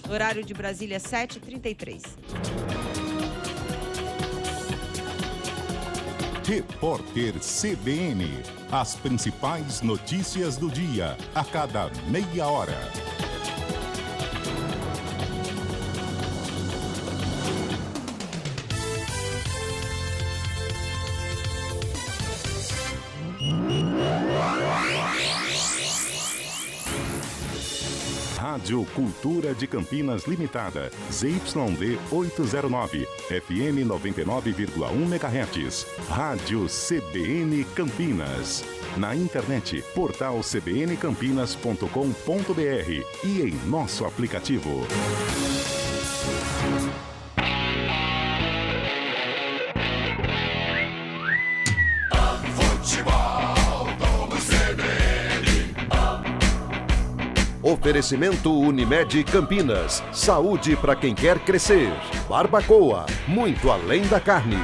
No horário de Brasília, 7h33. Repórter CBN. As principais notícias do dia, a cada meia hora. Rádio Cultura de Campinas Limitada, ZYD 809, FM 99,1 MHz. Rádio CBN Campinas. Na internet, portal cbncampinas.com.br e em nosso aplicativo. Oferecimento Unimed Campinas. Saúde para quem quer crescer. Barbacoa, muito além da carne.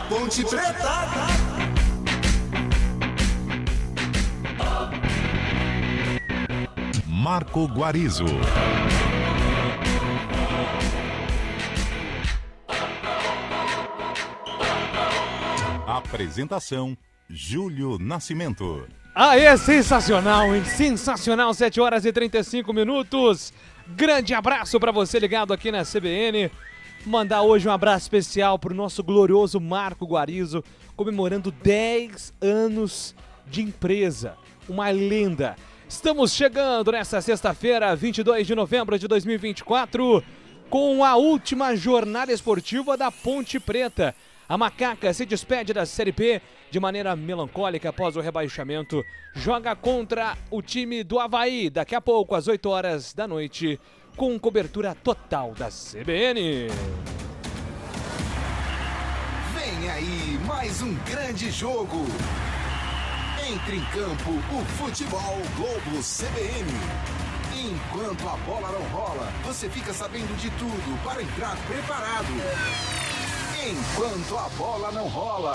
Ponte Preta. Marco Guarizo. Apresentação: Júlio Nascimento. É sensacional, hein? Sensacional, 7h35. Grande abraço para você ligado aqui na CBN. Mandar hoje um abraço especial pro nosso glorioso Marco Guarizo, comemorando 10 anos de empresa. Uma lenda. Estamos chegando nesta sexta-feira, 22 de novembro de 2024, com a última jornada esportiva da Ponte Preta. A Macaca se despede da Série B de maneira melancólica após o rebaixamento. Joga contra o time do Avaí daqui a pouco, às 8 horas da noite, com cobertura total da CBN. Vem aí mais um grande jogo. Entre em campo o Futebol Globo CBN. Enquanto a bola não rola, você fica sabendo de tudo para entrar preparado. Enquanto a bola não rola,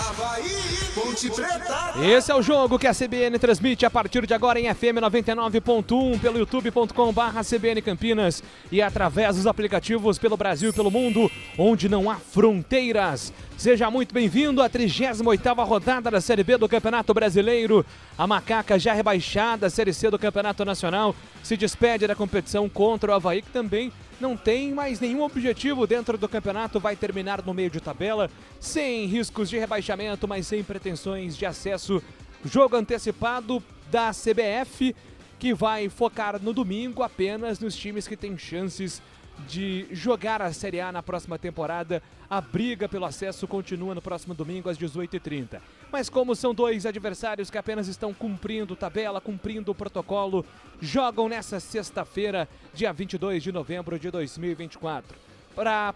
Avaí, Ponte Preta. Esse é o jogo que a CBN transmite a partir de agora em FM 99.1, pelo youtube.com/CBN Campinas e através dos aplicativos pelo Brasil e pelo mundo, onde não há fronteiras. Seja muito bem-vindo à 38ª rodada da Série B do Campeonato Brasileiro. A Macaca, já rebaixada à Série C do Campeonato Nacional, se despede da competição contra o Avaí, que também não tem mais nenhum objetivo dentro do campeonato, vai terminar no meio de tabela, sem riscos de rebaixamento, mas sem pretensões de acesso. Jogo antecipado da CBF, que vai focar no domingo apenas nos times que têm chances de jogar a Série A na próxima temporada. A briga pelo acesso continua no próximo domingo às 18h30. Mas como são dois adversários que apenas estão cumprindo tabela, cumprindo o protocolo, jogam nessa sexta-feira, dia 22 de novembro de 2024. Para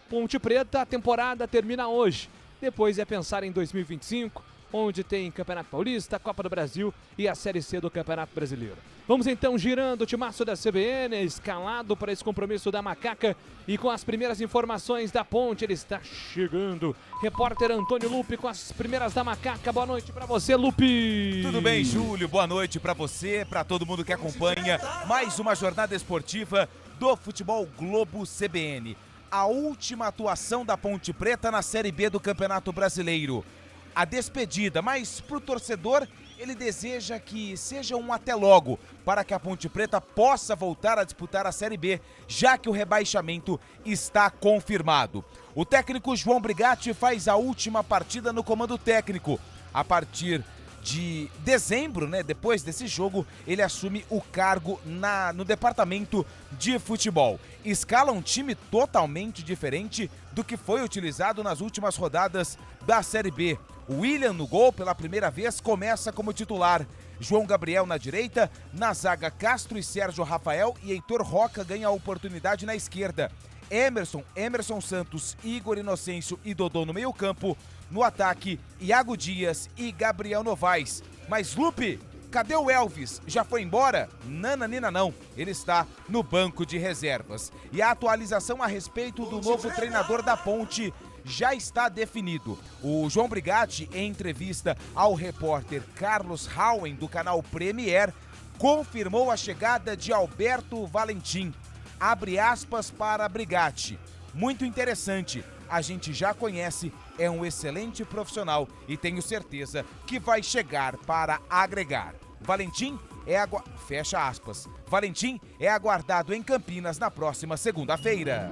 Ponte Preta, a temporada termina hoje. Depois é pensar em 2025, onde tem Campeonato Paulista, Copa do Brasil e a Série C do Campeonato Brasileiro. Vamos então girando o timaço da CBN, escalado para esse compromisso da Macaca, e com as primeiras informações da Ponte, ele está chegando. Repórter Antônio Lupe com as primeiras da Macaca. Boa noite para você, Lupe. Tudo bem, Júlio? Boa noite para você, para todo mundo que acompanha mais uma jornada esportiva do Futebol Globo CBN. A última atuação da Ponte Preta na Série B do Campeonato Brasileiro. A despedida, mas para o torcedor ele deseja que seja um até logo, para que a Ponte Preta possa voltar a disputar a Série B, já que o rebaixamento está confirmado. O técnico João Brigatti faz a última partida no comando técnico. A partir de dezembro, depois desse jogo, ele assume o cargo no departamento de futebol. Escala um time totalmente diferente do que foi utilizado nas últimas rodadas da Série B. O William no gol pela primeira vez começa como titular. João Gabriel na direita, na zaga Castro e Sérgio Rafael, e Heitor Roca ganha a oportunidade na esquerda. Emerson Santos, Igor Inocêncio e Dodô no meio-campo. No ataque, Iago Dias e Gabriel Novaes. Mas Lupe, cadê o Elvis? Já foi embora? Nananina não, ele está no banco de reservas. E a atualização a respeito do novo treinador da Ponte já está definido. O João Brigatti, em entrevista ao repórter Carlos Houen, do canal Premier, confirmou a chegada de Alberto Valentim. Abre aspas para Brigatti. Muito interessante, a gente já conhece, é um excelente profissional e tenho certeza que vai chegar para agregar. Valentim fecha aspas. Valentim é aguardado em Campinas na próxima segunda-feira.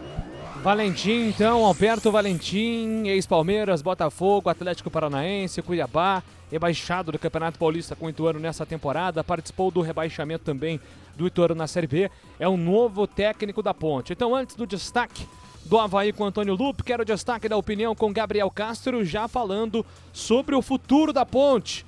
Valentim, então, Alberto Valentim, ex-Palmeiras, Botafogo, Atlético Paranaense, Cuiabá, rebaixado do Campeonato Paulista com o Ituano nessa temporada, participou do rebaixamento também do Ituano na Série B, é o novo técnico da Ponte. Então, antes do destaque do Avaí com Antônio Lupe, quero o destaque da opinião com Gabriel Castro, já falando sobre o futuro da Ponte.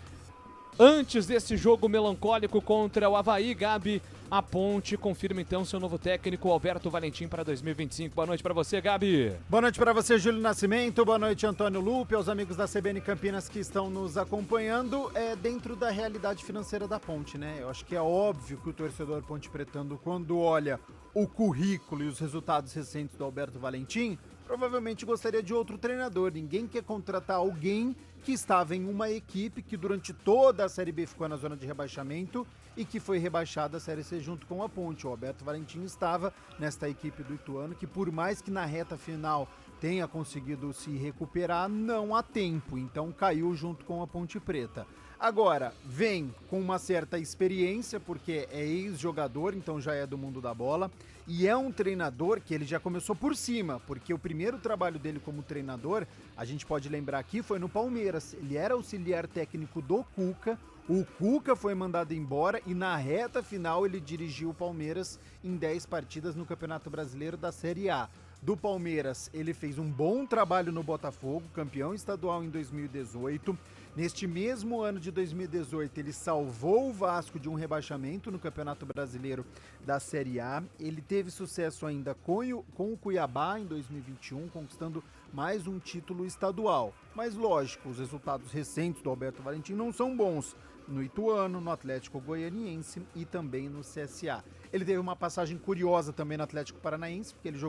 Antes desse jogo melancólico contra o Avaí, Gabi, a Ponte confirma então seu novo técnico, Alberto Valentim, para 2025. Boa noite para você, Gabi. Boa noite para você, Júlio Nascimento. Boa noite, Antônio Lupe, aos amigos da CBN Campinas que estão nos acompanhando. Dentro da realidade financeira da Ponte, né? Eu acho que é óbvio que o torcedor ponte pretano, quando olha o currículo e os resultados recentes do Alberto Valentim, provavelmente gostaria de outro treinador. Ninguém quer contratar alguém que estava em uma equipe que durante toda a Série B ficou na zona de rebaixamento e que foi rebaixada a Série C junto com a Ponte. O Alberto Valentim estava nesta equipe do Ituano, que por mais que na reta final tenha conseguido se recuperar, não há tempo, então caiu junto com a Ponte Preta. Agora, vem com uma certa experiência, porque é ex-jogador, então já é do mundo da bola, e é um treinador que ele já começou por cima, porque o primeiro trabalho dele como treinador, a gente pode lembrar aqui, foi no Palmeiras. Ele era auxiliar técnico do Cuca, o Cuca foi mandado embora e na reta final ele dirigiu o Palmeiras em 10 partidas no Campeonato Brasileiro da Série A. Do Palmeiras, ele fez um bom trabalho no Botafogo, campeão estadual em 2018. Neste mesmo ano de 2018, ele salvou o Vasco de um rebaixamento no Campeonato Brasileiro da Série A. Ele teve sucesso ainda com o Cuiabá em 2021, conquistando mais um título estadual. Mas lógico, os resultados recentes do Alberto Valentim não são bons no Ituano, no Atlético Goianiense e também no CSA. Ele teve uma passagem curiosa também no Atlético Paranaense, porque ele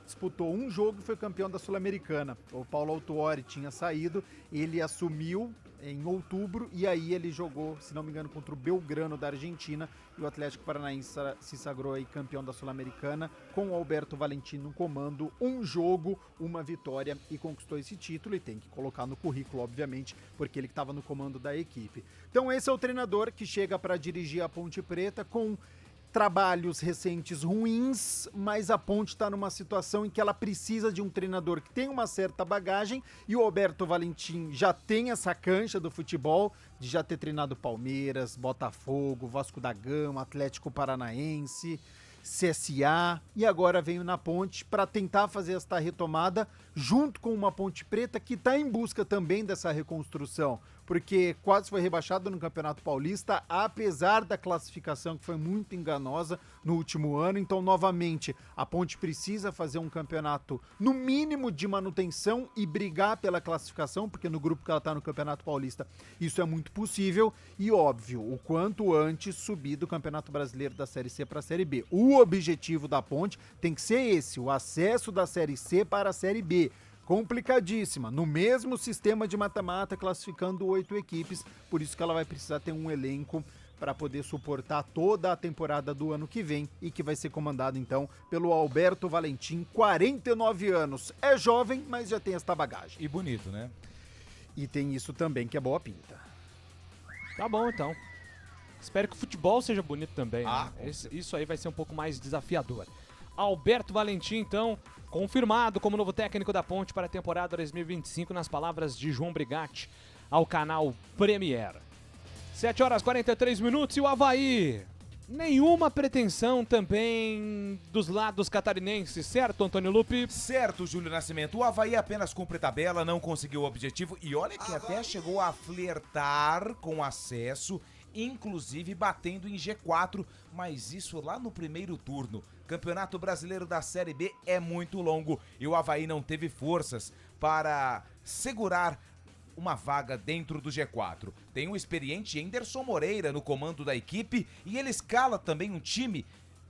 disputou um jogo e foi campeão da Sul-Americana. O Paulo Autuori tinha saído, ele assumiu em outubro e aí ele jogou, se não me engano, contra o Belgrano da Argentina e o Atlético Paranaense se sagrou aí campeão da Sul-Americana com o Alberto Valentim no comando, um jogo, uma vitória e conquistou esse título e tem que colocar no currículo, obviamente, porque ele estava no comando da equipe. Então esse é o treinador que chega para dirigir a Ponte Preta com trabalhos recentes ruins, mas a Ponte está numa situação em que ela precisa de um treinador que tem uma certa bagagem e o Alberto Valentim já tem essa cancha do futebol de já ter treinado Palmeiras, Botafogo, Vasco da Gama, Atlético Paranaense, CSA e agora veio na Ponte para tentar fazer esta retomada junto com uma Ponte Preta que está em busca também dessa reconstrução, porque quase foi rebaixado no Campeonato Paulista, apesar da classificação que foi muito enganosa no último ano. Então, novamente, a Ponte precisa fazer um campeonato no mínimo de manutenção e brigar pela classificação, porque no grupo que ela está no Campeonato Paulista isso é muito possível e, óbvio, o quanto antes subir do Campeonato Brasileiro da Série C para a Série B. O objetivo da Ponte tem que ser esse, o acesso da Série C para a Série B. Complicadíssima, no mesmo sistema de mata-mata, classificando 8 equipes, por isso que ela vai precisar ter um elenco para poder suportar toda a temporada do ano que vem e que vai ser comandado então pelo Alberto Valentim, 49 anos. É jovem, mas já tem esta bagagem. E bonito, né? E tem isso também que é boa pinta. Tá bom, então. Espero que o futebol seja bonito também, Ah, né? Isso aí vai ser um pouco mais desafiador. Alberto Valentim, então, confirmado como novo técnico da Ponte para a temporada 2025, nas palavras de João Brigatti ao canal Premier. 7h43 e o Avaí. Nenhuma pretensão também dos lados catarinenses, certo, Antônio Lupe? Certo, Júlio Nascimento. O Avaí apenas cumpre tabela, não conseguiu o objetivo e olha que até chegou a flertar com acesso, inclusive batendo em G4, mas isso lá no primeiro turno. Campeonato Brasileiro da Série B é muito longo e o Avaí não teve forças para segurar uma vaga dentro do G4. Tem o experiente Henderson Moreira no comando da equipe e ele escala também um time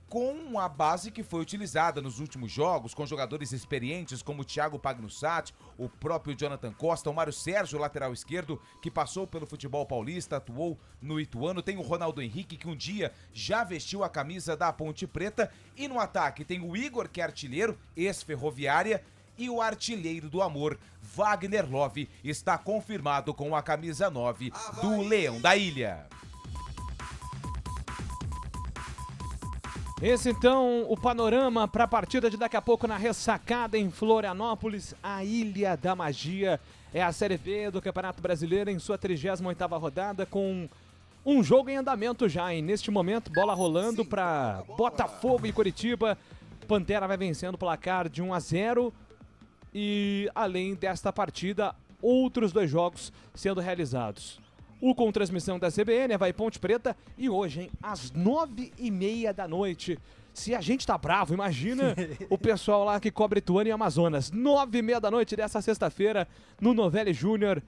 com a base que foi utilizada nos últimos jogos, com jogadores experientes como o Thiago Pagnussat, o próprio Jonathan Costa, o Mário Sérgio, lateral esquerdo, que passou pelo futebol paulista, atuou no Ituano, tem o Ronaldo Henrique, que um dia já vestiu a camisa da Ponte Preta, e no ataque tem o Igor, que é artilheiro, ex-ferroviária, e o artilheiro do amor, Wagner Love, está confirmado com a camisa 9 do Leão da Ilha. Esse então o panorama para a partida de daqui a pouco na Ressacada em Florianópolis, a Ilha da Magia. É a Série B do Campeonato Brasileiro em sua 38ª rodada com um jogo em andamento já, hein? Neste momento, bola rolando para Botafogo e Coritiba. Pantera vai vencendo o placar de 1-0 e além desta partida, outros 2 jogos sendo realizados. O com transmissão da CBN, vai Ponte Preta, e hoje, hein, às 9h30 da noite. Se a gente tá bravo, imagina o pessoal lá que cobre Ituano e Amazonas. 9h30 da noite dessa sexta-feira, no Novelli Júnior.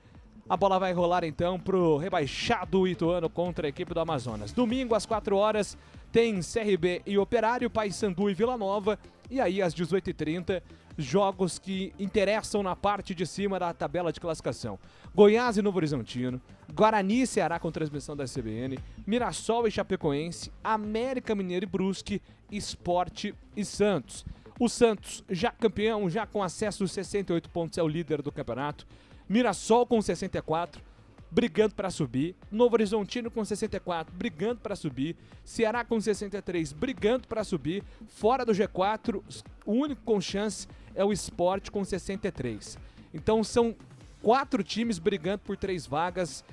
A bola vai rolar então pro rebaixado Ituano contra a equipe do Amazonas. Domingo, às 4 horas, tem CRB e Operário, Paysandu e Vila Nova. E aí, às 18h30, jogos que interessam na parte de cima da tabela de classificação. Goiás e Novo Horizontino, Guarani e Ceará com transmissão da CBN, Mirassol e Chapecoense, América Mineiro e Brusque, Sport e Santos. O Santos, já campeão, já com acesso aos 68 pontos, é o líder do campeonato. Mirassol com 64, brigando para subir. Novo Horizontino com 64, brigando para subir. Ceará com 63, brigando para subir. Fora do G4, o único com chance é o Sport com 63. Então são 4 times brigando por 3 vagas.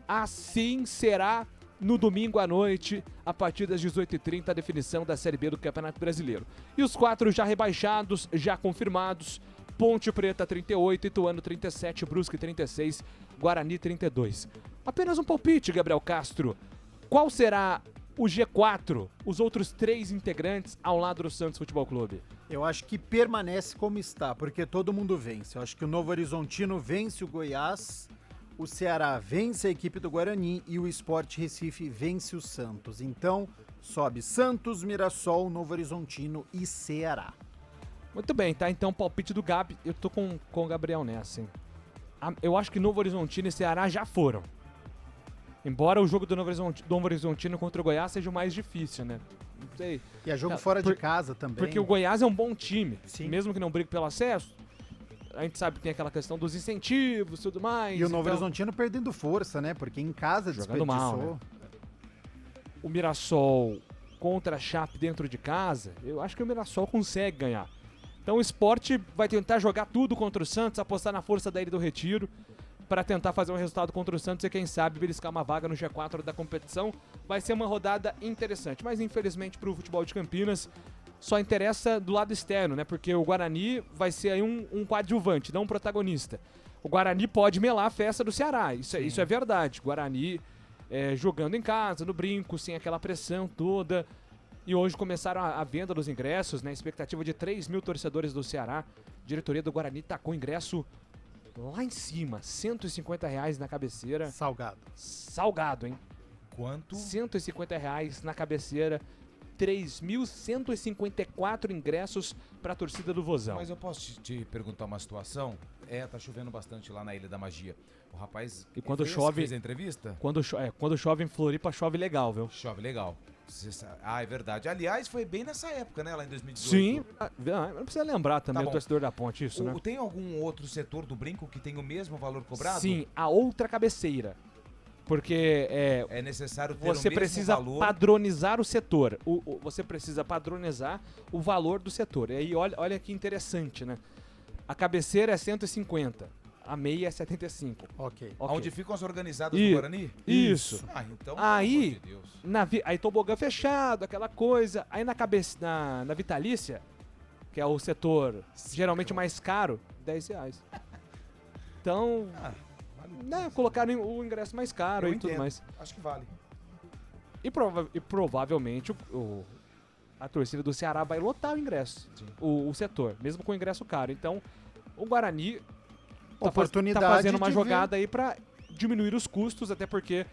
Assim será no domingo à noite, a partir das 18h30, a definição da Série B do Campeonato Brasileiro. E os 4 já rebaixados, já confirmados: Ponte Preta 38, Ituano 37, Brusque 36, Guarani 32. Apenas um palpite, Gabriel Castro. Qual será o G4, os outros 3 integrantes ao lado do Santos Futebol Clube? Eu acho que permanece como está, porque todo mundo vence. Eu acho que o Novo Horizontino vence o Goiás, o Ceará vence a equipe do Guarani e o Sport Recife vence o Santos. Então, sobe Santos, Mirassol, Novo Horizontino e Ceará. Muito bem, tá? Então, palpite do Gabi. Eu tô com o Gabriel nessa, hein? Eu acho que Novo Horizontino e Ceará já foram. Embora o jogo do Novo Horizontino contra o Goiás seja o mais difícil, né? Não sei. E é jogo fora de casa também. Porque o Goiás é um bom time. Sim. Mesmo que não brigue pelo acesso, a gente sabe que tem aquela questão dos incentivos e tudo mais. E o Novo Horizontino perdendo força, né? Porque em casa jogando mal, né? O Mirassol contra a Chape dentro de casa, eu acho que o Mirassol consegue ganhar. Então o Sport vai tentar jogar tudo contra o Santos, apostar na força da Ilha do Retiro, para tentar fazer um resultado contra o Santos e quem sabe beliscar uma vaga no G4 da competição. Vai ser uma rodada interessante, mas infelizmente para o futebol de Campinas só interessa do lado externo, né? Porque o Guarani vai ser aí um coadjuvante, não um protagonista. O Guarani pode melar a festa do Ceará, isso é verdade. Guarani jogando em casa, no brinco, sem aquela pressão toda. E hoje começaram a venda dos ingressos, né? Expectativa de 3 mil torcedores do Ceará. A diretoria do Guarani tacou o ingresso lá em cima, R$150 na cabeceira. Salgado, hein? Quanto? R$150 na cabeceira. 3.154 ingressos para a torcida do Vozão. Mas eu posso te perguntar uma situação? Tá chovendo bastante lá na Ilha da Magia. O rapaz, e quando chove, fez a entrevista? Quando chove em Floripa, chove legal, viu? Chove legal. É verdade. Aliás, foi bem nessa época, né? Lá em 2018. Sim. Não precisa lembrar também o torcedor da Ponte, isso, né? Tem algum outro setor do brinco que tem o mesmo valor cobrado? Sim, a outra cabeceira. Porque é necessário ter você o mesmo precisa valor. Padronizar o setor. Você precisa padronizar o valor do setor. E aí, olha que interessante, né? A cabeceira é 150. A meia é 75. Ok. Onde ficam as organizadas do Guarani? Isso. Então, aí, pelo amor de Deus. Aí tobogã fechado, aquela coisa. Aí na Vitalícia, que é o setor geralmente mais caro, R$10. Então, colocaram o ingresso mais caro e tudo mais. Acho que vale. E provavelmente a torcida do Ceará vai lotar o ingresso, o setor, mesmo com o ingresso caro. Então, o Guarani tá fazendo uma jogada aí para diminuir os custos, até porque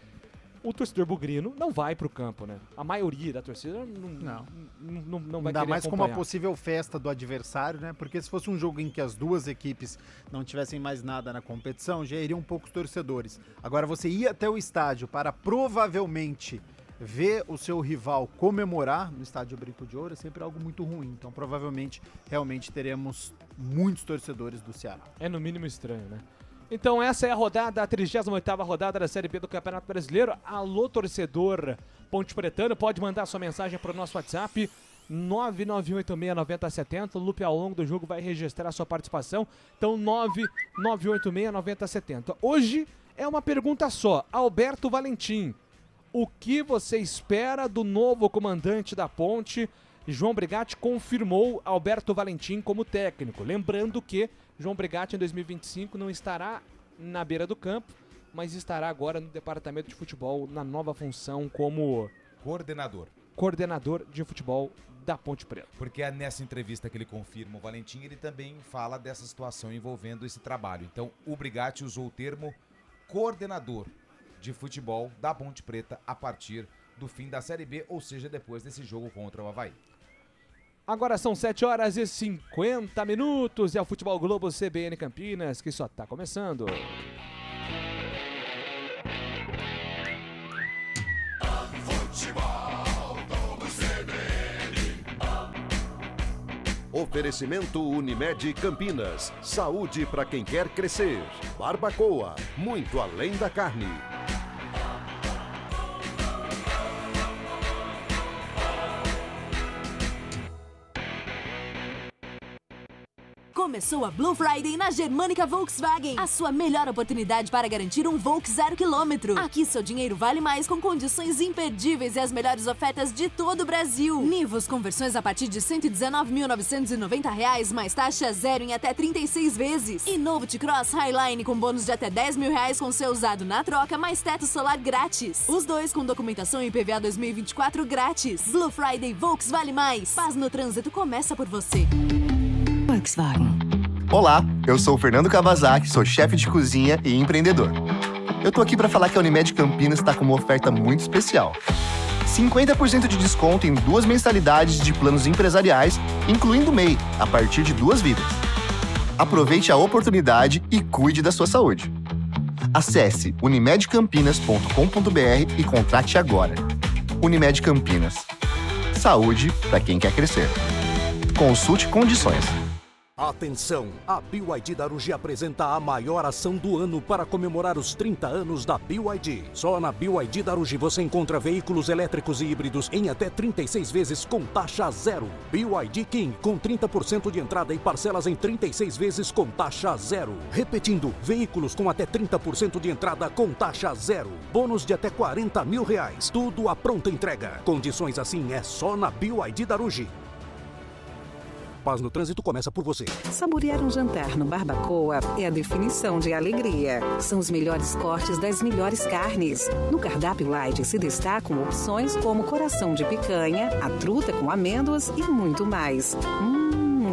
o torcedor bugrino não vai pro campo, né? A maioria da torcida não vai querer Ainda mais acompanhar. com uma possível festa do adversário, né? Porque se fosse um jogo em que as duas equipes não tivessem mais nada na competição, já iriam poucos torcedores. Agora, você ir até o estádio para provavelmente ver o seu rival comemorar no estádio Brinco de Ouro é sempre algo muito ruim. Então, provavelmente, realmente teremos muitos torcedores do Ceará. É no mínimo estranho, né? Então essa é a rodada, a 38ª rodada da Série B do Campeonato Brasileiro. Alô, torcedor Ponte Pretano, pode mandar sua mensagem para o nosso WhatsApp 991869070. O Lupe ao longo do jogo vai registrar a sua participação. Então 991869070. Hoje é uma pergunta só. Alberto Valentim, o que você espera do novo comandante da Ponte? João Brigatti confirmou Alberto Valentim como técnico. Lembrando que João Brigatti em 2025 não estará na beira do campo, mas estará agora no departamento de futebol na nova função como coordenador de futebol da Ponte Preta. Porque nessa entrevista que ele confirma o Valentim, ele também fala dessa situação envolvendo esse trabalho. Então o Brigatti usou o termo coordenador de futebol da Ponte Preta a partir do fim da Série B, ou seja, depois desse jogo contra o Avaí. Agora são 7h50 e é o Futebol Globo CBN Campinas que só tá começando. Futebol Globo CBN. Oferecimento Unimed Campinas. Saúde para quem quer crescer. Barbacoa, muito além da carne. Começou a Blue Friday na Germânica Volkswagen. A sua melhor oportunidade para garantir um Volks 0 km. Aqui seu dinheiro vale mais com condições imperdíveis e as melhores ofertas de todo o Brasil. Nivus com versões a partir de R$ 119.990 mais taxa zero em até 36 vezes. E novo T-Cross Highline com bônus de até R$10.000 com seu usado na troca mais teto solar grátis. Os dois com documentação e IPVA 2024 grátis. Blue Friday Volks vale mais. Paz no trânsito começa por você. Volkswagen. Olá, eu sou o Fernando Kawasaki, sou chefe de cozinha e empreendedor. Eu tô aqui para falar que a Unimed Campinas está com uma oferta muito especial. 50% de desconto em 2 mensalidades de planos empresariais, incluindo MEI, a partir de 2 vidas. Aproveite a oportunidade e cuide da sua saúde. Acesse unimedcampinas.com.br e contrate agora. Unimed Campinas. Saúde para quem quer crescer. Consulte condições. Atenção! A BYD Darugi apresenta a maior ação do ano para comemorar os 30 anos da BYD. Só na BYD Darugi você encontra veículos elétricos e híbridos em até 36 vezes com taxa zero. BYD King com 30% de entrada e parcelas em 36 vezes com taxa zero. Repetindo, veículos com até 30% de entrada com taxa zero. Bônus de até R$40.000. Tudo à pronta entrega. Condições assim é só na BYD Darugi. Paz no trânsito começa por você. Saborear um jantar no Barbacoa é a definição de alegria. São os melhores cortes das melhores carnes. No cardápio light se destacam opções como coração de picanha, a truta com amêndoas e muito mais.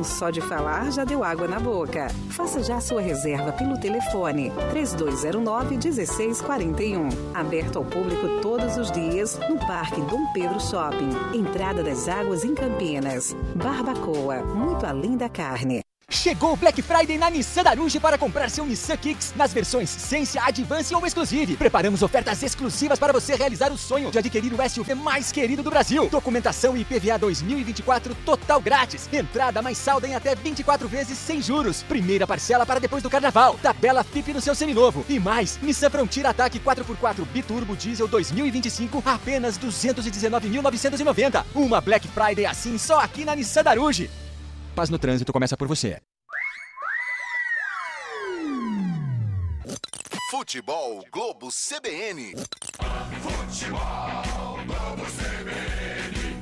Só de falar já deu água na boca. Faça já sua reserva pelo telefone 3209-1641. Aberto ao público todos os dias no Parque Dom Pedro Shopping. Entrada das Águas em Campinas. Barbacoa, muito além da carne. Chegou o Black Friday na Nissan Darugi para comprar seu Nissan Kicks nas versões Sensia, Advance ou Exclusive. Preparamos ofertas exclusivas para você realizar o sonho de adquirir o SUV mais querido do Brasil. Documentação e IPVA 2024 total grátis. Entrada mais saldo em até 24 vezes sem juros. Primeira parcela para depois do carnaval. Tabela FIP no seu seminovo. E mais, Nissan Frontier Attack 4x4 Biturbo Diesel 2025 apenas R$ 219.990. Uma Black Friday assim só aqui na Nissan Darugi. Paz no trânsito começa por você. Futebol Globo CBN. Futebol Globo CBN.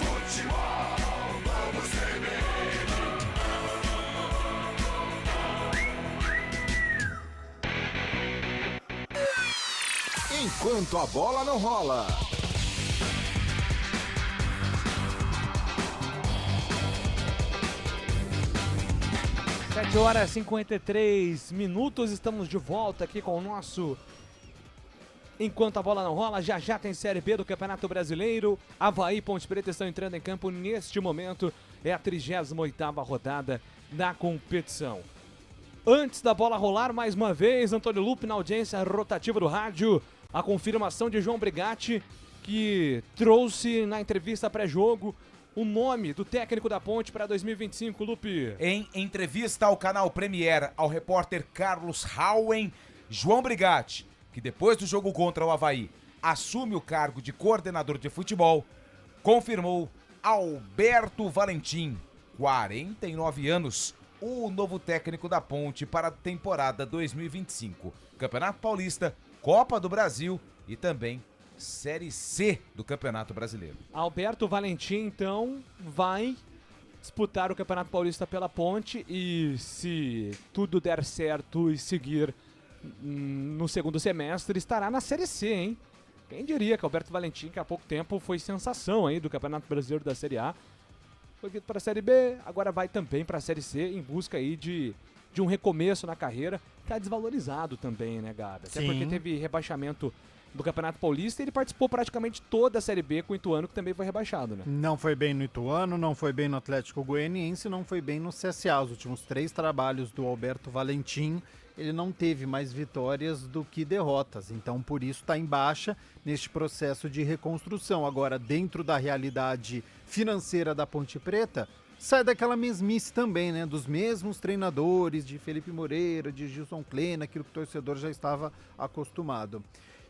Futebol Globo CBN. Enquanto a bola não rola. 7 horas e 53 minutos, estamos de volta aqui com o nosso Enquanto a Bola Não Rola. Já já tem Série B do Campeonato Brasileiro. Avaí e Ponte Preta estão entrando em campo neste momento. É a 38ª rodada da competição. Antes da bola rolar, mais uma vez, Antônio Lupe na audiência rotativa do rádio. A confirmação de João Brigatti, que trouxe na entrevista pré-jogo o nome do técnico da Ponte para 2025, Lupe. Em entrevista ao canal Premier, ao repórter Carlos Hauen, João Brigatti, que depois do jogo contra o Avaí assume o cargo de coordenador de futebol, confirmou Alberto Valentim, 49 anos, o novo técnico da Ponte para a temporada 2025. Campeonato Paulista, Copa do Brasil e também Série C do Campeonato Brasileiro. Alberto Valentim, então, vai disputar o Campeonato Paulista pela Ponte e, se tudo der certo e seguir no segundo semestre, estará na Série C, hein? Quem diria que Alberto Valentim, que há pouco tempo foi sensação aí do Campeonato Brasileiro da Série A, foi vindo para a Série B, agora vai também para a Série C em busca aí de um recomeço na carreira. Tá desvalorizado também, né, Gabi? Até porque teve rebaixamento do Campeonato Paulista e ele participou praticamente toda a Série B com o Ituano, que também foi rebaixado, né? Não foi bem no Ituano, não foi bem no Atlético Goianiense, não foi bem no CSA. Os últimos 3 trabalhos do Alberto Valentim, ele não teve mais vitórias do que derrotas. Então, por isso, está em baixa neste processo de reconstrução. Agora, dentro da realidade financeira da Ponte Preta, sai daquela mesmice também, né? Dos mesmos treinadores, de Felipe Moreira, de Gilson Kleina, aquilo que o torcedor já estava acostumado.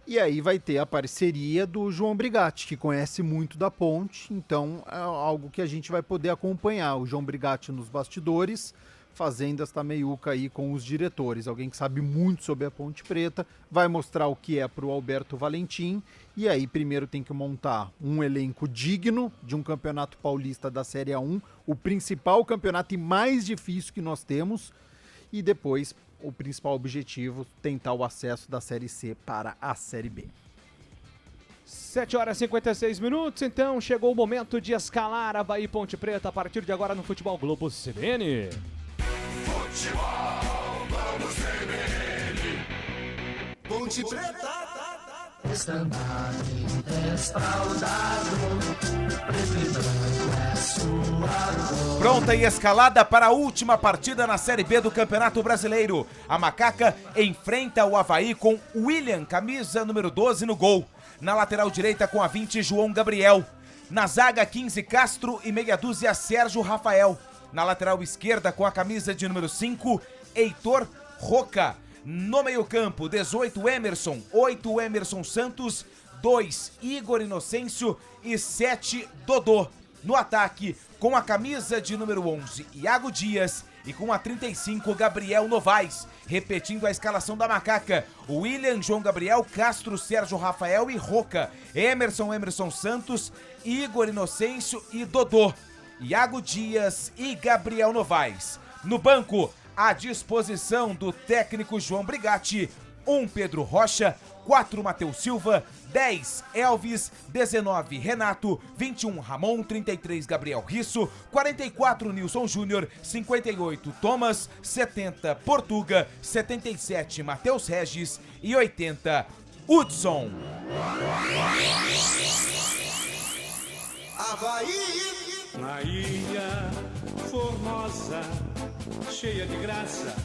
E aí vai ter a parceria do João Brigatti, que conhece muito da Ponte, então é algo que a gente vai poder acompanhar. O João Brigatti nos bastidores, fazendo esta meiuca aí com os diretores. Alguém que sabe muito sobre a Ponte Preta, vai mostrar o que é para o Alberto Valentim, e aí primeiro tem que montar um elenco digno de um campeonato paulista da Série A1, o principal campeonato e mais difícil que nós temos, e depois o principal objetivo, tentar o acesso da Série C para a Série B. 7 horas e 56 minutos, então chegou o momento de escalar Avaí Ponte Preta a partir de agora no Futebol Globo CBN. Futebol Globo CBN. Ponte Preta. Pronta e escalada para a última partida na Série B do Campeonato Brasileiro. A Macaca enfrenta o Avaí com William, camisa número 12 no gol. Na lateral direita com a 20, João Gabriel. Na zaga, 15, Castro e meia dúzia, Sérgio Rafael. Na lateral esquerda com a camisa de número 5, Heitor Roca. No meio-campo, 18, Emerson, 8, Emerson Santos, 2, Igor Inocêncio e 7, Dodô. No ataque, com a camisa de número 11, Iago Dias, e com a 35, Gabriel Novaes. Repetindo a escalação da Macaca: William, João Gabriel, Castro, Sérgio Rafael e Roca. Emerson Santos, Igor Inocêncio e Dodô. Iago Dias e Gabriel Novaes. No banco, à disposição do técnico João Brigatti, 1, Pedro Rocha, 4, Matheus Silva, 10, Elvis, 19, Renato, 21, Ramon, 33, Gabriel Risso, 44, Nilson Júnior, 58, Thomas, 70, Portuga, 77, Matheus Regis e 80, Hudson. Avaí. Na ilha formosa, cheia de graça,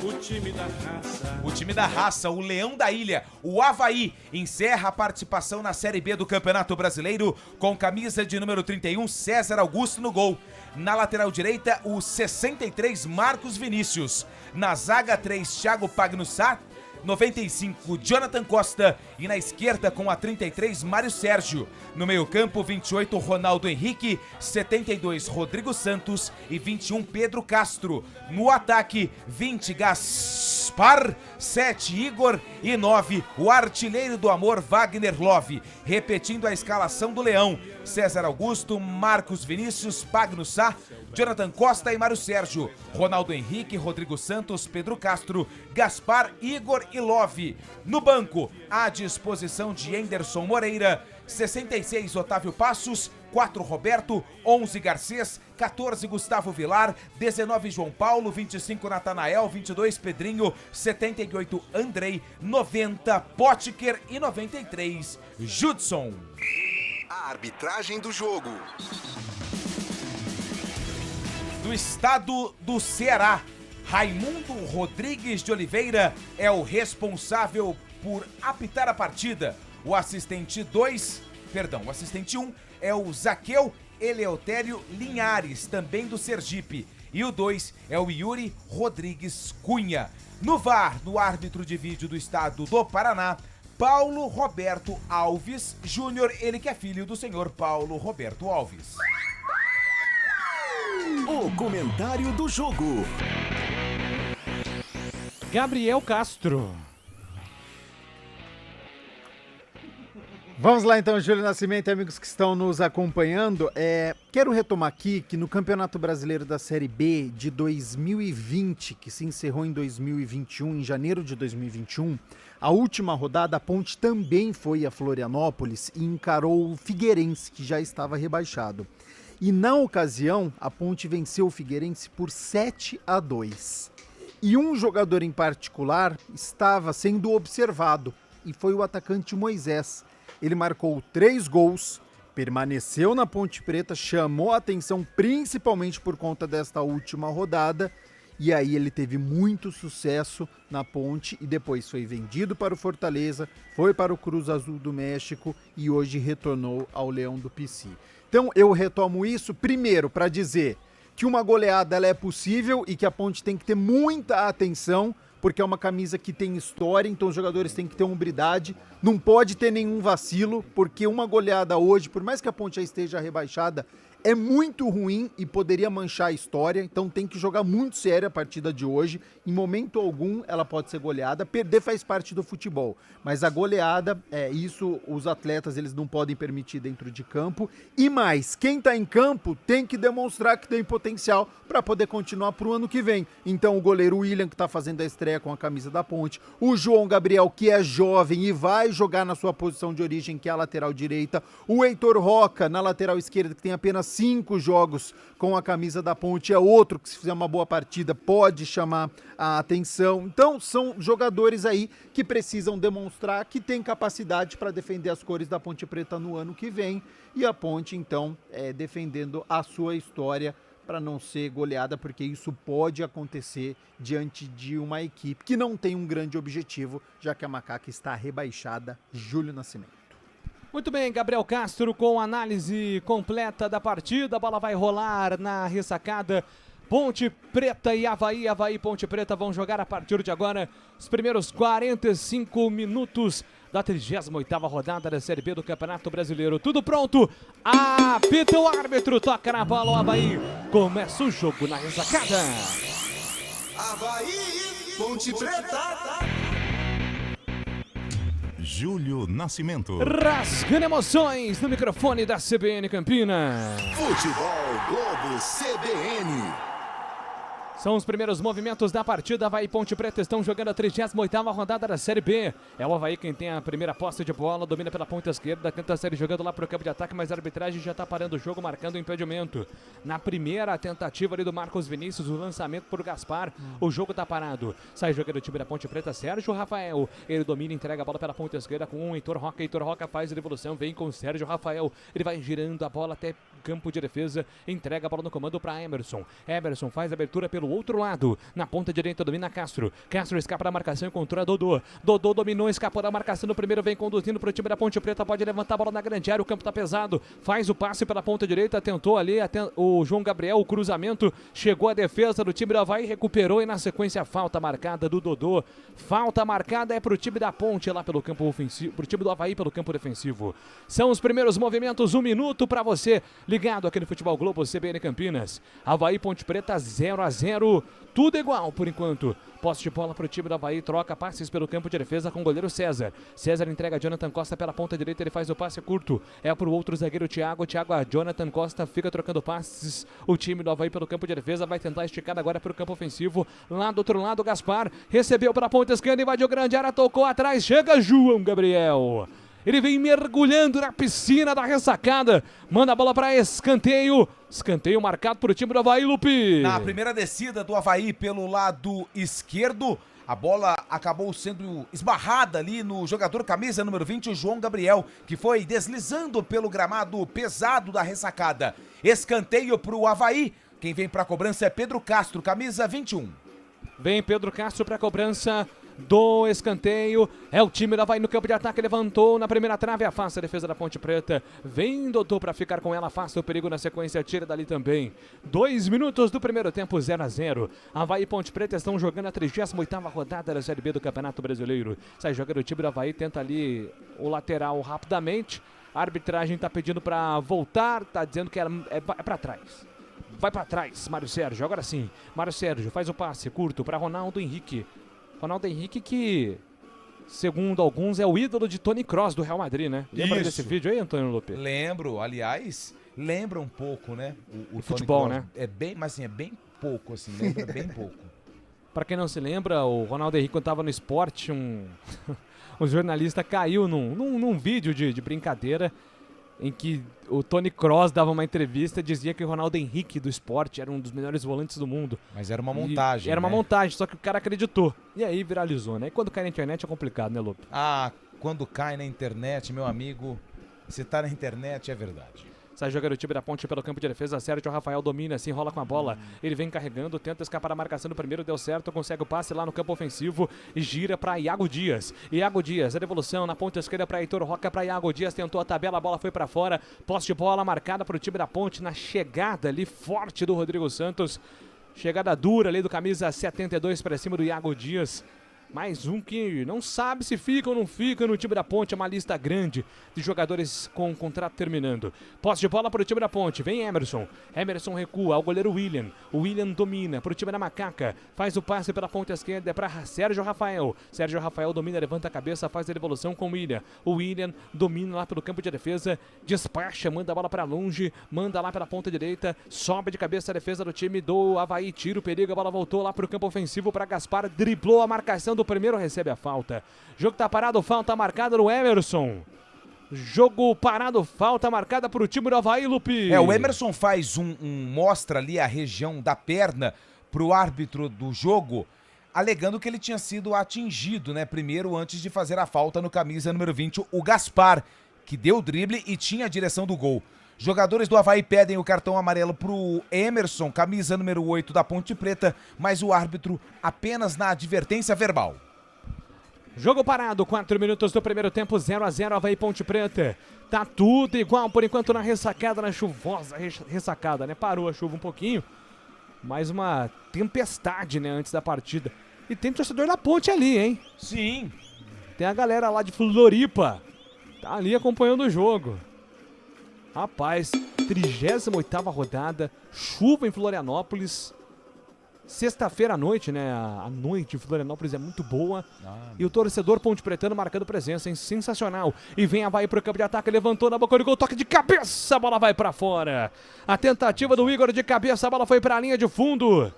o time da raça. O time da raça, o Leão da Ilha, o Avaí, encerra a participação na Série B do Campeonato Brasileiro com camisa de número 31, César Augusto no gol. Na lateral direita, o 63, Marcos Vinícius. Na zaga, 3, Thiago Pagnussat. 95, Jonathan Costa. E na esquerda, com a 33, Mário Sérgio. No meio-campo, 28, Ronaldo Henrique. 72, Rodrigo Santos. E 21, Pedro Castro. No ataque, 20, Gaspar. 7, Igor. E 9, o artilheiro do amor, Wagner Love. Repetindo a escalação do Leão: César Augusto, Marcos Vinícius, Pagnussat, Jonathan Costa e Mário Sérgio. Ronaldo Henrique, Rodrigo Santos, Pedro Castro, Gaspar, Igor e Love. No banco, à disposição de Anderson Moreira, 66, Otávio Passos, 4 Roberto, 11 Garcês, 14 Gustavo Vilar, 19 João Paulo, 25 Natanael, 22 Pedrinho, 78 Andrei, 90 Potker e 93 Judson. A arbitragem do jogo. Do estado do Ceará, Raimundo Rodrigues de Oliveira é o responsável por apitar a partida. O assistente 1 é o Zaqueu Eleutério Linhares, também do Sergipe. E o 2 é o Yuri Rodrigues Cunha. No VAR, no árbitro de vídeo do estado do Paraná, Paulo Roberto Alves Júnior, ele que é filho do senhor Paulo Roberto Alves. O comentário do jogo. Gabriel Castro. Vamos lá então, Júlio Nascimento e amigos que estão nos acompanhando. Quero retomar aqui que no Campeonato Brasileiro da Série B de 2020, que se encerrou em 2021, em janeiro de 2021, a última rodada, a Ponte também foi a Florianópolis e encarou o Figueirense, que já estava rebaixado. E na ocasião, a Ponte venceu o Figueirense por 7-2. E um jogador em particular estava sendo observado, e foi o atacante Moisés. Ele marcou 3 gols, permaneceu na Ponte Preta, chamou a atenção principalmente por conta desta última rodada, e aí ele teve muito sucesso na Ponte e depois foi vendido para o Fortaleza, foi para o Cruz Azul do México e hoje retornou ao Leão do Pici. Então eu retomo isso primeiro para dizer que uma goleada ela é possível e que a Ponte tem que ter muita atenção, porque é uma camisa que tem história, então os jogadores têm que ter hombridade, não pode ter nenhum vacilo, porque uma goleada hoje, por mais que a Ponte já esteja rebaixada, é muito ruim e poderia manchar a história, então tem que jogar muito sério a partida de hoje. Em momento algum ela pode ser goleada, perder faz parte do futebol, mas a goleada, isso os atletas eles não podem permitir dentro de campo. E mais, quem tá em campo tem que demonstrar que tem potencial para poder continuar pro ano que vem. Então o goleiro William, que tá fazendo a estreia com a camisa da Ponte, o João Gabriel, que é jovem e vai jogar na sua posição de origem, que é a lateral direita, o Heitor Roca na lateral esquerda, que tem apenas 5 jogos com a camisa da Ponte, é outro que se fizer uma boa partida pode chamar a atenção. Então são jogadores aí que precisam demonstrar que tem capacidade para defender as cores da Ponte Preta no ano que vem, e a Ponte então defendendo a sua história para não ser goleada, porque isso pode acontecer diante de uma equipe que não tem um grande objetivo, já que a Macaca está rebaixada. Júlio Nascimento. Muito bem, Gabriel Castro com análise completa da partida. A bola vai rolar na ressacada. Ponte Preta e Avaí. Avaí e Ponte Preta vão jogar a partir de agora os primeiros 45 minutos da 38ª rodada da Série B do Campeonato Brasileiro. Tudo pronto. Apita o árbitro. Toca na bola o Avaí. Começa o jogo na ressacada. Avaí, Ponte Preta. Júlio Nascimento. Rasgando emoções no microfone da CBN Campinas. Futebol Globo CBN. São os primeiros movimentos da partida. Avaí e Ponte Preta estão jogando a 38ª rodada da Série B. É o Avaí quem tem a primeira posse de bola, domina pela ponta esquerda, tenta sair jogando lá para o campo de ataque, mas a arbitragem já está parando o jogo, marcando o impedimento. Na primeira tentativa ali do Marcos Vinícius, o lançamento por Gaspar, o jogo está parado. Sai jogando o time da Ponte Preta, Sérgio Rafael. Ele domina, entrega a bola pela ponta esquerda com o Heitor Roca. Heitor Roca faz a devolução, vem com o Sérgio Rafael. Ele vai girando a bola até campo de defesa, entrega a bola no comando para Emerson. Emerson faz a abertura pelo outro lado. Na ponta direita domina Castro. Castro escapa da marcação e encontrou Dodô. Dodô dominou, escapou da marcação no primeiro, vem conduzindo para o time da Ponte Preta, pode levantar a bola na grande área, o campo está pesado, faz o passe pela ponta direita, tentou ali o João Gabriel, o cruzamento, chegou a defesa do time do Avaí, recuperou e na sequência a falta marcada do Dodô. Falta marcada é para o time da Ponte lá pelo campo ofensivo, para o time do Avaí pelo campo defensivo. São os primeiros movimentos, 1 minuto para você ligado aqui no Futebol Globo CBN Campinas. Avaí Ponte Preta 0-0, tudo igual por enquanto. Posse de bola para o time do Avaí, troca passes pelo campo de defesa com o goleiro César. César entrega a Jonathan Costa pela ponta direita, ele faz o passe curto. É para o outro zagueiro Thiago. A Jonathan Costa fica trocando passes. O time do Avaí pelo campo de defesa vai tentar esticar agora para o campo ofensivo. Lá do outro lado, Gaspar recebeu para a ponta esquerda, invadiu grande área, tocou atrás, chega João Gabriel. Ele vem mergulhando na piscina da ressacada. Manda a bola para escanteio. Escanteio marcado por o time do Avaí, Lupe. Na primeira descida do Avaí pelo lado esquerdo, a bola acabou sendo esbarrada ali no jogador camisa número 20, o João Gabriel, que foi deslizando pelo gramado pesado da ressacada. Escanteio para o Avaí. Quem vem para a cobrança é Pedro Castro, camisa 21. Vem Pedro Castro para a cobrança do escanteio. É o time da Avaí no campo de ataque. Levantou na primeira trave. Afasta a defesa da Ponte Preta. Vem Dodô para ficar com ela. Afasta o perigo na sequência. Tira dali também. 2 minutos do primeiro tempo, 0-0. Avaí e Ponte Preta estão jogando a 38ª rodada da Série B do Campeonato Brasileiro. Sai jogando o time da Avaí. Tenta ali o lateral rapidamente. A arbitragem está pedindo para voltar. Está dizendo que é para trás. Vai para trás, Mário Sérgio. Agora sim. Mário Sérgio faz o passe curto para Ronaldo Henrique. Ronaldo Henrique que, segundo alguns, é o ídolo de Toni Kroos do Real Madrid, né? Lembra desse vídeo aí, Antônio Lupe? Lembro, aliás, lembra um pouco, né? O futebol, Toni Kroos, né? É bem, mas assim, é bem pouco, assim, lembra bem pouco. Pra quem não se lembra, o Ronaldo Henrique, quando tava no esporte, um jornalista caiu num vídeo de brincadeira em que o Toni Kroos dava uma entrevista e dizia que o Ronaldo Henrique do esporte era um dos melhores volantes do mundo. Mas era uma montagem, Era uma né? montagem, só que o cara acreditou. E aí viralizou, né? E quando cai na internet é complicado, né, Lupe? Ah, quando cai na internet, meu amigo, se tá na internet é verdade. Sai jogando o time da Ponte pelo campo de defesa. Sérgio Rafael domina, se enrola com a bola. Ele vem carregando, tenta escapar da marcação do primeiro, deu certo, consegue o passe lá no campo ofensivo e gira para Iago Dias. Iago Dias, a devolução na ponta esquerda para Heitor Roca, para Iago Dias, tentou a tabela, a bola foi para fora. Posse de bola marcada para o time da Ponte na chegada ali forte do Rodrigo Santos. Chegada dura ali do camisa 72 para cima do Iago Dias. Mais um que não sabe se fica ou não fica no time da Ponte. É uma lista grande de jogadores com o contrato terminando. Posse de bola para o time da Ponte. Vem Emerson. Emerson recua ao goleiro William. O William domina para o time da Macaca. Faz o passe pela ponta esquerda para Sérgio Rafael. Sérgio Rafael domina, levanta a cabeça, faz a devolução com o William. O William domina lá pelo campo de defesa. Despacha, manda a bola para longe. Manda lá pela ponta direita. Sobe de cabeça a defesa do time do Avaí. Tira o perigo. A bola voltou lá para o campo ofensivo para Gaspar. Driblou a marcação do primeiro, recebe a falta. Jogo tá parado, falta marcada no Emerson. Jogo parado, falta marcada para o time do Avaí, Lupe. O Emerson faz mostra ali a região da perna pro árbitro do jogo, alegando que ele tinha sido atingido, né? Primeiro, antes de fazer a falta no camisa número 20, o Gaspar, que deu o drible e tinha a direção do gol. Jogadores do Avaí pedem o cartão amarelo pro Emerson, camisa número 8 da Ponte Preta, mas o árbitro apenas na advertência verbal. Jogo parado, 4 minutos do primeiro tempo, 0-0, Avaí Ponte Preta. Tá tudo igual por enquanto na ressacada, na chuvosa ressacada, né? Parou a chuva um pouquinho, mais uma tempestade, né, antes da partida. E tem torcedor da Ponte ali, hein? Sim. Tem a galera lá de Floripa, tá ali acompanhando o jogo. Rapaz, 38ª rodada, chuva em Florianópolis. Sexta-feira à noite, né? A noite em Florianópolis é muito boa. E o torcedor Ponte Pretano marcando presença, hein? Sensacional. E vem Avaí pro campo de ataque, levantou na boca do gol, toque de cabeça, a bola vai pra fora. A tentativa do Igor de cabeça, a bola foi pra linha de fundo.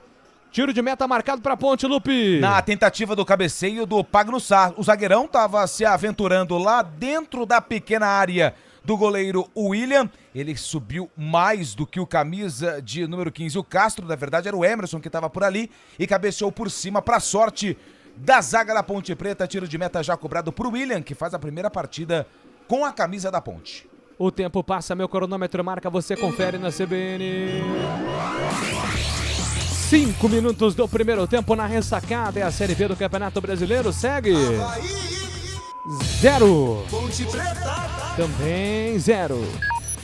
Tiro de meta marcado pra Ponte, Lupe. Na tentativa do cabeceio do Pagnussá, o zagueirão tava se aventurando lá dentro da pequena área do goleiro William. Ele subiu mais do que o camisa de número 15, o Castro. Na verdade era o Emerson que estava por ali e cabeceou por cima para sorte da zaga da Ponte Preta. Tiro de meta já cobrado por William, que faz a primeira partida com a camisa da Ponte. O tempo passa, meu cronômetro marca, você confere na CBN. 5 minutos do primeiro tempo na ressacada. É a Série B do Campeonato Brasileiro. Segue 0. Ponte Preta. Também 0.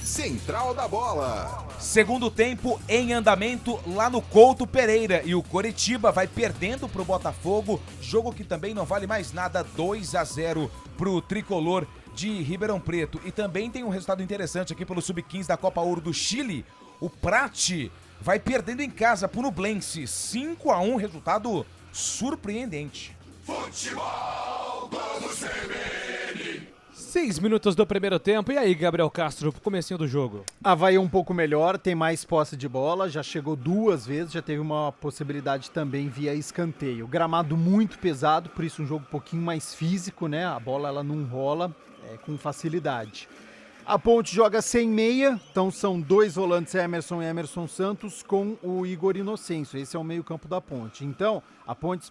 Central da Bola. Segundo tempo em andamento lá no Couto Pereira. E o Coritiba vai perdendo pro Botafogo. Jogo que também não vale mais nada. 2-0 pro tricolor de Ribeirão Preto. E também tem um resultado interessante aqui pelo Sub-15 da Copa Ouro do Chile. O Prate vai perdendo em casa pro Nublense. 5-1, resultado surpreendente. Futebol Globo CBN. 6 minutos do primeiro tempo. E aí, Gabriel Castro, comecinho do jogo? Avaí um pouco melhor, tem mais posse de bola, já chegou 2 vezes, já teve uma possibilidade também via escanteio. Gramado muito pesado, por isso um jogo um pouquinho mais físico, né? A bola ela não rola com facilidade. A Ponte joga sem meia, então são 2 volantes, Emerson e Emerson Santos, com o Igor Inocêncio. Esse é o meio-campo da Ponte. Então, a Ponte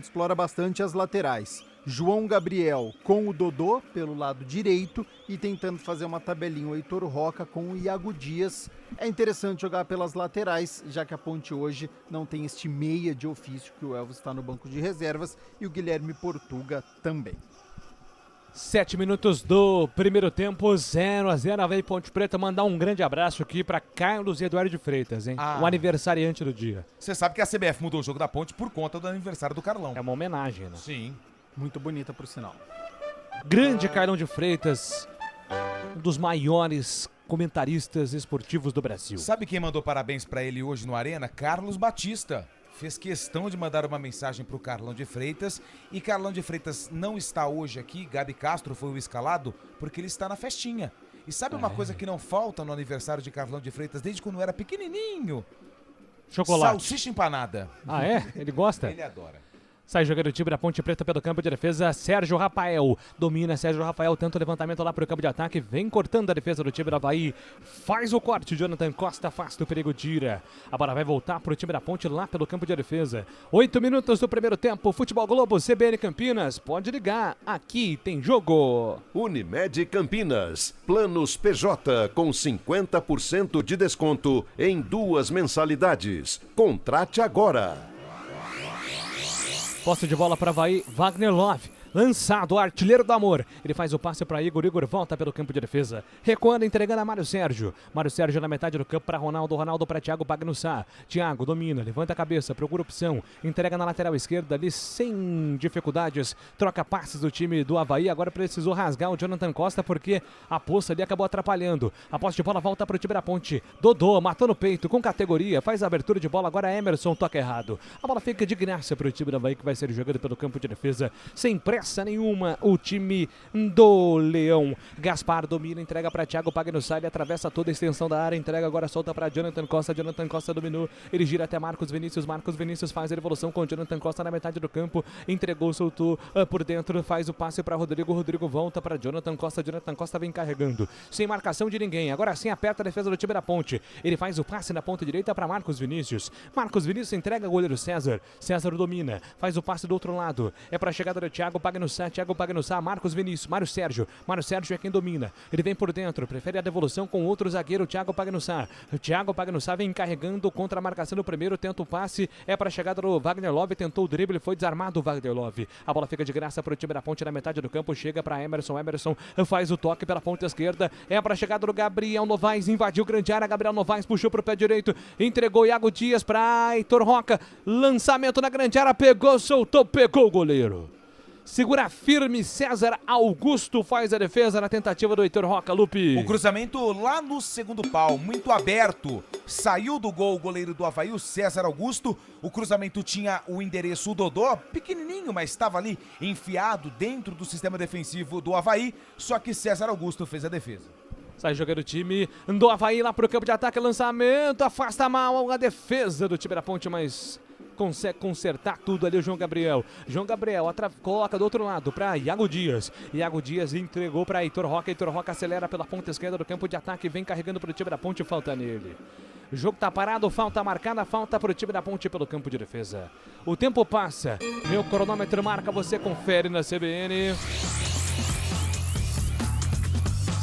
explora bastante as laterais. João Gabriel com o Dodô pelo lado direito e tentando fazer uma tabelinha o Heitor Roca com o Iago Dias. É interessante jogar pelas laterais, já que a Ponte hoje não tem este meia de ofício, que o Elvis está no banco de reservas e o Guilherme Portuga também. 7 minutos do primeiro tempo, 0-0, Avaí Ponte Preta. Mandar um grande abraço aqui para Carlos Eduardo de Freitas, hein? O aniversariante do dia. Você sabe que a CBF mudou o jogo da Ponte por conta do aniversário do Carlão. É uma homenagem, né? Sim. Muito bonita, por sinal. Grande Carlão de Freitas, um dos maiores comentaristas esportivos do Brasil. Sabe quem mandou parabéns para ele hoje no Arena? Carlos Batista. Fez questão de mandar uma mensagem pro Carlão de Freitas. E Carlão de Freitas não está hoje aqui, Gabi Castro foi o escalado, porque ele está na festinha. E sabe uma coisa que não falta no aniversário de Carlão de Freitas desde quando era pequenininho? Chocolate. Salsicha empanada. Ah, é? Ele gosta? Ele adora. Sai jogando o time da Ponte Preta pelo campo de defesa. Sérgio Rafael domina. Sérgio Rafael tenta o levantamento lá pro campo de ataque. Vem cortando a defesa do time da Avaí. Faz o corte. Jonathan Costa afasta o perigo, tira. A bola vai voltar pro time da Ponte lá pelo campo de defesa. 8 minutos do primeiro tempo. Futebol Globo, CBN Campinas. Pode ligar. Aqui tem jogo. Unimed Campinas. Planos PJ com 50% de desconto em 2 mensalidades. Contrate agora. Posse de bola para Avaí, Wagner Love. Lançado, artilheiro do amor. Ele faz o passe para Igor. Igor volta pelo campo de defesa. Recuando, entregando a Mário Sérgio. Mário Sérgio na metade do campo para Ronaldo. Ronaldo para Thiago Bagnussá. Thiago domina, levanta a cabeça, procura opção. Entrega na lateral esquerda ali sem dificuldades. Troca passes do time do Avaí. Agora precisou rasgar o Jonathan Costa porque a poça ali acabou atrapalhando. A posse de bola volta para o time da Ponte. Dodô matou no peito com categoria. Faz a abertura de bola. Agora Emerson toca errado. A bola fica de graça para o time do Avaí que vai ser jogado pelo campo de defesa. Sem pressa nenhuma, o time do Leão. Gaspar domina, entrega para Thiago Bagnussá, ele atravessa toda a extensão da área, entrega agora, solta para Jonathan Costa. Jonathan Costa dominou, ele gira até Marcos Vinícius. Marcos Vinícius faz a evolução com Jonathan Costa na metade do campo, entregou, soltou por dentro, faz o passe para Rodrigo. Rodrigo volta para Jonathan Costa. Jonathan Costa vem carregando, sem marcação de ninguém. Agora sim aperta a defesa do time da Ponte. Ele faz o passe na ponta direita para Marcos Vinícius. Marcos Vinícius entrega o goleiro César. César domina, faz o passe do outro lado. É para a chegada do Thiago Bagnussá. Thiago Bagnussá, Marcos Vinícius, Mário Sérgio. Mário Sérgio é quem domina. Ele vem por dentro, prefere a devolução com outro zagueiro, Thiago Bagnussá. O Thiago Bagnussá vem carregando contra a marcação do primeiro, tenta o passe, é para a chegada do Wagner Love, tentou o drible, foi desarmado o Wagner Love. A bola fica de graça para o time da Ponte na metade do campo, chega para Emerson. Emerson faz o toque pela ponta esquerda, é para a chegada do Gabriel Novaes, invadiu grande área, Gabriel Novaes puxou para o pé direito, entregou Iago Dias para Heitor Roca, lançamento na grande área, pegou, soltou, pegou o goleiro. Segura firme, César Augusto faz a defesa na tentativa do Heitor Roca, Lupe. O cruzamento lá no segundo pau, muito aberto. Saiu do gol o goleiro do Avaí, o César Augusto. O cruzamento tinha o endereço Dodô, pequenininho, mas estava ali enfiado dentro do sistema defensivo do Avaí. Só que César Augusto fez a defesa. Sai jogando o time do Avaí lá pro campo de ataque, lançamento, afasta mal a defesa do time da Ponte, mas consegue consertar tudo ali o João Gabriel. João Gabriel coloca do outro lado para Iago Dias. Iago Dias entregou para Heitor Roca. Heitor Roca acelera pela ponta esquerda do campo de ataque, vem carregando para o time da Ponte, falta nele. O jogo tá parado, falta marcada, falta para o time da Ponte pelo campo de defesa. O tempo passa, meu cronômetro marca, você confere na CBN.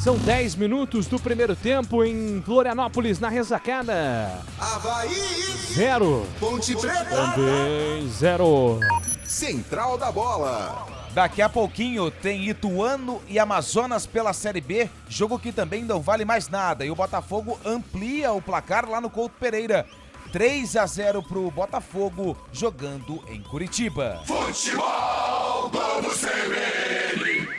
São 10 minutos do primeiro tempo em Florianópolis, na ressacada. Avaí 0. Ponte Preta também 0. Central da Bola. Daqui a pouquinho tem Ituano e Amazonas pela Série B, jogo que também não vale mais nada. E o Botafogo amplia o placar lá no Couto Pereira. 3-0 pro Botafogo, jogando em Curitiba. Futebol Globo CBN.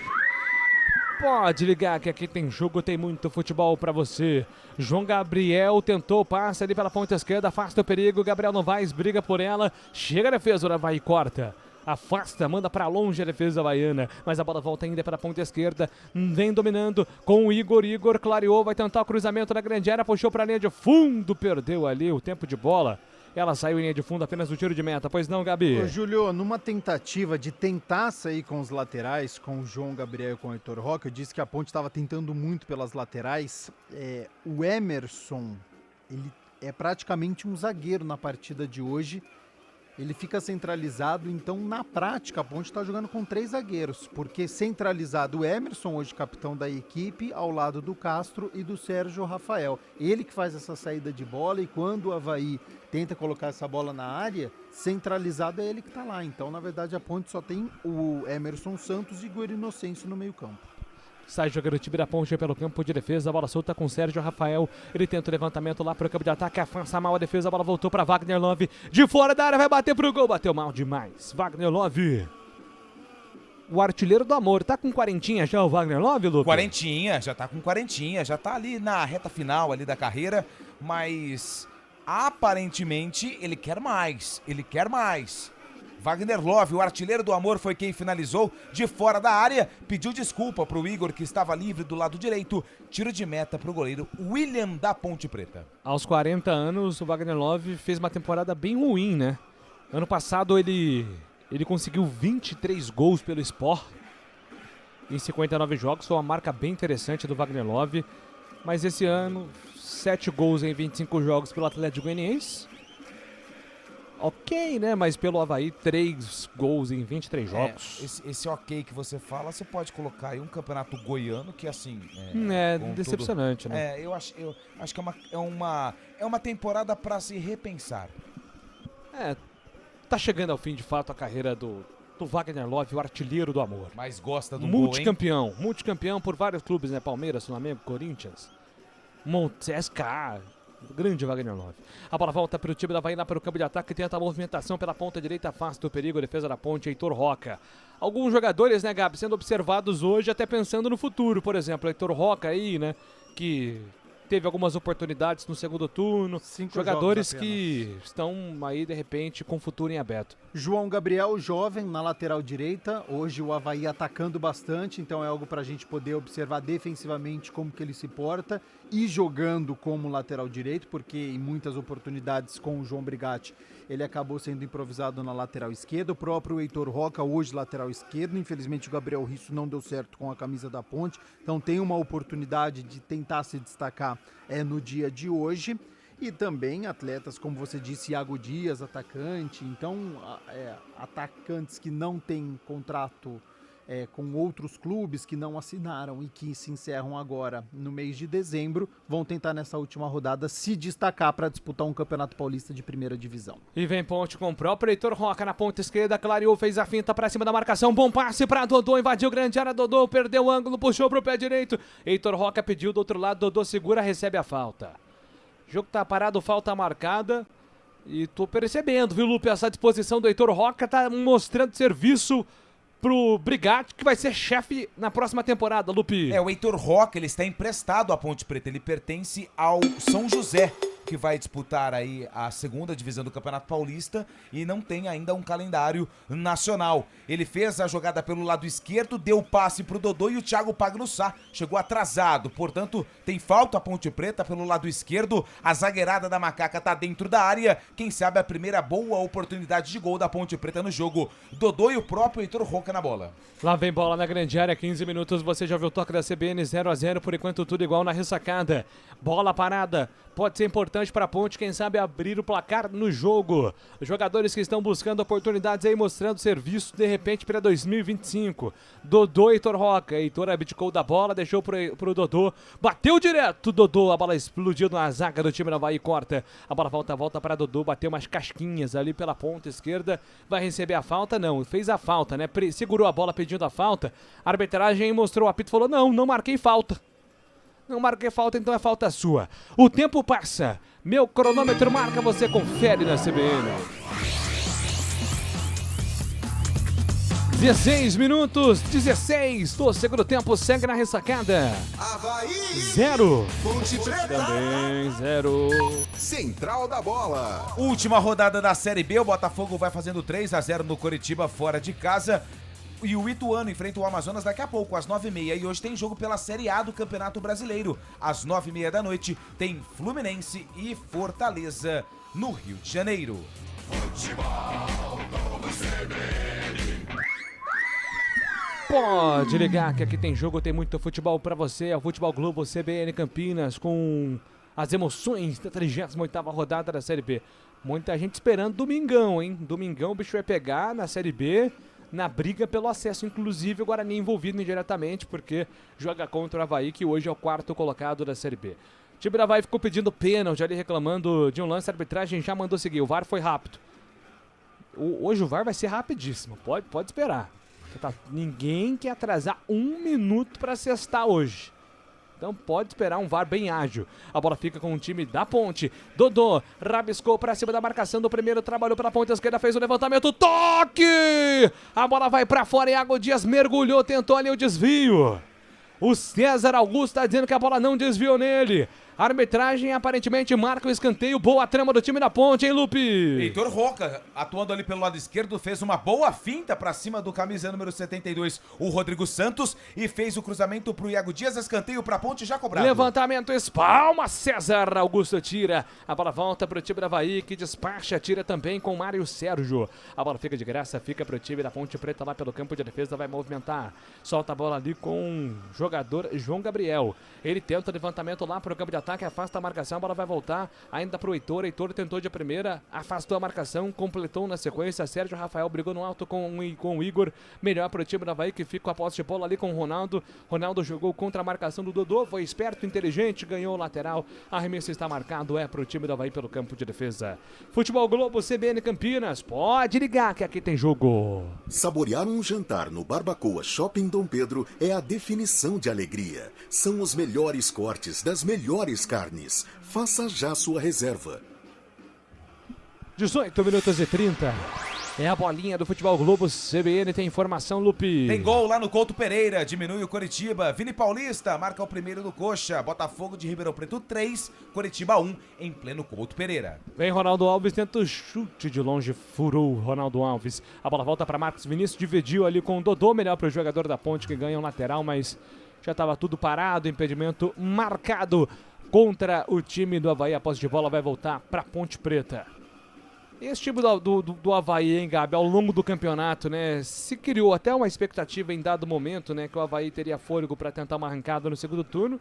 Pode ligar que aqui tem jogo, tem muito futebol pra você. João Gabriel tentou, passa ali pela ponta esquerda, afasta o perigo. Gabriel Novaes briga por ela, chega a defesa, vai e corta. afasta, manda pra longe a defesa baiana, mas a bola volta ainda para a ponta esquerda, vem dominando com o Igor clareou, vai tentar o cruzamento na grande área, puxou pra linha de fundo, perdeu ali o tempo de bola. Ela saiu em linha de fundo apenas do tiro de meta, pois não, Gabi? Ô, Júlio, numa tentativa de tentar sair com os laterais, com o João Gabriel e com o Heitor Roque, eu disse que a Ponte estava tentando muito pelas laterais. O Emerson, ele é praticamente um zagueiro na partida de hoje. Ele fica centralizado, então na prática a Ponte está jogando com 3 zagueiros, porque centralizado o Emerson, hoje capitão da equipe, ao lado do Castro e do Sérgio Rafael. Ele que faz essa saída de bola e quando o Avaí tenta colocar essa bola na área, centralizado é ele que está lá. Então, na verdade, a Ponte só tem o Emerson Santos e Guerreiro Inocêncio no meio campo. Sai jogando o time da Ponte pelo campo de defesa, a bola solta com o Sérgio Rafael, ele tenta o levantamento lá para o campo de ataque, avança mal a defesa, a bola voltou para Wagner Love, de fora da área, vai bater pro gol, bateu mal demais, Wagner Love. O artilheiro do amor, tá com 40 já o Wagner Love, Lupe? 40, já tá com 40, já tá ali na reta final ali da carreira, mas aparentemente ele quer mais. Wagner Love, o artilheiro do amor, foi quem finalizou de fora da área, pediu desculpa pro Igor que estava livre do lado direito, tiro de meta pro goleiro William da Ponte Preta. Aos 40 anos, o Wagner Love fez uma temporada bem ruim, né? Ano passado ele conseguiu 23 gols pelo Sport em 59 jogos, foi uma marca bem interessante do Wagner Love, mas esse ano 7 gols em 25 jogos pelo Atlético Goianiense. Ok, né? Mas pelo Avaí, 3 gols em 23 jogos. Esse ok que você fala, você pode colocar aí um campeonato goiano que assim... decepcionante, né? Eu acho que é uma temporada para se repensar. Tá chegando ao fim, de fato, a carreira do Wagner Love, o artilheiro do amor. Mas gosta do multicampeão, gol, hein? Multicampeão por vários clubes, né? Palmeiras, Flamengo, Corinthians, SK... Grande Wagner Love. A bola volta para o time da Avaí lá para o campo de ataque, tenta a movimentação pela ponta direita, afasta o perigo, defesa da Ponte, Heitor Roca. Alguns jogadores, né, Gabi, sendo observados hoje, até pensando no futuro, por exemplo, Heitor Roca aí, né, que teve algumas oportunidades no segundo turno. 5 jogadores que estão aí, de repente, com o futuro em aberto. João Gabriel, jovem, na lateral direita. Hoje o Avaí atacando bastante, então é algo para a gente poder observar defensivamente como que ele se porta e jogando como lateral direito, porque em muitas oportunidades com o João Brigatti ele acabou sendo improvisado na lateral esquerda. O próprio Heitor Roca, hoje lateral esquerdo. Infelizmente o Gabriel Risso não deu certo com a camisa da Ponte, então tem uma oportunidade de tentar se destacar no dia de hoje. E também atletas, como você disse, Iago Dias, atacante. Então, atacantes que não têm contrato com outros clubes, que não assinaram e que se encerram agora no mês de dezembro, vão tentar nessa última rodada se destacar para disputar um Campeonato Paulista de primeira divisão. E vem Ponte com o próprio Heitor Roca na ponta esquerda, clareou, fez a finta para cima da marcação, bom passe para Dodô, invadiu grande área, Dodô perdeu o ângulo, puxou pro pé direito, Heitor Roca pediu do outro lado, Dodô segura, recebe a falta. O jogo tá parado, falta marcada. E tô percebendo, viu, Lupe? Essa disposição do Heitor Roca tá mostrando serviço pro Brigatti, que vai ser chefe na próxima temporada, Lupe. O Heitor Roca, ele está emprestado à Ponte Preta. Ele pertence ao São José, que vai disputar aí a segunda divisão do Campeonato Paulista e não tem ainda um calendário nacional. Ele fez a jogada pelo lado esquerdo, deu o passe pro Dodô e o Thiago Pagnussá chegou atrasado. Portanto, tem falta a Ponte Preta pelo lado esquerdo. A zagueirada da Macaca tá dentro da área. Quem sabe a primeira boa oportunidade de gol da Ponte Preta no jogo. Dodô e o próprio Heitor Roca na bola. Lá vem bola na grande área, 15 minutos. Você já viu o toque da CBN, 0-0. Por enquanto tudo igual na ressacada. Bola parada. Pode ser importante para a Ponte, quem sabe abrir o placar no jogo. Os jogadores que estão buscando oportunidades aí, mostrando serviço de repente para 2025. Dodô e Heitor Roca. Heitor abdicou da bola, deixou pro Dodô. Bateu direto, Dodô. A bola explodiu na zaga do time da Avaí, corta. A bola volta para Dodô, bateu umas casquinhas ali pela ponta esquerda. Vai receber a falta? Não, fez a falta, né? Segurou a bola pedindo a falta. A arbitragem mostrou o apito, falou, não marquei falta. Não marquei falta, então é falta sua. O tempo passa. Meu cronômetro marca, você confere na CBN. 16 minutos, 16 do segundo tempo, segue na ressacada. Avaí 0. Ponte Preta Também 0. Central da Bola. Última rodada da Série B, o Botafogo vai fazendo 3-0 no Coritiba fora de casa. E o Ituano enfrenta o Amazonas daqui a pouco, às 9h30. E hoje tem jogo pela Série A do Campeonato Brasileiro. Às 9h30 da noite tem Fluminense e Fortaleza no Rio de Janeiro. Pode ligar que aqui tem jogo, tem muito futebol pra você. É o Futebol Globo CBN Campinas com as emoções da 38ª rodada da Série B. Muita gente esperando domingão, hein? Domingão o bicho vai pegar na Série B, na briga pelo acesso. Inclusive o Guarani envolvido indiretamente, porque joga contra o Avaí, que hoje é o 4º colocado da Série B. O time do Avaí ficou pedindo pênalti ali, reclamando de um lance. A arbitragem já mandou seguir. O VAR foi rápido. Hoje o VAR vai ser rapidíssimo. Pode esperar. Ninguém quer atrasar 1 minuto para sextar hoje. Então pode esperar um VAR bem ágil. A bola fica com o time da Ponte. Dodô rabiscou para cima da marcação do primeiro. Trabalhou pela ponta esquerda, fez o levantamento. Toque! A bola vai para fora. Iago Dias mergulhou, tentou ali o desvio. O César Augusto está dizendo que a bola não desviou nele. A arbitragem aparentemente marca o escanteio. Boa trama do time da Ponte, hein, Lupe? Heitor Roca, atuando ali pelo lado esquerdo, fez uma boa finta pra cima do camisa número 72, o Rodrigo Santos, e fez o cruzamento pro Iago Dias, escanteio pra Ponte já cobrado. Levantamento, espalma, César Augusto tira. A bola volta pro time da Avaí, que despacha, tira também com Mário Sérgio. A bola fica de graça, fica pro time da Ponte Preta lá pelo campo de defesa, vai movimentar. Solta a bola ali com o jogador João Gabriel. Ele tenta o levantamento lá pro campo de ataque, afasta a marcação, a bola vai voltar ainda pro Heitor. Heitor tentou de primeira, afastou a marcação, completou na sequência. Sérgio Rafael brigou no alto com o Igor. Melhor pro time da Avaí, que fica com a posse de bola ali com o Ronaldo. Ronaldo jogou contra a marcação do Dodô, foi esperto, inteligente, ganhou o lateral. Arremesso está marcado, é pro time da Avaí pelo campo de defesa. Futebol Globo CBN Campinas, pode ligar que aqui tem jogo. Saborear um jantar no Barbacoa Shopping Dom Pedro é a definição de alegria. São os melhores cortes das melhores carnes. Faça já sua reserva. 18 minutos e 30. É a bolinha do Futebol Globo CBN, tem informação, Lupe. Tem gol lá no Couto Pereira, diminui o Coritiba. Vini Paulista marca o primeiro do Coxa. Botafogo de Ribeirão Preto 3, Coritiba 1, em pleno Couto Pereira. Vem Ronaldo Alves, tenta o chute de longe, furou Ronaldo Alves. A bola volta para Marcos Vinícius, dividiu ali com o Dodô, melhor para o jogador da Ponte, que ganha um lateral, mas já estava tudo parado, impedimento marcado contra o time do Avaí. A posse de bola vai voltar para Ponte Preta. Esse time do Avaí, hein, Gabi, ao longo do campeonato, né, se criou até uma expectativa em dado momento, né, que o Avaí teria fôlego para tentar uma arrancada no segundo turno,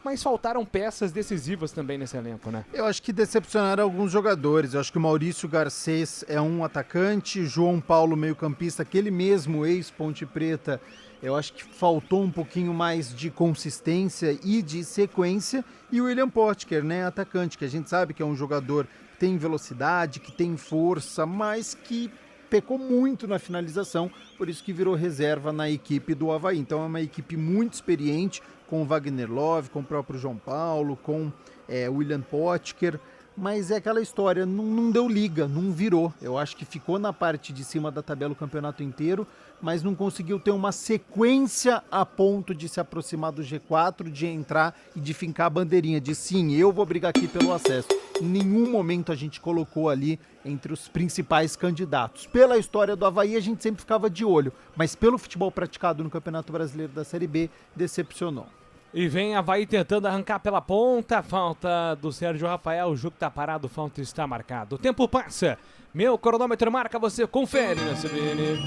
mas faltaram peças decisivas também nesse elenco, né? Eu acho que decepcionaram alguns jogadores. Eu acho que o Maurício Garcês é um atacante, João Paulo meio-campista, aquele mesmo ex-Ponte Preta. Eu acho que faltou um pouquinho mais de consistência e de sequência. E o William Potker, né, atacante, que a gente sabe que é um jogador que tem velocidade, que tem força, mas que pecou muito na finalização, por isso que virou reserva na equipe do Avaí. Então é uma equipe muito experiente, com o Wagner Love, com o próprio João Paulo, com o William Potker, mas é aquela história, não deu liga, não virou. Eu acho que ficou na parte de cima da tabela o campeonato inteiro, mas não conseguiu ter uma sequência a ponto de se aproximar do G4, de entrar e de fincar a bandeirinha, de sim, eu vou brigar aqui pelo acesso. Em nenhum momento a gente colocou ali entre os principais candidatos. Pela história do Avaí, a gente sempre ficava de olho, mas pelo futebol praticado no Campeonato Brasileiro da Série B, decepcionou. E vem Avaí tentando arrancar pela ponta, falta do Sérgio Rafael, o jogo tá parado, falta está marcado. O tempo passa, meu cronômetro marca, você confere na CBN.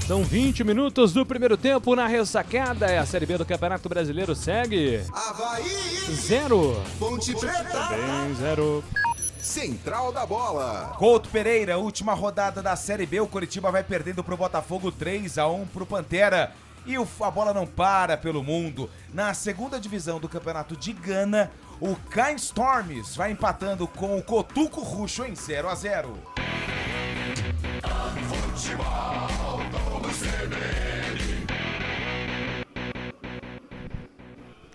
São 20 minutos do primeiro tempo na ressacada, a Série B do Campeonato Brasileiro segue. Avaí 0. Ponte Preta Também 0. Central da Bola. Couto Pereira, última rodada da Série B, o Coritiba vai perdendo pro Botafogo 3-1 pro Pantera. E a bola não para pelo mundo. Na segunda divisão do campeonato de Gana, o Caen Storms vai empatando com o Cotuco Ruxo em 0-0.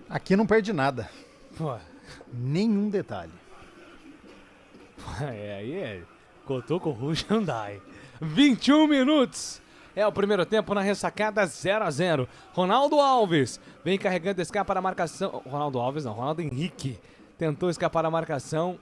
Aqui não perde nada. Pô. Nenhum detalhe. Aí Cotoco Hyundai. 21 minutos. É o primeiro tempo na ressacada 0-0. Ronaldo Alves vem carregando, escapa da marcação. Ronaldo Alves não, Ronaldo Henrique tentou escapar da marcação.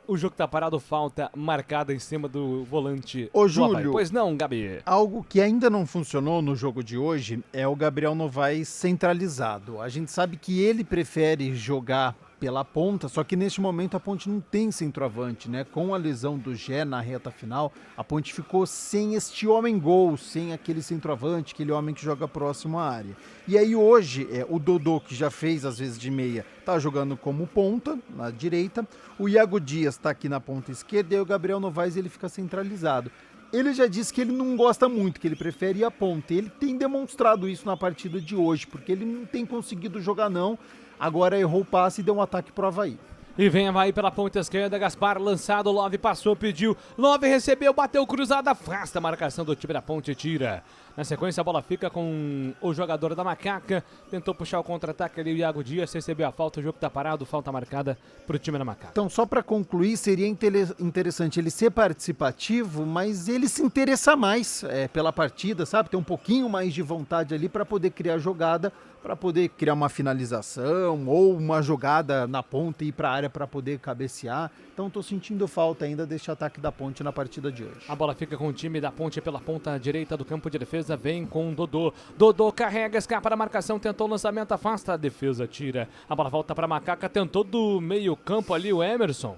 O jogo tá parado, falta marcada em cima do volante. Ô, Júlio. Pois não, Gabi. Algo que ainda não funcionou no jogo de hoje é o Gabriel Novaes centralizado. A gente sabe que ele prefere jogar pela ponta, só que neste momento a Ponte não tem centroavante, né? Com a lesão do Gé na reta final, a Ponte ficou sem este homem-gol, sem aquele centroavante, aquele homem que joga próximo à área. E aí hoje, o Dodô, que já fez às vezes de meia, tá jogando como ponta, na direita, o Iago Dias tá aqui na ponta esquerda e o Gabriel Novaes ele fica centralizado. Ele já disse que ele não gosta muito, que ele prefere ir à ponta. Ele tem demonstrado isso na partida de hoje, porque ele não tem conseguido jogar não. Agora errou o passe e deu um ataque pro Avaí. E vem Avaí pela ponta esquerda, Gaspar lançado, Love passou, pediu, Love recebeu, bateu cruzada, afasta a marcação do time da Ponte, tira. Na sequência a bola fica com o jogador da Macaca, tentou puxar o contra-ataque ali, o Iago Dias recebeu a falta, o jogo tá parado, falta marcada pro time da Macaca. Então só para concluir, seria interessante ele ser participativo, mas ele se interessar mais pela partida, sabe? Ter um pouquinho mais de vontade ali para poder criar jogada, para poder criar uma finalização ou uma jogada na ponta e ir para a área para poder cabecear. Então tô sentindo falta ainda deste ataque da Ponte na partida de hoje. A bola fica com o time da Ponte pela ponta direita do campo de defesa, vem com o Dodô. Dodô carrega, escapa da marcação, tentou o lançamento, afasta a defesa, tira. A bola volta para Macaca, tentou do meio campo ali o Emerson.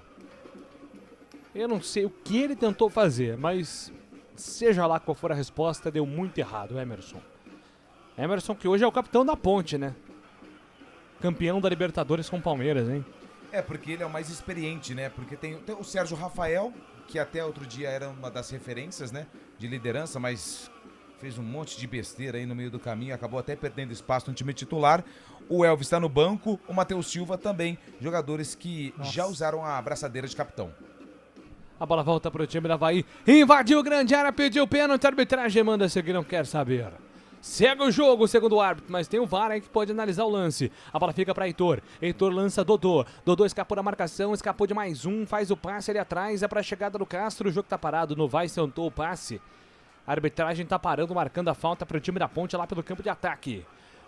Eu não sei o que ele tentou fazer, mas seja lá qual for a resposta, deu muito errado o Emerson. Emerson, que hoje é o capitão da Ponte, né? Campeão da Libertadores com o Palmeiras, hein? Porque ele é o mais experiente, né? Porque tem o Sérgio Rafael, que até outro dia era uma das referências, né? De liderança, mas fez um monte de besteira aí no meio do caminho, acabou até perdendo espaço no time titular. O Elvis está no banco, o Matheus Silva também, jogadores que já usaram a abraçadeira de capitão. A bola volta para o time da Avaí, invadiu grande área, pediu pênalti, a arbitragem manda seguir, não quer saber. Segue o jogo, segundo o árbitro, mas tem o VAR aí que pode analisar o lance. A bola fica para Heitor. Heitor lança Dodô. Dodô escapou da marcação, escapou de mais um, faz o passe ali atrás, é para a chegada do Castro. O jogo tá parado, Novaes tentou o passe. A arbitragem tá parando, marcando a falta para o time da Ponte lá pelo campo de ataque.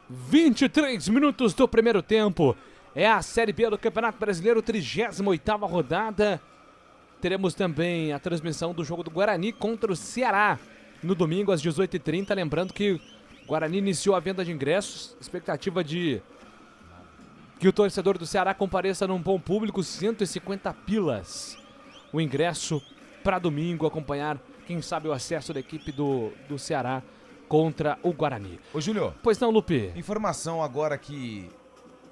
23 minutos do primeiro tempo. É a Série B do Campeonato Brasileiro, 38ª rodada. Teremos também a transmissão do jogo do Guarani contra o Ceará no domingo às 18h30. Lembrando que Guarani iniciou a venda de ingressos, expectativa de que o torcedor do Ceará compareça num bom público, 150 pilas. O ingresso para domingo, acompanhar, quem sabe, o acesso da equipe do Ceará contra o Guarani. Ô, Júlio. Pois não, Lupe. Informação agora que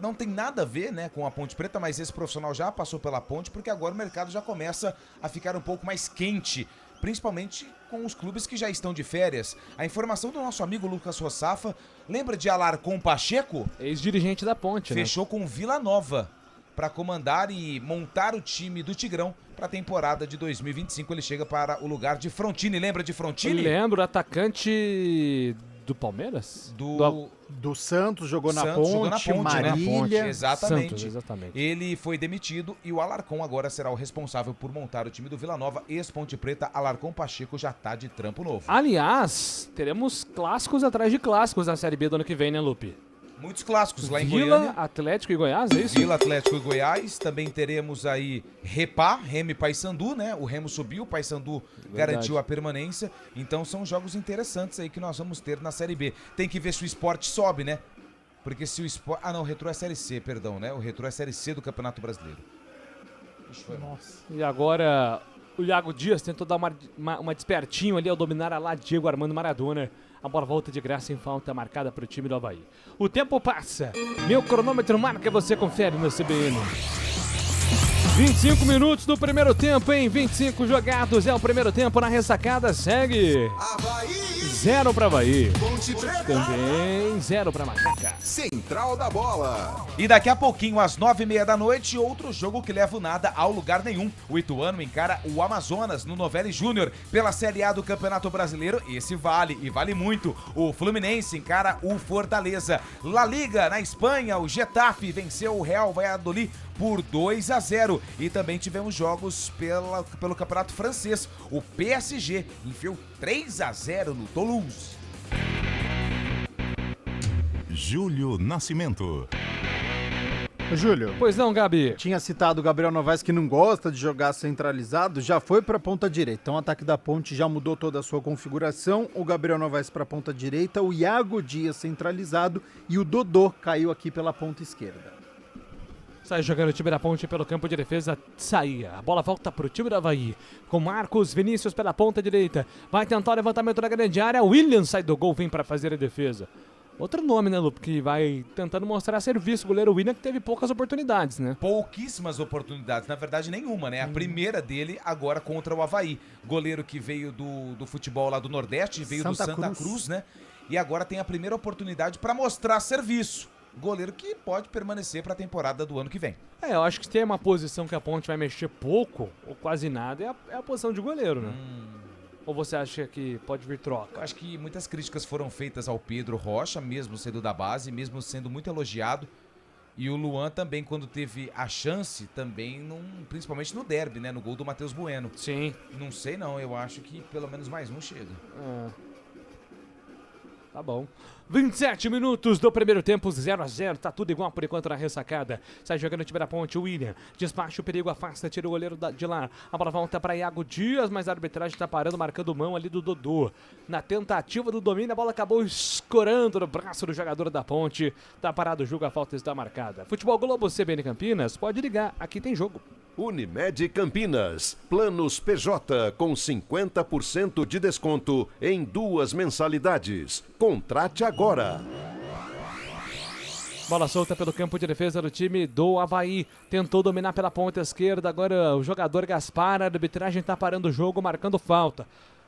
não tem nada a ver, né, com a Ponte Preta, mas esse profissional já passou pela Ponte, porque agora o mercado já começa a ficar um pouco mais quente, principalmente com os clubes que já estão de férias. A informação do nosso amigo Lucas Rossafa, lembra de Alarcon Pacheco? Ex-dirigente da Ponte, Fechou com Vila Nova para comandar e montar o time do Tigrão para a temporada de 2025. Ele chega para o lugar de Frontini. Lembra de Frontini? Lembro, atacante do Palmeiras? Do Santos, jogou na Santos, Ponte, jogou na Ponte, Marília. Né? Exatamente. Santos, exatamente. Ele foi demitido e o Alarcon agora será o responsável por montar o time do Vila Nova. Ex-Ponte Preta, Alarcon Pacheco já tá de trampo novo. Aliás, teremos clássicos atrás de clássicos na Série B do ano que vem, né, Lupe? Muitos clássicos lá em Vila, Goiânia. Atlético e Goiás, é isso? Vila, Atlético e Goiás. Também teremos aí Remo e Paysandu, né? O Remo subiu, o Paysandu garantiu a permanência. Então são jogos interessantes aí que nós vamos ter na Série B. Tem que ver se o Sport sobe, né? Porque se o Sport... Ah, não, o Retrô é Série C, perdão, né? O Retrô é Série C do Campeonato Brasileiro. Nossa. E agora o Iago Dias tentou dar uma despertinho ali ao dominar a lá Diego Armando Maradona. A bola volta de graça em falta marcada para o time do Avaí. O tempo passa. Meu cronômetro marca, você confere no CBN. 25 minutos do primeiro tempo, hein? 25 jogados, é o primeiro tempo na ressacada, segue. 0 para Avaí. Também 0 para Macaca. Central da Bola. E daqui a pouquinho, às 9h30 da noite, outro jogo que leva o nada ao lugar nenhum. O Ituano encara o Amazonas no Novelli Júnior pela Série A do Campeonato Brasileiro. Esse vale, e vale muito. O Fluminense encara o Fortaleza. La Liga, na Espanha, o Getafe venceu o Real Valladolid por 2-0. E também tivemos jogos pelo campeonato francês. O PSG enfiou 3-0 no Toulouse. Júlio Nascimento. Júlio. Pois não, Gabi. Tinha citado o Gabriel Novaes, que não gosta de jogar centralizado, já foi para a ponta direita. Então o ataque da Ponte já mudou toda a sua configuração. O Gabriel Novaes para a ponta direita, o Iago Dias centralizado e o Dodô caiu aqui pela ponta esquerda. Sai jogando o time da Ponte pelo campo de defesa, saía. A bola volta pro time do Avaí. Com Marcos Vinícius pela ponta direita. Vai tentar o levantamento da grande área. William sai do gol, vem para fazer a defesa. Outro nome, né, Lupe, que vai tentando mostrar serviço. O goleiro William, que teve poucas oportunidades, né? Pouquíssimas oportunidades, na verdade nenhuma, né? A primeira dele agora contra o Avaí. Goleiro que veio do futebol lá do Nordeste, veio do Santa Cruz, né? E agora tem a primeira oportunidade para mostrar serviço. Goleiro que pode permanecer para a temporada do ano que vem. Eu acho que se tem uma posição que a Ponte vai mexer pouco, ou quase nada, é a posição de goleiro, né? Ou você acha que pode vir troca? Eu acho que muitas críticas foram feitas ao Pedro Rocha, mesmo sendo da base, mesmo sendo muito elogiado. E o Luan também, quando teve a chance, também, principalmente no derby, né? No gol do Matheus Bueno. Sim. Não sei não, eu acho que pelo menos mais um chega. Tá bom. 27 minutos do primeiro tempo, 0-0, tá tudo igual por enquanto na ressacada. Sai jogando o time da Ponte, o William, despacha o perigo, afasta, tira o goleiro de lá. A bola volta para Iago Dias, mas a arbitragem tá parando, marcando mão ali do Dodô. Na tentativa do domínio, a bola acabou escorando no braço do jogador da Ponte. Tá parado o jogo, a falta está marcada. Futebol Globo CBN Campinas, pode ligar, aqui tem jogo. Unimed Campinas, planos PJ com 50% de desconto em 2 mensalidades. Contrate agora. Bola solta pelo campo de defesa do time do Avaí. Tentou dominar pela ponta esquerda, agora o jogador Gaspar, a arbitragem tá parando o jogo, marcando falta.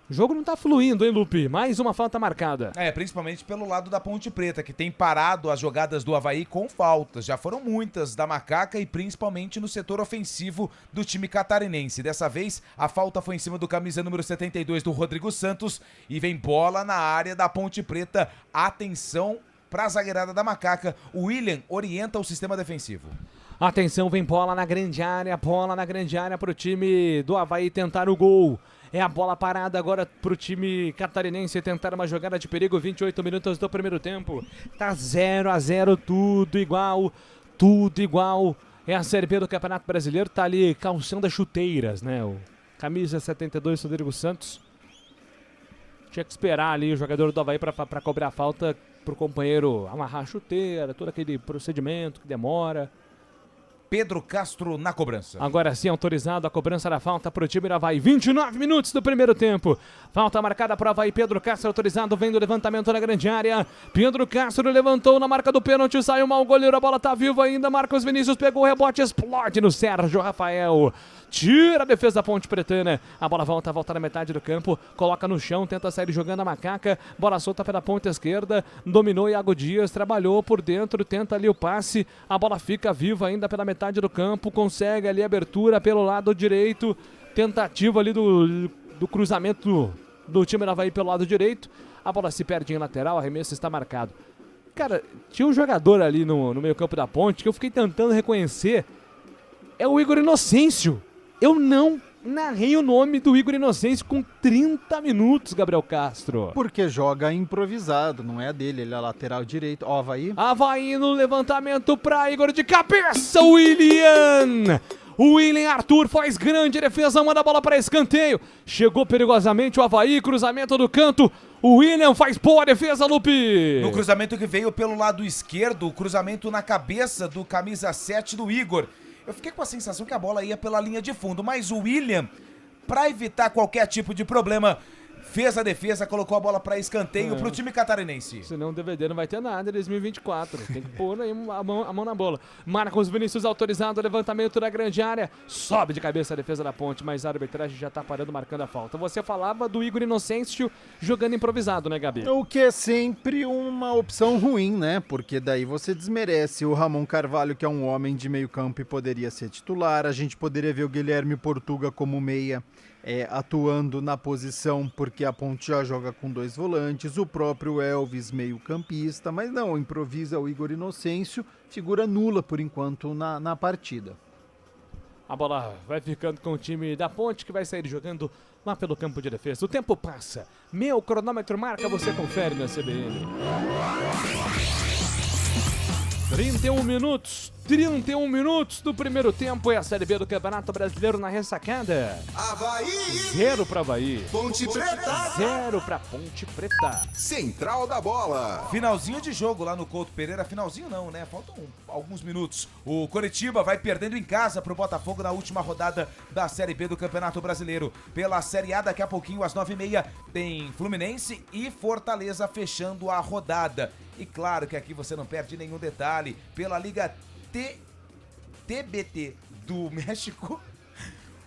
O jogo não tá fluindo, hein, Lupe? Mais uma falta marcada. Principalmente pelo lado da Ponte Preta, que tem parado as jogadas do Avaí com faltas. Já foram muitas da Macaca e principalmente no setor ofensivo do time catarinense. Dessa vez, a falta foi em cima do camisa número 72 do Rodrigo Santos e vem bola na área da Ponte Preta. Atenção para a zagueirada da Macaca. O William orienta o sistema defensivo. Atenção, vem bola na grande área pro time do Avaí tentar o gol. É a bola parada agora pro time catarinense tentar uma jogada de perigo. 28 minutos do primeiro tempo. Tá 0-0, tudo igual. É a Série B do Campeonato Brasileiro, tá ali calçando as chuteiras, né? O camisa 72, Rodrigo Santos. Tinha que esperar ali o jogador do Avaí pra cobrar a falta pro companheiro amarrar a chuteira, todo aquele procedimento que demora. Pedro Castro na cobrança. Agora sim, autorizado a cobrança da falta para o time do Avaí. 29 minutos do primeiro tempo. Falta marcada para o Avaí. Pedro Castro autorizado, vem do levantamento na grande área. Pedro Castro levantou na marca do pênalti, saiu mal o goleiro, a bola tá viva ainda. Marcos Vinícius pegou o rebote, explode no Sérgio Rafael. Tira a defesa da Ponte Pretana. A bola volta na metade do campo. Coloca no chão, tenta sair jogando a Macaca. Bola solta pela ponta esquerda. Dominou Iago Dias, trabalhou por dentro, tenta ali o passe. A bola fica viva ainda pela metade do campo. Consegue ali a abertura pelo lado direito. Tentativa ali do cruzamento do time da Avaí pelo lado direito. A bola se perde em lateral, o arremesso está marcado. Cara, tinha um jogador ali no meio campo da Ponte que eu fiquei tentando reconhecer. É o Igor Inocêncio. Eu não narrei o nome do Igor Inocêncio com 30 minutos, Gabriel Castro. Porque joga improvisado, não é a dele, ele é lateral direito. Ó, Avaí. Avaí no levantamento pra Igor de cabeça, William. O William Arthur faz grande defesa, manda a bola para escanteio. Chegou perigosamente o Avaí, cruzamento do canto. O William faz boa defesa, Lupe. No cruzamento que veio pelo lado esquerdo, o cruzamento na cabeça do camisa 7 do Igor. Eu fiquei com a sensação que a bola ia pela linha de fundo, mas o William, para evitar qualquer tipo de problema, fez a defesa, colocou a bola para escanteio pro time catarinense. Senão o DVD não vai ter nada em 2024. Tem que pôr aí a mão na bola. Marcos Vinícius autorizado, levantamento da grande área. Sobe de cabeça a defesa da Ponte, mas a arbitragem já tá parando, marcando a falta. Você falava do Igor Inocêncio jogando improvisado, né, Gabi? O que é sempre uma opção ruim, né? Porque daí você desmerece o Ramon Carvalho, que é um homem de meio campo e poderia ser titular. A gente poderia ver o Guilherme Portuga como meia, atuando na posição, porque a Ponte já joga com 2 volantes, o próprio Elvis meio campista, mas não, improvisa o Igor Inocêncio, figura nula por enquanto na partida. A bola vai ficando com o time da Ponte, que vai sair jogando lá pelo campo de defesa. O tempo passa. Meu cronômetro marca, você confere na CBN. 31 minutos do primeiro tempo. É a Série B do Campeonato Brasileiro na ressacada. Havaí! 0 para Havaí. Ponte Preta! 0 para Ponte Preta. Central da bola. Finalzinho de jogo lá no Couto Pereira. Finalzinho não, né? Faltam alguns minutos. O Coritiba vai perdendo em casa pro Botafogo na última rodada da Série B do Campeonato Brasileiro. Pela Série A, daqui a pouquinho, às 9h30, tem Fluminense e Fortaleza fechando a rodada. E claro que aqui você não perde nenhum detalhe. Pela Liga TBT do México,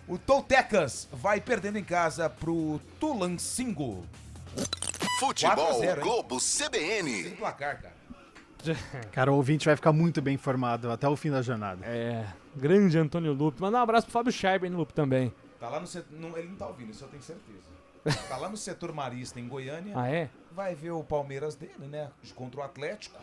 o Toltecas vai perdendo em casa pro Tulancingo. Futebol 4-0, Globo CBN. Sem placar, cara. Cara, o ouvinte vai ficar muito bem informado até o fim da jornada. É, grande Antônio Lupe. Mandar um abraço pro Fábio Scheiber, Lupe, também. Tá lá no setor, ele não tá ouvindo, isso eu tenho certeza. Tá lá no setor marista em Goiânia. Ah, é? Vai ver o Palmeiras dele, né? Contra o Atlético.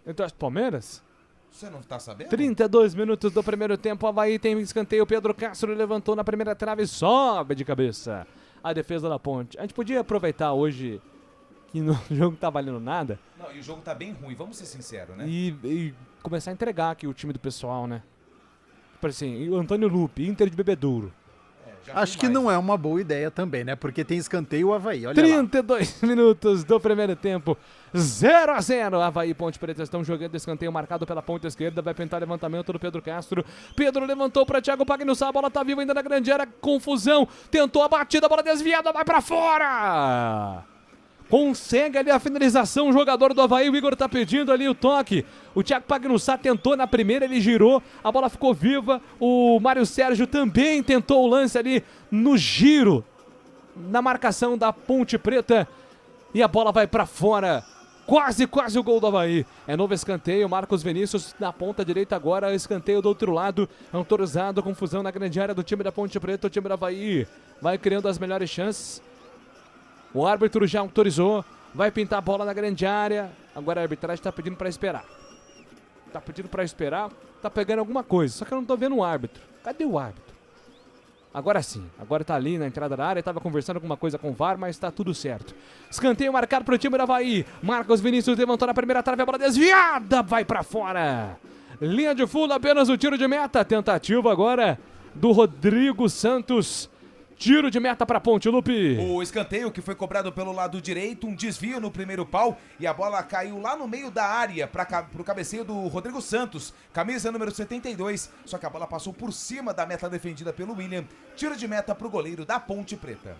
Eu torço pro Palmeiras? Você não tá sabendo? 32 minutos do primeiro tempo. Havaí tem um escanteio. Pedro Castro levantou na primeira trave e sobe de cabeça. A defesa da Ponte. A gente podia aproveitar hoje que no jogo não tá valendo nada. Não, e o jogo tá bem ruim, vamos ser sinceros, né? E começar a entregar aqui o time do pessoal, né? Tipo assim, o Antônio Lupe, Inter de Bebedouro. Acho que não é uma boa ideia também, né? Porque tem escanteio o Havaí, olha 32 minutos do primeiro tempo. 0-0. Havaí e Ponte Preta estão jogando escanteio marcado pela ponta esquerda. Vai pintar levantamento do Pedro Castro. Pedro levantou para Thiago Pagnussá. A bola tá viva ainda na grande área. Confusão. Tentou a batida, a bola desviada, vai para fora. Consegue ali a finalização, o jogador do Havaí, o Igor tá pedindo ali o toque. O Thiago Pagnussá tentou na primeira, ele girou, a bola ficou viva. O Mário Sérgio também tentou o lance ali no giro, na marcação da Ponte Preta. E a bola vai pra fora. Quase o gol do Havaí. É novo escanteio, Marcos Vinícius na ponta direita agora, escanteio do outro lado. Autorizado, confusão na grande área do time da Ponte Preta. O time do Havaí vai criando as melhores chances. O árbitro já autorizou, vai pintar a bola na grande área. Agora a arbitragem está pedindo para esperar. Tá pegando alguma coisa, só que eu não tô vendo o árbitro. Cadê o árbitro? Agora sim, agora tá ali na entrada da área, tava conversando alguma coisa com o VAR, mas tá tudo certo. Escanteio marcado pro time do Havaí. Marcos Vinícius levantou na primeira trave, a bola desviada, vai para fora. Linha de fundo, apenas o tiro de meta. Tentativa agora do Rodrigo Santos. Tiro de meta para Ponte, Lupe. O escanteio que foi cobrado pelo lado direito, um desvio no primeiro pau e a bola caiu lá no meio da área pro cabeceio do Rodrigo Santos, camisa número 72, só que a bola passou por cima da meta defendida pelo William. Tiro de meta pro goleiro da Ponte Preta.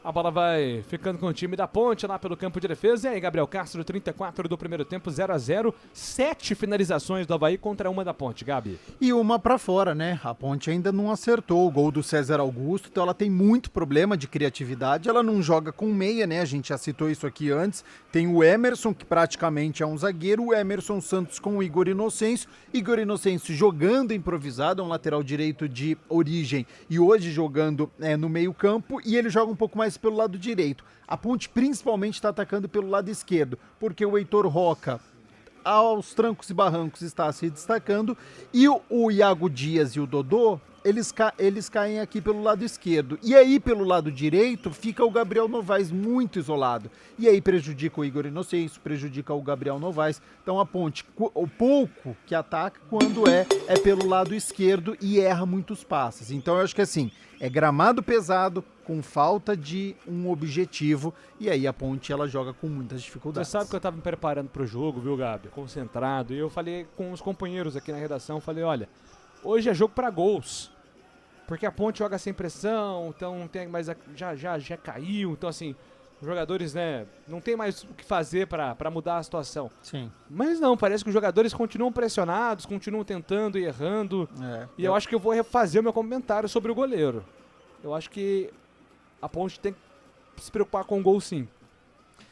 A bola vai ficando com o time da Ponte lá pelo campo de defesa. E aí, Gabriel Castro, 34 do primeiro tempo, 0-0. 7 finalizações do Havaí contra uma da Ponte, Gabi. E uma pra fora, né? A Ponte ainda não acertou o gol do César Augusto, então ela tem muito problema de criatividade. Ela não joga com meia, né? A gente já citou isso aqui antes. Tem o Emerson, que praticamente é um zagueiro, o Emerson Santos com o Igor Inocêncio. Igor Inocêncio jogando improvisado, é um lateral direito de origem e hoje jogando no meio campo, e ele joga um pouco mais pelo lado direito. A Ponte principalmente está atacando pelo lado esquerdo, porque o Heitor Roca, aos trancos e barrancos, está se destacando, e o Iago Dias e o Dodô, eles caem aqui pelo lado esquerdo. E aí, pelo lado direito, fica o Gabriel Novaes muito isolado. E aí prejudica o Igor Inocêncio, prejudica o Gabriel Novaes. Então a Ponte, o pouco que ataca, quando é pelo lado esquerdo e erra muitos passes. Então eu acho que assim, é gramado pesado, com falta de um objetivo, e aí a Ponte ela joga com muitas dificuldades. Você sabe que eu tava me preparando pro jogo, viu, Gabi? Concentrado. E eu falei com os companheiros aqui na redação, falei, olha, hoje é jogo para gols. Porque a Ponte joga sem pressão, então não tem mais, já caiu, então assim, os jogadores, né, não tem mais o que fazer para mudar a situação. Sim. Mas não, parece que os jogadores continuam pressionados, continuam tentando e errando. E eu acho que eu vou refazer o meu comentário sobre o goleiro. Eu acho que a Ponte tem que se preocupar com o gol, sim.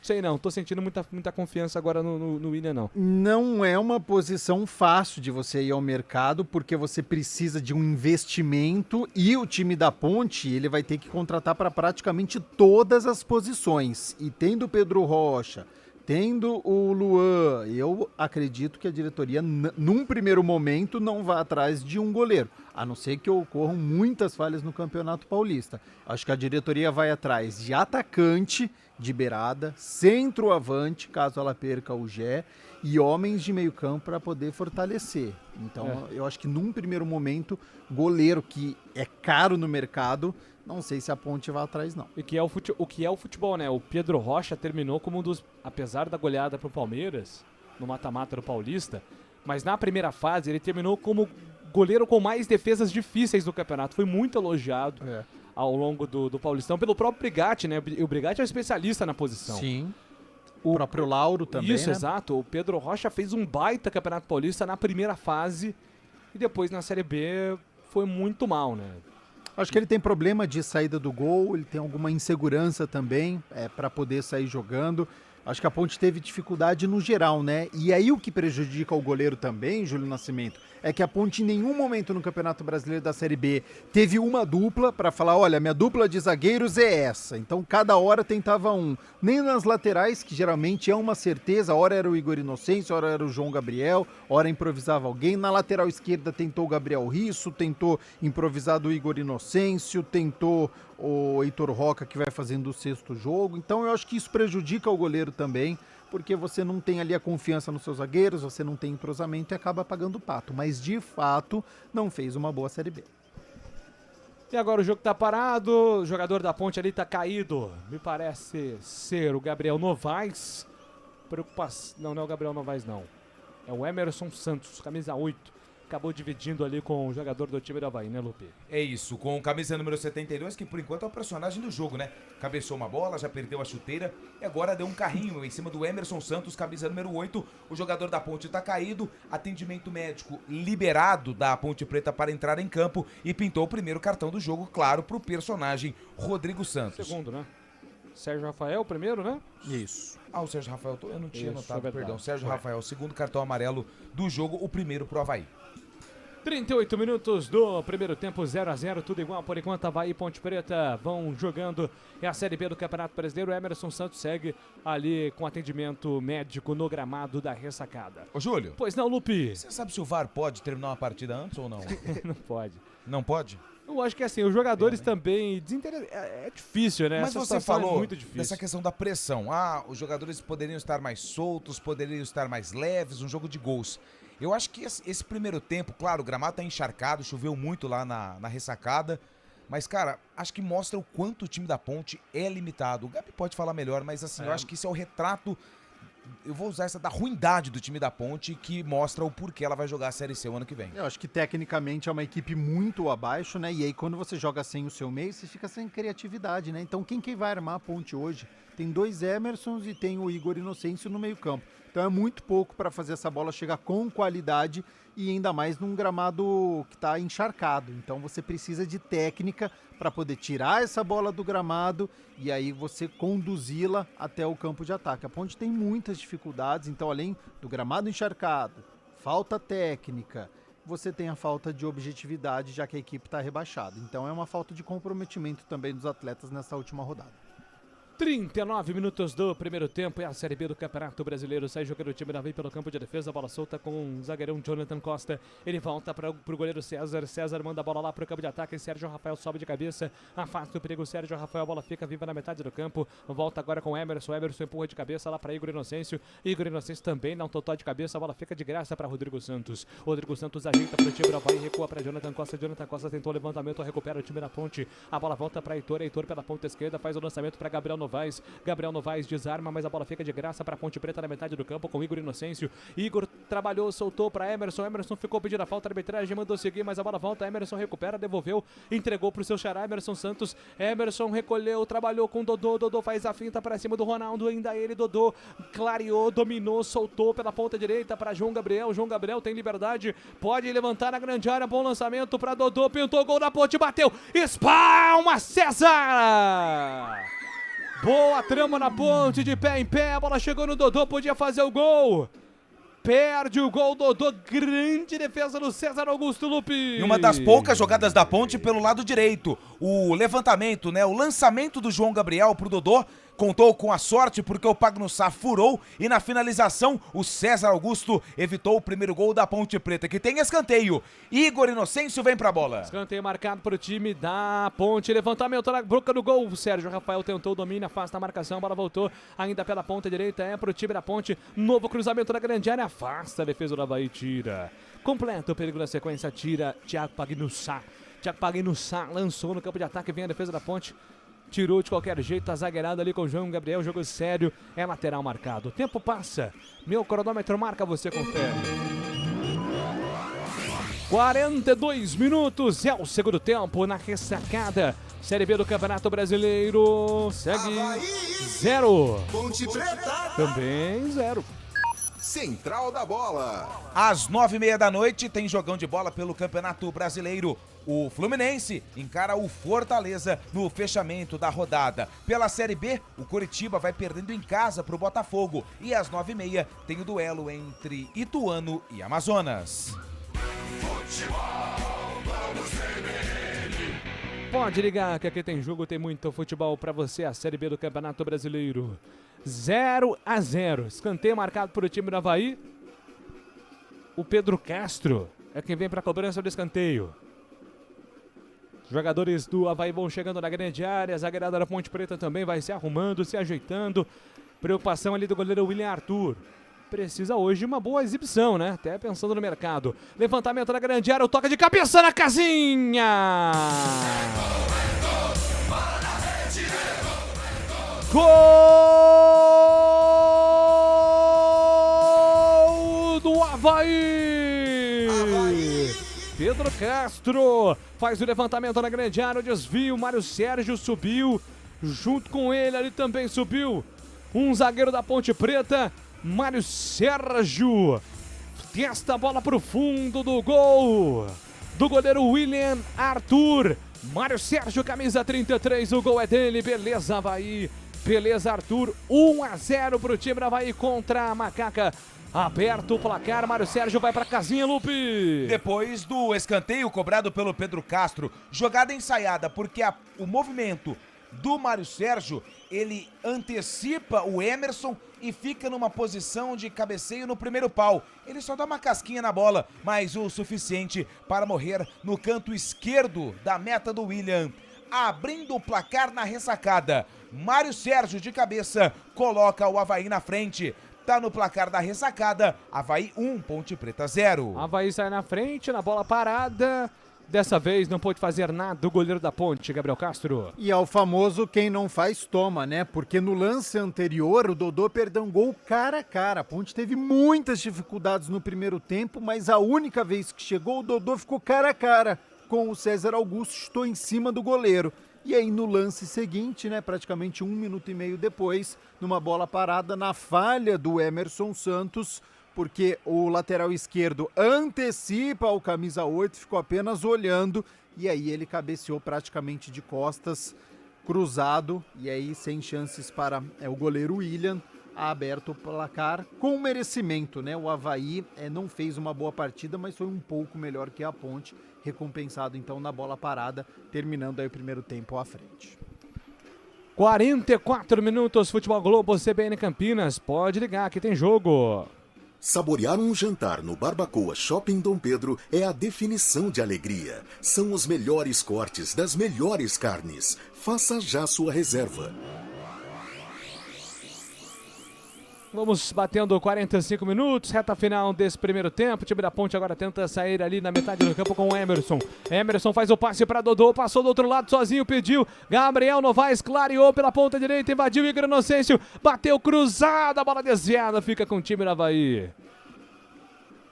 Sei não, tô sentindo muita confiança agora no William, não. Não é uma posição fácil de você ir ao mercado, porque você precisa de um investimento, e o time da Ponte, ele vai ter que contratar para praticamente todas as posições. E tendo o Pedro Rocha, tendo o Luan, eu acredito que a diretoria, num primeiro momento, não vai atrás de um goleiro. a não ser que ocorram muitas falhas no Campeonato Paulista. Acho que a diretoria vai atrás de atacante de beirada, centroavante, caso ela perca o Gé, e homens de meio campo para poder fortalecer. Então, eu acho que num primeiro momento, goleiro que é caro no mercado, não sei se a Ponte vai atrás, não. E que é o que é o futebol, né? O Pedro Rocha terminou como um dos, apesar da goleada pro Palmeiras, no mata-mata do Paulista, mas na primeira fase ele terminou como goleiro com mais defesas difíceis do campeonato. Foi muito elogiado ao longo do Paulistão pelo próprio Brigatti, né? O Brigatti é um especialista na posição. Sim. O próprio Lauro também, Isso, né? exato. O Pedro Rocha fez um baita Campeonato Paulista na primeira fase e depois na Série B foi muito mal, né? Acho que ele tem problema de saída do gol, ele tem alguma insegurança também para poder sair jogando. Acho que a Ponte teve dificuldade no geral, né? E aí o que prejudica o goleiro também, Júlio Nascimento, é que a Ponte em nenhum momento no Campeonato Brasileiro da Série B teve uma dupla para falar, olha, minha dupla de zagueiros é essa. Então cada hora tentava um. Nem nas laterais, que geralmente é uma certeza, hora era o Igor Inocêncio, hora era o João Gabriel, hora improvisava alguém. Na lateral esquerda tentou o Gabriel Risso, tentou improvisar do Igor Inocêncio, tentou o Heitor Roca, que vai fazendo o sexto jogo. Então eu acho que isso prejudica o goleiro também, porque você não tem ali a confiança nos seus zagueiros, você não tem entrosamento e acaba pagando o pato. Mas, de fato, não fez uma boa Série B. E agora o jogo tá parado, o jogador da Ponte ali tá caído. Me parece ser o Gabriel Novaes. Preocupação. Não é o Gabriel Novaes, não. É o Emerson Santos, camisa 8. Acabou dividindo ali com o jogador do time do Avaí, né, Lupe? É isso, com camisa número 72, que por enquanto é o personagem do jogo, né? Cabeçou uma bola, já perdeu a chuteira e agora deu um carrinho em cima do Emerson Santos, camisa número 8. O jogador da Ponte tá caído, atendimento médico liberado da Ponte Preta para entrar em campo e pintou o primeiro cartão do jogo, claro, pro personagem Rodrigo Santos. Segundo, né? Sérgio Rafael, primeiro, né? Isso. O Sérgio Rafael, eu não tinha notado, é perdão. Sérgio Rafael, segundo cartão amarelo do jogo, o primeiro pro Avaí. 38 minutos do primeiro tempo, 0-0, tudo igual por enquanto. Avaí e Ponte Preta vão jogando. É a Série B do Campeonato Brasileiro. Emerson Santos segue ali com atendimento médico no gramado da ressacada. Ô, Júlio. Pois não, Lupe? Você sabe se o VAR pode terminar uma partida antes ou não? Não pode. Não pode? Eu acho que assim, os jogadores também... É difícil, né? Mas essa você falou é muito difícil. dessa questão da pressão. Os jogadores poderiam estar mais soltos, poderiam estar mais leves, um jogo de gols. Eu acho que esse primeiro tempo, claro, o gramado tá encharcado, choveu muito lá na ressacada, mas, cara, acho que mostra o quanto o time da Ponte é limitado. O Gabi pode falar melhor, mas assim, eu acho que isso é o retrato, eu vou usar essa da ruindade do time da Ponte, que mostra o porquê ela vai jogar a Série C o ano que vem. Eu acho que tecnicamente é uma equipe muito abaixo, né? E aí quando você joga sem o seu meio, você fica sem criatividade, né? Então quem vai armar a Ponte hoje? Tem 2 Emersons e tem o Igor Inocêncio no meio campo. Então é muito pouco para fazer essa bola chegar com qualidade e ainda mais num gramado que está encharcado. Então você precisa de técnica para poder tirar essa bola do gramado e aí você conduzi-la até o campo de ataque. A Ponte tem muitas dificuldades, então além do gramado encharcado, falta técnica, você tem a falta de objetividade, já que a equipe está rebaixada. Então é uma falta de comprometimento também dos atletas nessa última rodada. 39 minutos do primeiro tempo, é a Série B do Campeonato Brasileiro. Sai jogando o time da Avaí pelo campo de defesa, bola solta com o zagueirão Jonathan Costa. Ele volta pro goleiro César. César manda a bola lá pro campo de ataque. Sérgio Rafael sobe de cabeça, afasta o perigo. Sérgio Rafael, a bola fica viva na metade do campo. Volta agora com o Emerson. Emerson empurra de cabeça lá para Igor Inocêncio. Igor Inocêncio também dá um totó de cabeça. A bola fica de graça para Rodrigo Santos. Rodrigo Santos ajeita pro time da Avaí, recua para Jonathan Costa. Jonathan Costa tentou o levantamento, recupera o time da Ponte. A bola volta para Heitor. Heitor pela ponta esquerda faz o lançamento para Gabriel Novaes. Gabriel Novaes desarma, mas a bola fica de graça para Ponte Preta na metade do campo com Igor Inocêncio. Igor trabalhou, soltou para Emerson. Emerson ficou pedindo a falta, a arbitragem mandou seguir, mas a bola volta. Emerson recupera, devolveu, entregou pro seu xará, Emerson Santos. Emerson recolheu, trabalhou com Dodô. Dodô faz a finta para cima do Ronaldo. Ainda ele, Dodô, clareou, dominou, soltou pela ponta direita para João Gabriel. João Gabriel tem liberdade, pode levantar na grande área. Bom lançamento para Dodô, pintou, gol da Ponte, bateu. Espalma César! Boa trama na Ponte, de pé em pé, a bola chegou no Dodô, podia fazer o gol. Perde o gol, Dodô. Grande defesa do César Augusto, Lupe. E uma das poucas jogadas da Ponte pelo lado direito. O levantamento, né? O lançamento do João Gabriel pro Dodô. Contou com a sorte porque o Pagnussá furou e na finalização o César Augusto evitou o primeiro gol da Ponte Preta, que tem escanteio. Igor Inocêncio vem pra bola. Escanteio marcado para o time da Ponte. Levantamento na boca do gol. O Sérgio Rafael tentou o domínio, afasta a marcação. A bola voltou ainda pela ponta direita. É para o time da Ponte. Novo cruzamento da grande área. Afasta a defesa do Avaí. Tira. Completa o perigo da sequência. Tira Thiago Pagnussá. Thiago Pagnussá lançou no campo de ataque. Vem a defesa da Ponte. Tirou de qualquer jeito, tá zagueirado ali com o João Gabriel, jogo sério, é lateral marcado. O tempo passa, meu cronômetro marca, você confere. 42 minutos, é o segundo tempo na ressacada. Série B do Campeonato Brasileiro, segue 0. Ponte Preta. Também 0. Central da Bola. Às 9h30 da noite tem jogão de bola pelo Campeonato Brasileiro. O Fluminense encara o Fortaleza no fechamento da rodada. Pela Série B, o Coritiba vai perdendo em casa para o Botafogo. E às 9h30 tem o duelo entre Ituano e Amazonas. Pode ligar que aqui tem jogo, tem muito futebol para você. A Série B do Campeonato Brasileiro. 0-0. Escanteio marcado por o time do Avaí. O Pedro Castro é quem vem para a cobrança do escanteio. Os jogadores do Avaí vão chegando na grande área. A zagueirada da Ponte Preta também vai se arrumando, se ajeitando. Preocupação ali do goleiro William Arthur. Precisa hoje de uma boa exibição, né? Até pensando no mercado. Levantamento da grande área, o toque de cabeça na casinha! Gol do Avaí! Pedro Castro faz o levantamento na grande área, o desvio, Mário Sérgio subiu, junto com ele ali também subiu um zagueiro da Ponte Preta, Mário Sérgio, testa a bola para o fundo do gol do goleiro William Arthur. Mário Sérgio, camisa 33, o gol é dele, beleza Avaí, beleza Arthur, 1-0 para o time do Avaí contra a Macaca. Aberto o placar, Mário Sérgio vai pra casinha, Lupe. Depois do escanteio cobrado pelo Pedro Castro, jogada ensaiada, porque o movimento do Mário Sérgio, ele antecipa o Emerson e fica numa posição de cabeceio no primeiro pau. Ele só dá uma casquinha na bola, mas o suficiente para morrer no canto esquerdo da meta do William. Abrindo o placar na ressacada, Mário Sérgio de cabeça coloca o Avaí na frente. Tá no placar da ressacada, Avaí 1, Ponte Preta 0. Avaí sai na frente, na bola parada. Dessa vez não pôde fazer nada o goleiro da Ponte, Gabriel Castro. E é o famoso quem não faz toma, né? Porque no lance anterior o Dodô perdeu um gol cara a cara. A Ponte teve muitas dificuldades no primeiro tempo, mas a única vez que chegou o Dodô ficou cara a cara com o César Augusto, estou em cima do goleiro. E aí no lance seguinte, né, praticamente 1 minuto e meio depois, numa bola parada na falha do Emerson Santos, porque o lateral esquerdo antecipa o camisa 8, ficou apenas olhando, e aí ele cabeceou praticamente de costas, cruzado, e aí sem chances para o goleiro William, aberto o placar com merecimento, né? O Avaí não fez uma boa partida, mas foi um pouco melhor que a Ponte, recompensado então na bola parada, terminando aí o primeiro tempo à frente. 44 minutos, Futebol Globo, CBN Campinas, pode ligar que tem jogo. Saborear um jantar no Barbacoa Shopping Dom Pedro é a definição de alegria. São os melhores cortes das melhores carnes. Faça já sua reserva. Vamos batendo 45 minutos, reta final desse primeiro tempo. O time da Ponte agora tenta sair ali na metade do campo com o Emerson. Emerson faz o passe para Dodô, passou do outro lado sozinho, pediu. Gabriel Novaes clareou pela ponta direita, invadiu Igor Inocêncio, bateu cruzada, bola desviada, fica com o time da Avaí.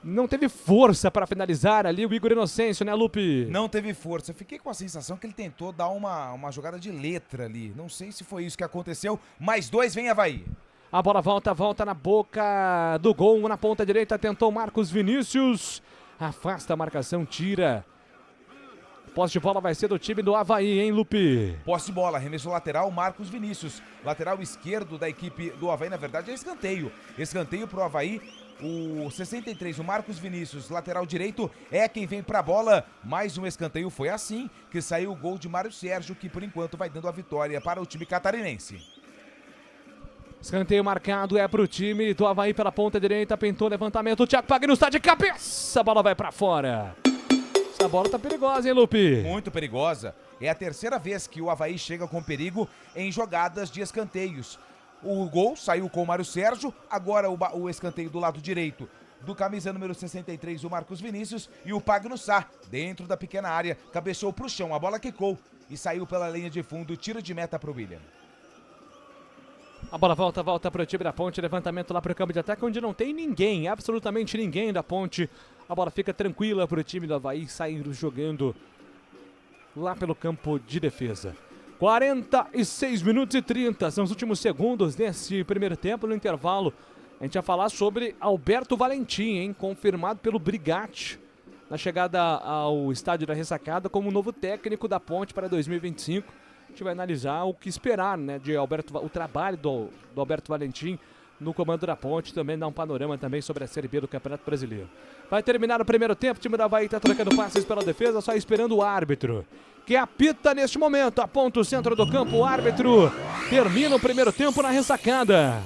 Não teve força para finalizar ali o Igor Inocêncio, né, Lupe? Não teve força. Fiquei com a sensação que ele tentou dar uma jogada de letra ali. Não sei se foi isso que aconteceu. Mais 2, vem Avaí. A bola volta na boca do gol, na ponta direita, tentou Marcos Vinícius, afasta a marcação, tira. Posse de bola vai ser do time do Avaí, hein, Lupe? Posse de bola, arremesso lateral, Marcos Vinícius. Lateral esquerdo da equipe do Avaí, na verdade, é escanteio. Escanteio pro Avaí. O 63, o Marcos Vinícius, lateral direito, é quem vem pra bola. Mais um escanteio, foi assim que saiu o gol de Mário Sérgio, que por enquanto vai dando a vitória para o time catarinense. Escanteio marcado é pro time do Avaí pela ponta direita, pintou levantamento, o Thiago Pagno está de cabeça, a bola vai pra fora. Essa bola tá perigosa, hein, Lupe? Muito perigosa. É a terceira vez que o Avaí chega com perigo em jogadas de escanteios. O gol saiu com o Mário Sérgio, agora o escanteio do lado direito do camisa número 63, o Marcos Vinícius, e o Pagno Sá, dentro da pequena área, cabeceou pro chão, a bola quicou e saiu pela linha de fundo, tiro de meta pro William. A bola volta pro time da Ponte, levantamento lá pro campo de ataque, onde não tem ninguém, absolutamente ninguém da Ponte. A bola fica tranquila pro time do Avaí, saindo jogando lá pelo campo de defesa. 46 minutos e 30, são os últimos segundos desse primeiro tempo. No intervalo, a gente vai falar sobre Alberto Valentim, hein, confirmado pelo Brigatti na chegada ao estádio da Ressacada como novo técnico da Ponte para 2025. A gente vai analisar o que esperar, né, de o trabalho do Alberto Valentim no comando da Ponte, também dar um panorama também sobre a Série B do Campeonato Brasileiro. Vai terminar o primeiro tempo, o time da Avaí está trocando passes pela defesa, só esperando o árbitro, que apita neste momento, aponta o centro do campo, o árbitro termina o primeiro tempo na Ressacada.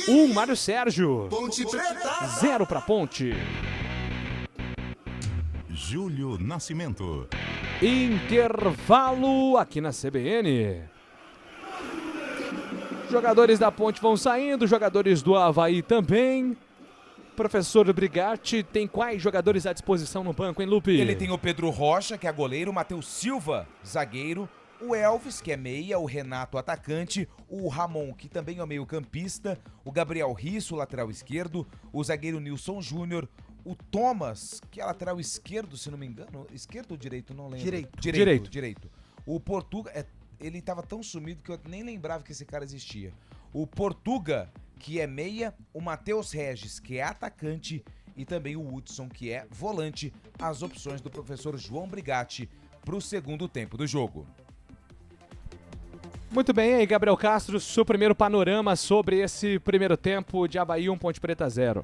1, Mário Sérgio, 0 para Ponte. Júlio Nascimento. Intervalo aqui na CBN. Jogadores da Ponte vão saindo, jogadores do Avaí também. Professor Brigatti, tem quais jogadores à disposição no banco, hein, Lupe? Ele tem o Pedro Rocha, que é goleiro, o Matheus Silva, zagueiro, o Elvis, que é meia, o Renato, atacante, o Ramon, que também é meio-campista, o Gabriel Risso, lateral esquerdo, o zagueiro Nilson Júnior, o Thomas, que é lateral esquerdo, se não me engano, esquerdo ou direito, não lembro. Direito. O Portuga, ele estava tão sumido que eu nem lembrava que esse cara existia. O Portuga, que é meia, o Matheus Regis, que é atacante, e também o Hudson, que é volante, as opções do professor João Brigatti para o segundo tempo do jogo. Muito bem, aí Gabriel Castro, seu primeiro panorama sobre esse primeiro tempo de Avaí 1, Ponte Preta 0.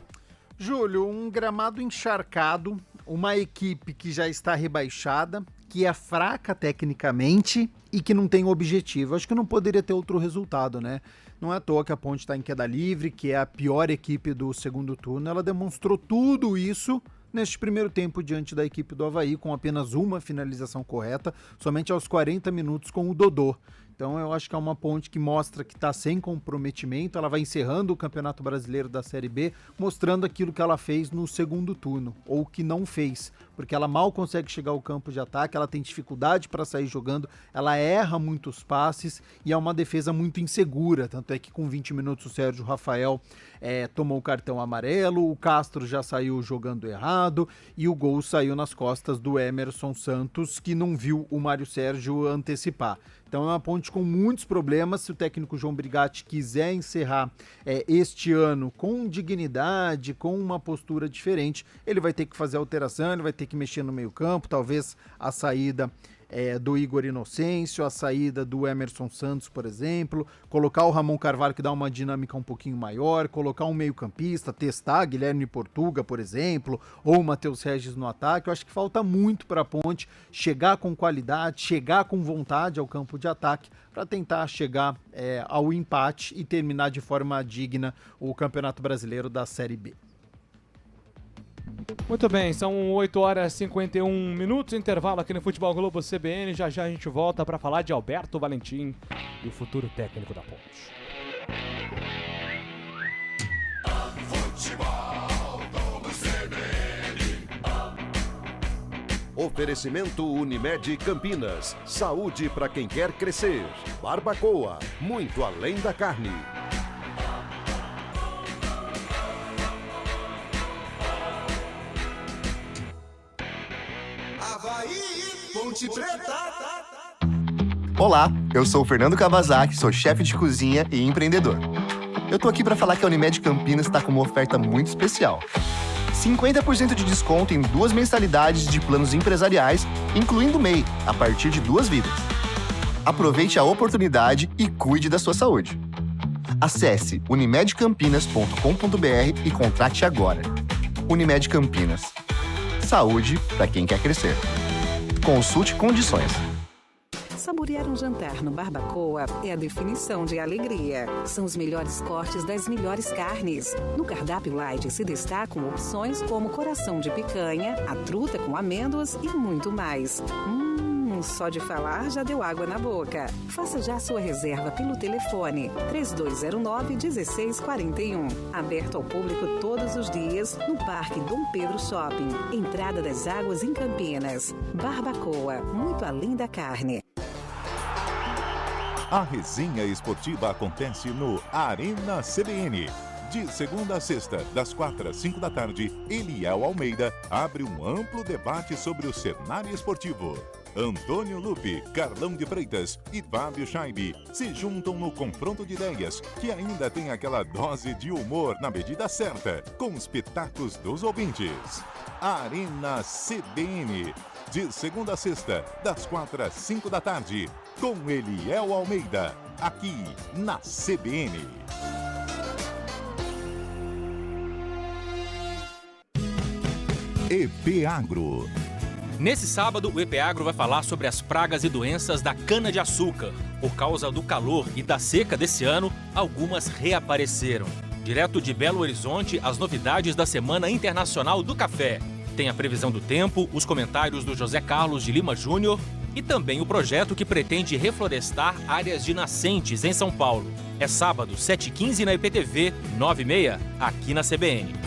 Júlio, um gramado encharcado, uma equipe que já está rebaixada, que é fraca tecnicamente e que não tem objetivo. Acho que não poderia ter outro resultado, né? Não é à toa que a Ponte está em queda livre, que é a pior equipe do segundo turno. Ela demonstrou tudo isso neste primeiro tempo diante da equipe do Avaí, com apenas uma finalização correta, somente aos 40 minutos com o Dodô. Então eu acho que é uma Ponte que mostra que está sem comprometimento, ela vai encerrando o Campeonato Brasileiro da Série B, mostrando aquilo que ela fez no segundo turno, ou que não fez, porque ela mal consegue chegar ao campo de ataque, ela tem dificuldade para sair jogando, ela erra muitos passes e é uma defesa muito insegura, tanto é que com 20 minutos o Sérgio Rafael tomou o cartão amarelo, o Castro já saiu jogando errado e o gol saiu nas costas do Emerson Santos, que não viu o Mário Sérgio antecipar. Então é uma Ponte com muitos problemas. Se o técnico João Brigatti quiser encerrar este ano com dignidade, com uma postura diferente, ele vai ter que fazer alteração, ele vai ter que mexer no meio-campo, talvez a saída do Igor Inocêncio, a saída do Emerson Santos, por exemplo, colocar o Ramon Carvalho, que dá uma dinâmica um pouquinho maior, colocar um meio-campista, testar Guilherme Portuga, por exemplo, ou o Matheus Regis no ataque. Eu acho que falta muito para a Ponte chegar com qualidade, chegar com vontade ao campo de ataque, para tentar chegar ao empate e terminar de forma digna o Campeonato Brasileiro da Série B. Muito bem, são 8 horas e 51 minutos, intervalo aqui no Futebol Globo CBN. Já já a gente volta para falar de Alberto Valentim e o futuro técnico da Ponte. Futebol Globo CBN. Oferecimento Unimed Campinas. Saúde para quem quer crescer. Barbacoa, muito além da carne. Ponte Preta. Olá, eu sou o Fernando Kawasaki, sou chefe de cozinha e empreendedor. Eu tô aqui para falar que a Unimed Campinas está com uma oferta muito especial. 50% de desconto em 2 mensalidades de planos empresariais, incluindo MEI, a partir de 2 vidas. Aproveite a oportunidade e cuide da sua saúde. Acesse unimedcampinas.com.br e contrate agora. Unimed Campinas. Saúde para quem quer crescer. Consulte condições. Saborear um jantar no Barbacoa é a definição de alegria. São os melhores cortes das melhores carnes. No cardápio light se destacam opções como coração de picanha, a truta com amêndoas e muito mais. Só de falar já deu água na boca. Faça já sua reserva pelo telefone 3209-1641. Aberto ao público todos os dias no Parque Dom Pedro Shopping. Entrada das Águas em Campinas. Barbacoa, muito além da carne. A resenha esportiva acontece no Arena CBN. De segunda a sexta, das 4 às 5 da tarde, Eliel Almeida abre um amplo debate sobre o cenário esportivo. Antônio Lupe, Carlão de Freitas e Fábio Scheibe se juntam no confronto de ideias, que ainda tem aquela dose de humor na medida certa, com os pitacos dos ouvintes. Arena CBN, de segunda a sexta, das 4 às 5 da tarde, com Eliel Almeida, aqui na CBN. EP Agro. Nesse sábado, o EP Agro vai falar sobre as pragas e doenças da cana-de-açúcar. Por causa do calor e da seca desse ano, algumas reapareceram. Direto de Belo Horizonte, as novidades da Semana Internacional do Café. Tem a previsão do tempo, os comentários do José Carlos de Lima Júnior e também o projeto que pretende reflorestar áreas de nascentes em São Paulo. É sábado, 7h15 na IPTV, 9h30, aqui na CBN.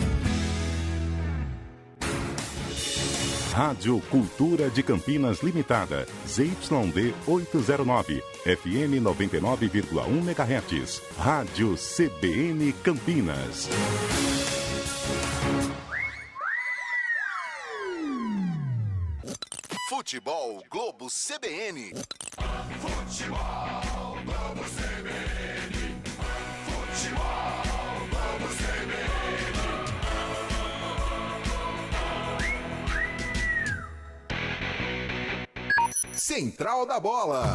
Rádio Cultura de Campinas Limitada, ZYD 809, FM 99,1 MHz. Rádio CBN Campinas. Futebol Globo CBN. Futebol Globo CBN. Futebol Globo CBN. Central da Bola.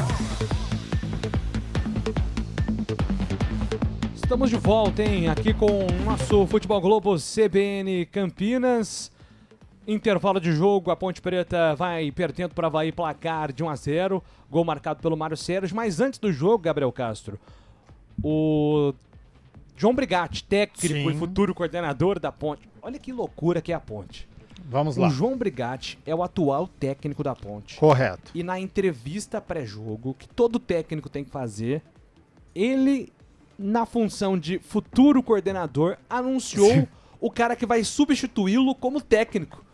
Estamos de volta, hein? Aqui com o nosso Futebol Globo CBN Campinas. Intervalo de jogo, a Ponte Preta vai perdendo para o Avaí, placar de 1-0. Gol marcado pelo Mário Sérgio. Mas antes do jogo, Gabriel Castro, o João Brigatti, técnico e futuro coordenador da Ponte. Olha que loucura que é a Ponte. Vamos lá. O João Brigatti é o atual técnico da Ponte. Correto. E na entrevista pré-jogo, que todo técnico tem que fazer, ele, na função de futuro coordenador, anunciou o cara que vai substituí-lo como técnico.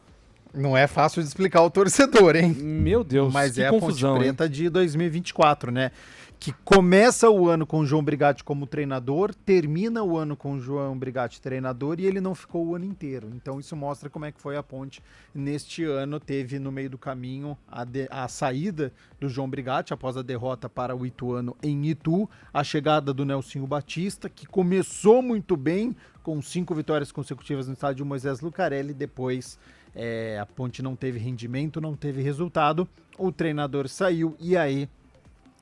Não é fácil de explicar ao torcedor, hein? Meu Deus, mas que é confusão, a Ponte Preta de 2024, né? Que começa o ano com o João Brigatti como treinador, termina o ano com o João Brigatti treinador e ele não ficou o ano inteiro. Então isso mostra como é que foi a Ponte neste ano. Teve no meio do caminho a saída do João Brigatti após a derrota para o Ituano em Itu, a chegada do Nelsinho Batista, que começou muito bem com 5 vitórias consecutivas no estádio Moisés Lucarelli. Depois a Ponte não teve rendimento, não teve resultado, o treinador saiu e aí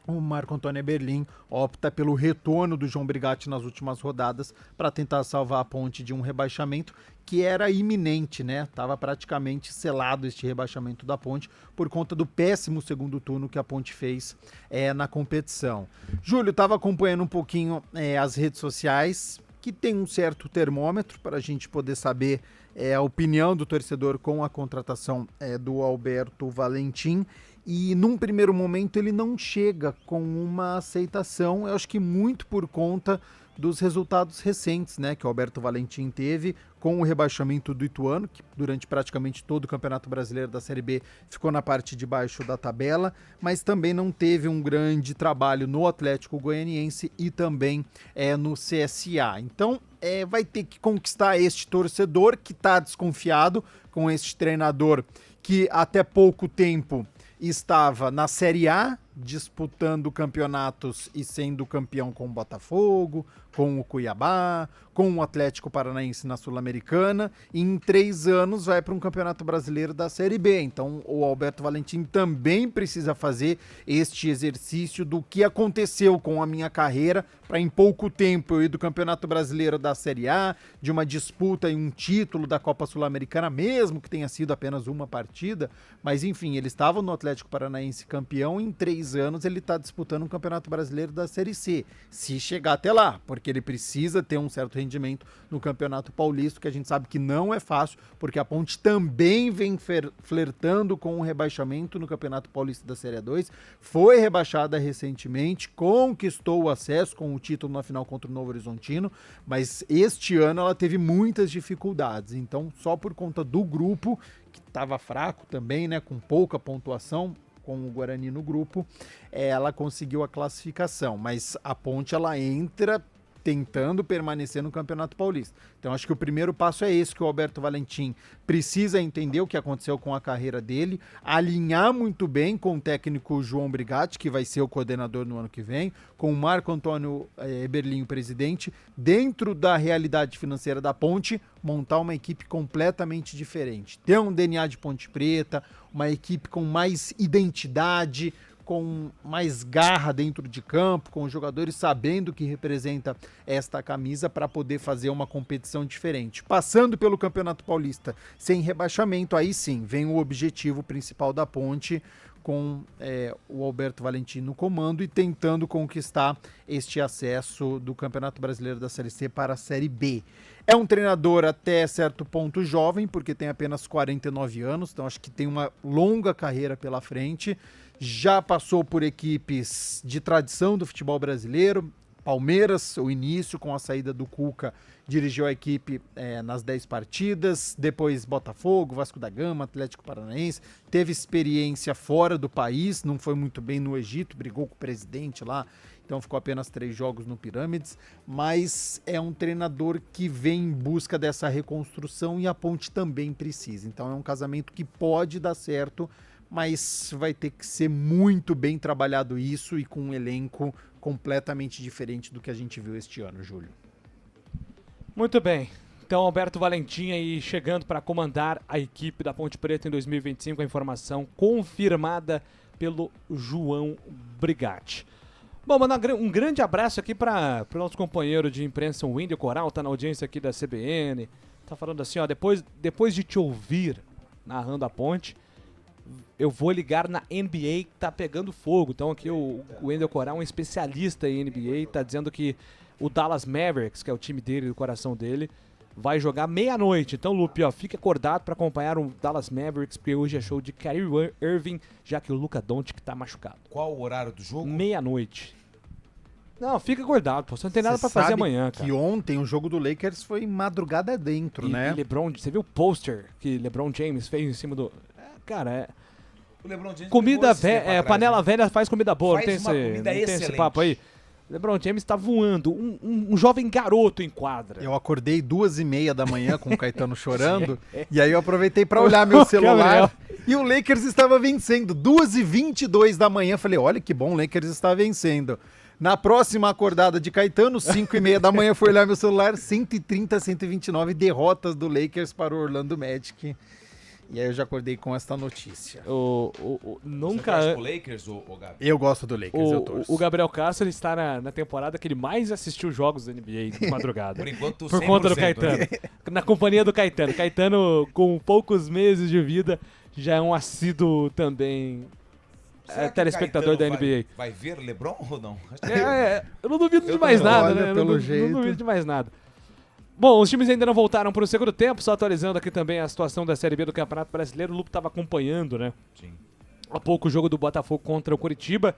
o Marco Antônio Eberlin opta pelo retorno do João Brigatti nas últimas rodadas para tentar salvar a Ponte de um rebaixamento que era iminente, né? Tava praticamente selado este rebaixamento da Ponte por conta do péssimo segundo turno que a Ponte fez na competição. Júlio, estava acompanhando um pouquinho as redes sociais, que tem um certo termômetro para a gente poder saber a opinião do torcedor com a contratação do Alberto Valentim. E num primeiro momento ele não chega com uma aceitação, eu acho que muito por conta dos resultados recentes, né, que o Alberto Valentim teve com o rebaixamento do Ituano, que durante praticamente todo o Campeonato Brasileiro da Série B ficou na parte de baixo da tabela, mas também não teve um grande trabalho no Atlético Goianiense e também no CSA. Então vai ter que conquistar este torcedor que está desconfiado com este treinador que até pouco tempo estava na Série A disputando campeonatos e sendo campeão com o Botafogo, com o Cuiabá, com o Atlético Paranaense na Sul-Americana, e em 3 anos vai para um Campeonato Brasileiro da Série B. Então o Alberto Valentim também precisa fazer este exercício do que aconteceu com a minha carreira, para em pouco tempo eu ir do Campeonato Brasileiro da Série A, de uma disputa e um título da Copa Sul-Americana, mesmo que tenha sido apenas uma partida, mas enfim, ele estava no Atlético Paranaense campeão, em 3 anos ele está disputando um Campeonato Brasileiro da Série C, se chegar até lá, porque ele precisa ter um certo rendimento no Campeonato Paulista, que a gente sabe que não é fácil, porque a Ponte também vem flertando com o rebaixamento no Campeonato Paulista da Série 2, foi rebaixada recentemente, conquistou o acesso com o título na final contra o Novo Horizontino, mas este ano ela teve muitas dificuldades, então só por conta do grupo, que estava fraco também, né, com pouca pontuação, com o Guarani no grupo, ela conseguiu a classificação, mas a Ponte ela entra tentando permanecer no Campeonato Paulista. Então acho que o primeiro passo é esse, que o Alberto Valentim precisa entender o que aconteceu com a carreira dele, alinhar muito bem com o técnico João Brigatti, que vai ser o coordenador no ano que vem, com o Marco Antônio Eberlin, o presidente, dentro da realidade financeira da Ponte, montar uma equipe completamente diferente. Ter um DNA de Ponte Preta, uma equipe com mais identidade, com mais garra dentro de campo, com os jogadores sabendo o que representa esta camisa para poder fazer uma competição diferente. Passando pelo Campeonato Paulista sem rebaixamento, aí sim vem o objetivo principal da Ponte, com o Alberto Valentim no comando e tentando conquistar este acesso do Campeonato Brasileiro da Série C para a Série B. É um treinador até certo ponto jovem, porque tem apenas 49 anos, então acho que tem uma longa carreira pela frente. Já passou por equipes de tradição do futebol brasileiro, Palmeiras, o início com a saída do Cuca, dirigiu a equipe nas 10 partidas, depois Botafogo, Vasco da Gama, Atlético Paranaense, teve experiência fora do país, não foi muito bem no Egito, brigou com o presidente lá, então ficou apenas 3 jogos no Pirâmides, mas é um treinador que vem em busca dessa reconstrução e a Ponte também precisa, então é um casamento que pode dar certo, mas vai ter que ser muito bem trabalhado isso e com um elenco completamente diferente do que a gente viu este ano, Júlio. Muito bem. Então, Alberto Valentim aí chegando para comandar a equipe da Ponte Preta em 2025, a informação confirmada pelo João Brigatti. Bom, mandar um grande abraço aqui para o nosso companheiro de imprensa, o Wendel Coral, tá na audiência aqui da CBN, tá falando assim, ó, depois de te ouvir narrando a Ponte, eu vou ligar na NBA que tá pegando fogo. Então aqui o Wendel Coral, um especialista em NBA, tá dizendo que o Dallas Mavericks, que é o time dele, do coração dele, vai jogar meia-noite. Então, Lupe, ó, fique acordado para acompanhar o Dallas Mavericks, porque hoje é show de Kyrie Irving, já que o Luka Doncic tá machucado. Qual o horário do jogo? Meia-noite. Não, fica acordado, pô. Você não tem nada pra fazer amanhã, cara. Que ontem o jogo do Lakers foi madrugada dentro, né? E LeBron, você viu o pôster que LeBron James fez em cima do... Cara, O LeBron James comida velha, panela velha faz comida boa. Faz uma comida tem esse excelente. papo aí. LeBron James tá voando, um jovem garoto em quadra. Eu acordei 2h30 da manhã com o Caetano chorando, e aí eu aproveitei para olhar meu celular, e o Lakers estava vencendo, 2h22 da manhã, falei, olha que bom, o Lakers está vencendo. Na próxima acordada de Caetano, 5h30 da manhã, fui olhar meu celular, 130-129 derrotas do Lakers para o Orlando Magic. E aí eu já acordei com esta notícia. Nunca... Você torce pro Lakers, ou Gabi? Eu gosto do Lakers, eu torço. O Gabriel Castro, ele está na temporada que ele mais assistiu jogos da NBA de madrugada. Por enquanto, por conta do Caetano. Né? Na companhia do Caetano. Caetano, com poucos meses de vida, já é um assíduo também telespectador da NBA. Vai ver LeBron ou não? Eu não duvido de mais nada, né? Não duvido de mais nada. Bom, os times ainda não voltaram para o segundo tempo, só atualizando aqui também a situação da Série B do Campeonato Brasileiro. O Lupo estava acompanhando, né? Sim. Há pouco o jogo do Botafogo contra o Curitiba.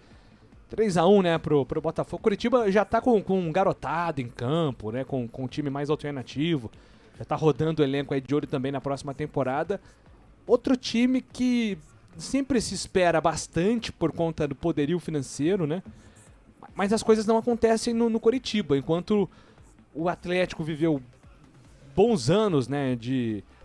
3-1, né, pro Botafogo. Curitiba já tá com um garotado em campo, né? Com um time mais alternativo. Já tá rodando o elenco aí de olho também na próxima temporada. Outro time que sempre se espera bastante por conta do poderio financeiro, né? Mas as coisas não acontecem no Curitiba, enquanto o Atlético viveu bons anos, né,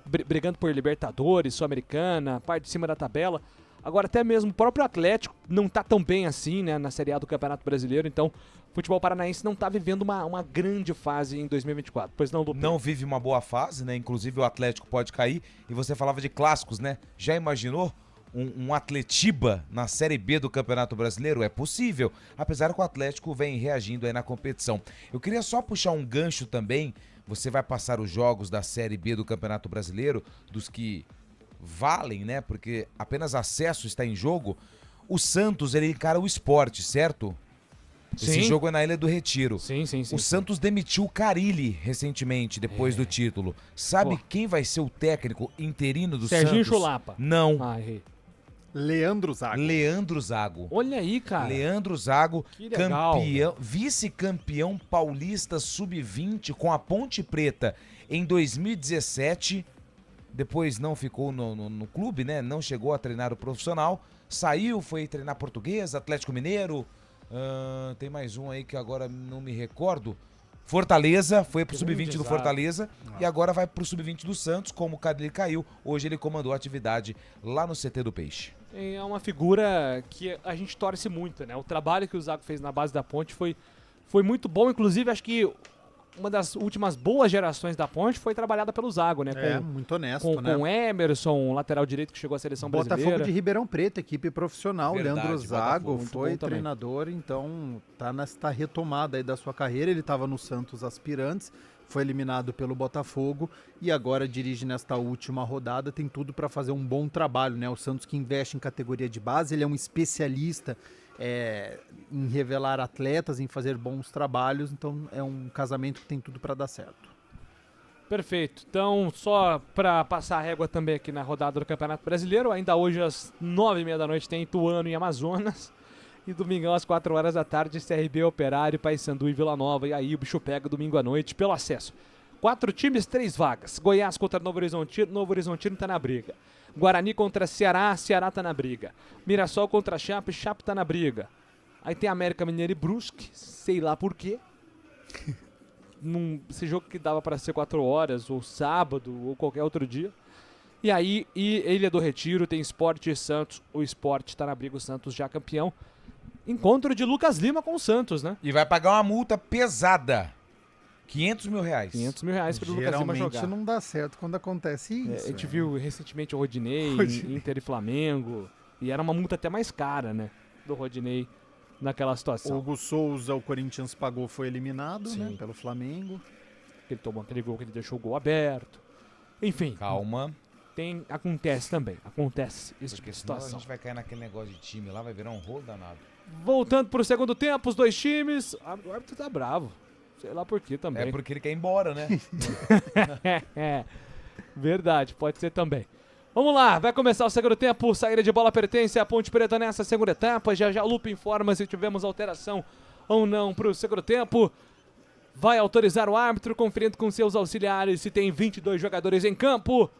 brigando por Libertadores, Sul-Americana, parte de cima da tabela. Agora, até mesmo o próprio Atlético não tá tão bem assim, né, na Série A do Campeonato Brasileiro. Então, o futebol paranaense não tá vivendo uma grande fase em 2024. Pois não, Lupe? Não vive uma boa fase, né? Inclusive o Atlético pode cair. E você falava de clássicos, né? Já imaginou um Atletiba na Série B do Campeonato Brasileiro? É possível, apesar que o Atlético vem reagindo aí na competição. Eu queria só puxar um gancho também. Você vai passar os jogos da Série B do Campeonato Brasileiro, dos que valem, né? Porque apenas acesso está em jogo. O Santos, ele encara o Sport, certo? Esse Sim. jogo é na Ilha do Retiro. Sim. O Santos demitiu o Carille recentemente, depois do título. Sabe quem vai ser o técnico interino do Serginho Santos? Chulapa. Não. Errei. Leandro Zago. Leandro Zago. Olha aí, cara. Leandro Zago, Que legal, vice-campeão paulista sub-20 com a Ponte Preta em 2017. Depois não ficou no clube, né? Não chegou a treinar o profissional. Saiu, foi treinar Portuguesa, Atlético Mineiro. Tem mais um aí que agora não me recordo. Fortaleza, foi pro sub-20 do Fortaleza e agora vai pro sub-20 do Santos, como o Carille caiu. Hoje ele comandou a atividade lá no CT do Peixe. É uma figura que a gente torce muito, né? O trabalho que o Zago fez na base da Ponte foi muito bom. Inclusive, acho que uma das últimas boas gerações da Ponte foi trabalhada pelo Zago, né? Muito honesto, né? Com Emerson, lateral direito que chegou à seleção brasileira. Botafogo de Ribeirão Preto, equipe profissional. Verdade, Leandro Zago muito foi bom também. treinador, então tá nesta retomada aí da sua carreira. Ele estava no Santos Aspirantes, foi eliminado pelo Botafogo e agora dirige nesta última rodada. Tem tudo para fazer um bom trabalho, né? O Santos que investe em categoria de base, ele é um especialista em revelar atletas, em fazer bons trabalhos, então é um casamento que tem tudo para dar certo. Perfeito. Então, só para passar a régua também aqui na rodada do Campeonato Brasileiro, ainda hoje às 9h30 da noite tem Ituano e Amazonas, e domingão às 4 horas da tarde CRB, Operário, Paysandu e Vila Nova, e aí o bicho pega domingo à noite pelo acesso. 4 times, 3 vagas. Goiás contra Novo Horizontino tá na briga. Guarani contra Ceará, Ceará tá na briga. Mirassol contra Chape, Chape tá na briga. Aí tem América Mineiro e Brusque, sei lá por quê. Esse jogo que dava para ser 4 horas, ou sábado, ou qualquer outro dia. E aí, Ilha do Retiro, tem Sport e Santos. O Sport tá na briga, o Santos já campeão. Encontro de Lucas Lima com o Santos, né? E vai pagar uma multa pesada. R$500 mil. R$500 mil pro Lucas Lima jogar. Geralmente não dá certo quando acontece isso. A gente viu recentemente o Rodinei, Inter e Flamengo. E era uma multa até mais cara, né? Do Rodinei naquela situação. Hugo Souza, o Corinthians pagou, foi eliminado, né? Pelo Flamengo. Ele tomou aquele gol que ele deixou o gol aberto. Enfim. Calma. Acontece também. Acontece esse tipo de situação. A gente vai cair naquele negócio de time lá, vai virar um rolo danado. Voltando pro segundo tempo, os dois times. O árbitro tá bravo. Sei lá por quê também. É porque ele quer ir embora, né? Verdade, pode ser também. Vamos lá, vai começar o segundo tempo. Saída de bola pertence à Ponte Preta nessa segunda etapa. Já o Lupe informa se tivemos alteração ou não pro segundo tempo. Vai autorizar o árbitro, conferindo com seus auxiliares se tem 22 jogadores em campo.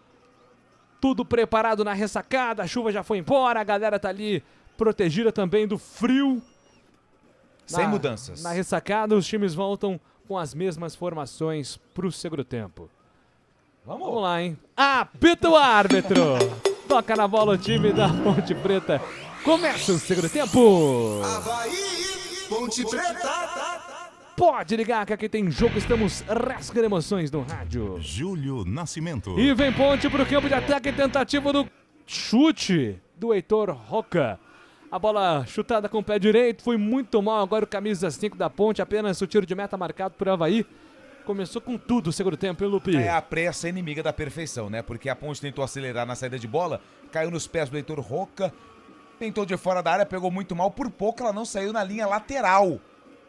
Tudo preparado na ressacada, a chuva já foi embora, a galera tá ali protegida também do frio. Sem mudanças. Na ressacada, os times voltam com as mesmas formações pro segundo tempo. Vamos lá, hein? Apita o árbitro! Toca na bola o time da Ponte Preta. Começa o segundo tempo! Avaí, Ponte Preta! Pode ligar que aqui tem jogo, estamos rasgando emoções no rádio. Júlio Nascimento. E vem Ponte pro campo de ataque, tentativa do chute do Heitor Roca. A bola chutada com o pé direito, foi muito mal. Agora o camisa 5 da Ponte, apenas o tiro de meta marcado por Avaí. Começou com tudo o segundo tempo, hein, Lupe? É a pressa inimiga da perfeição, né? Porque a Ponte tentou acelerar na saída de bola, caiu nos pés do Heitor Roca, tentou de fora da área, pegou muito mal. Por pouco ela não saiu na linha lateral.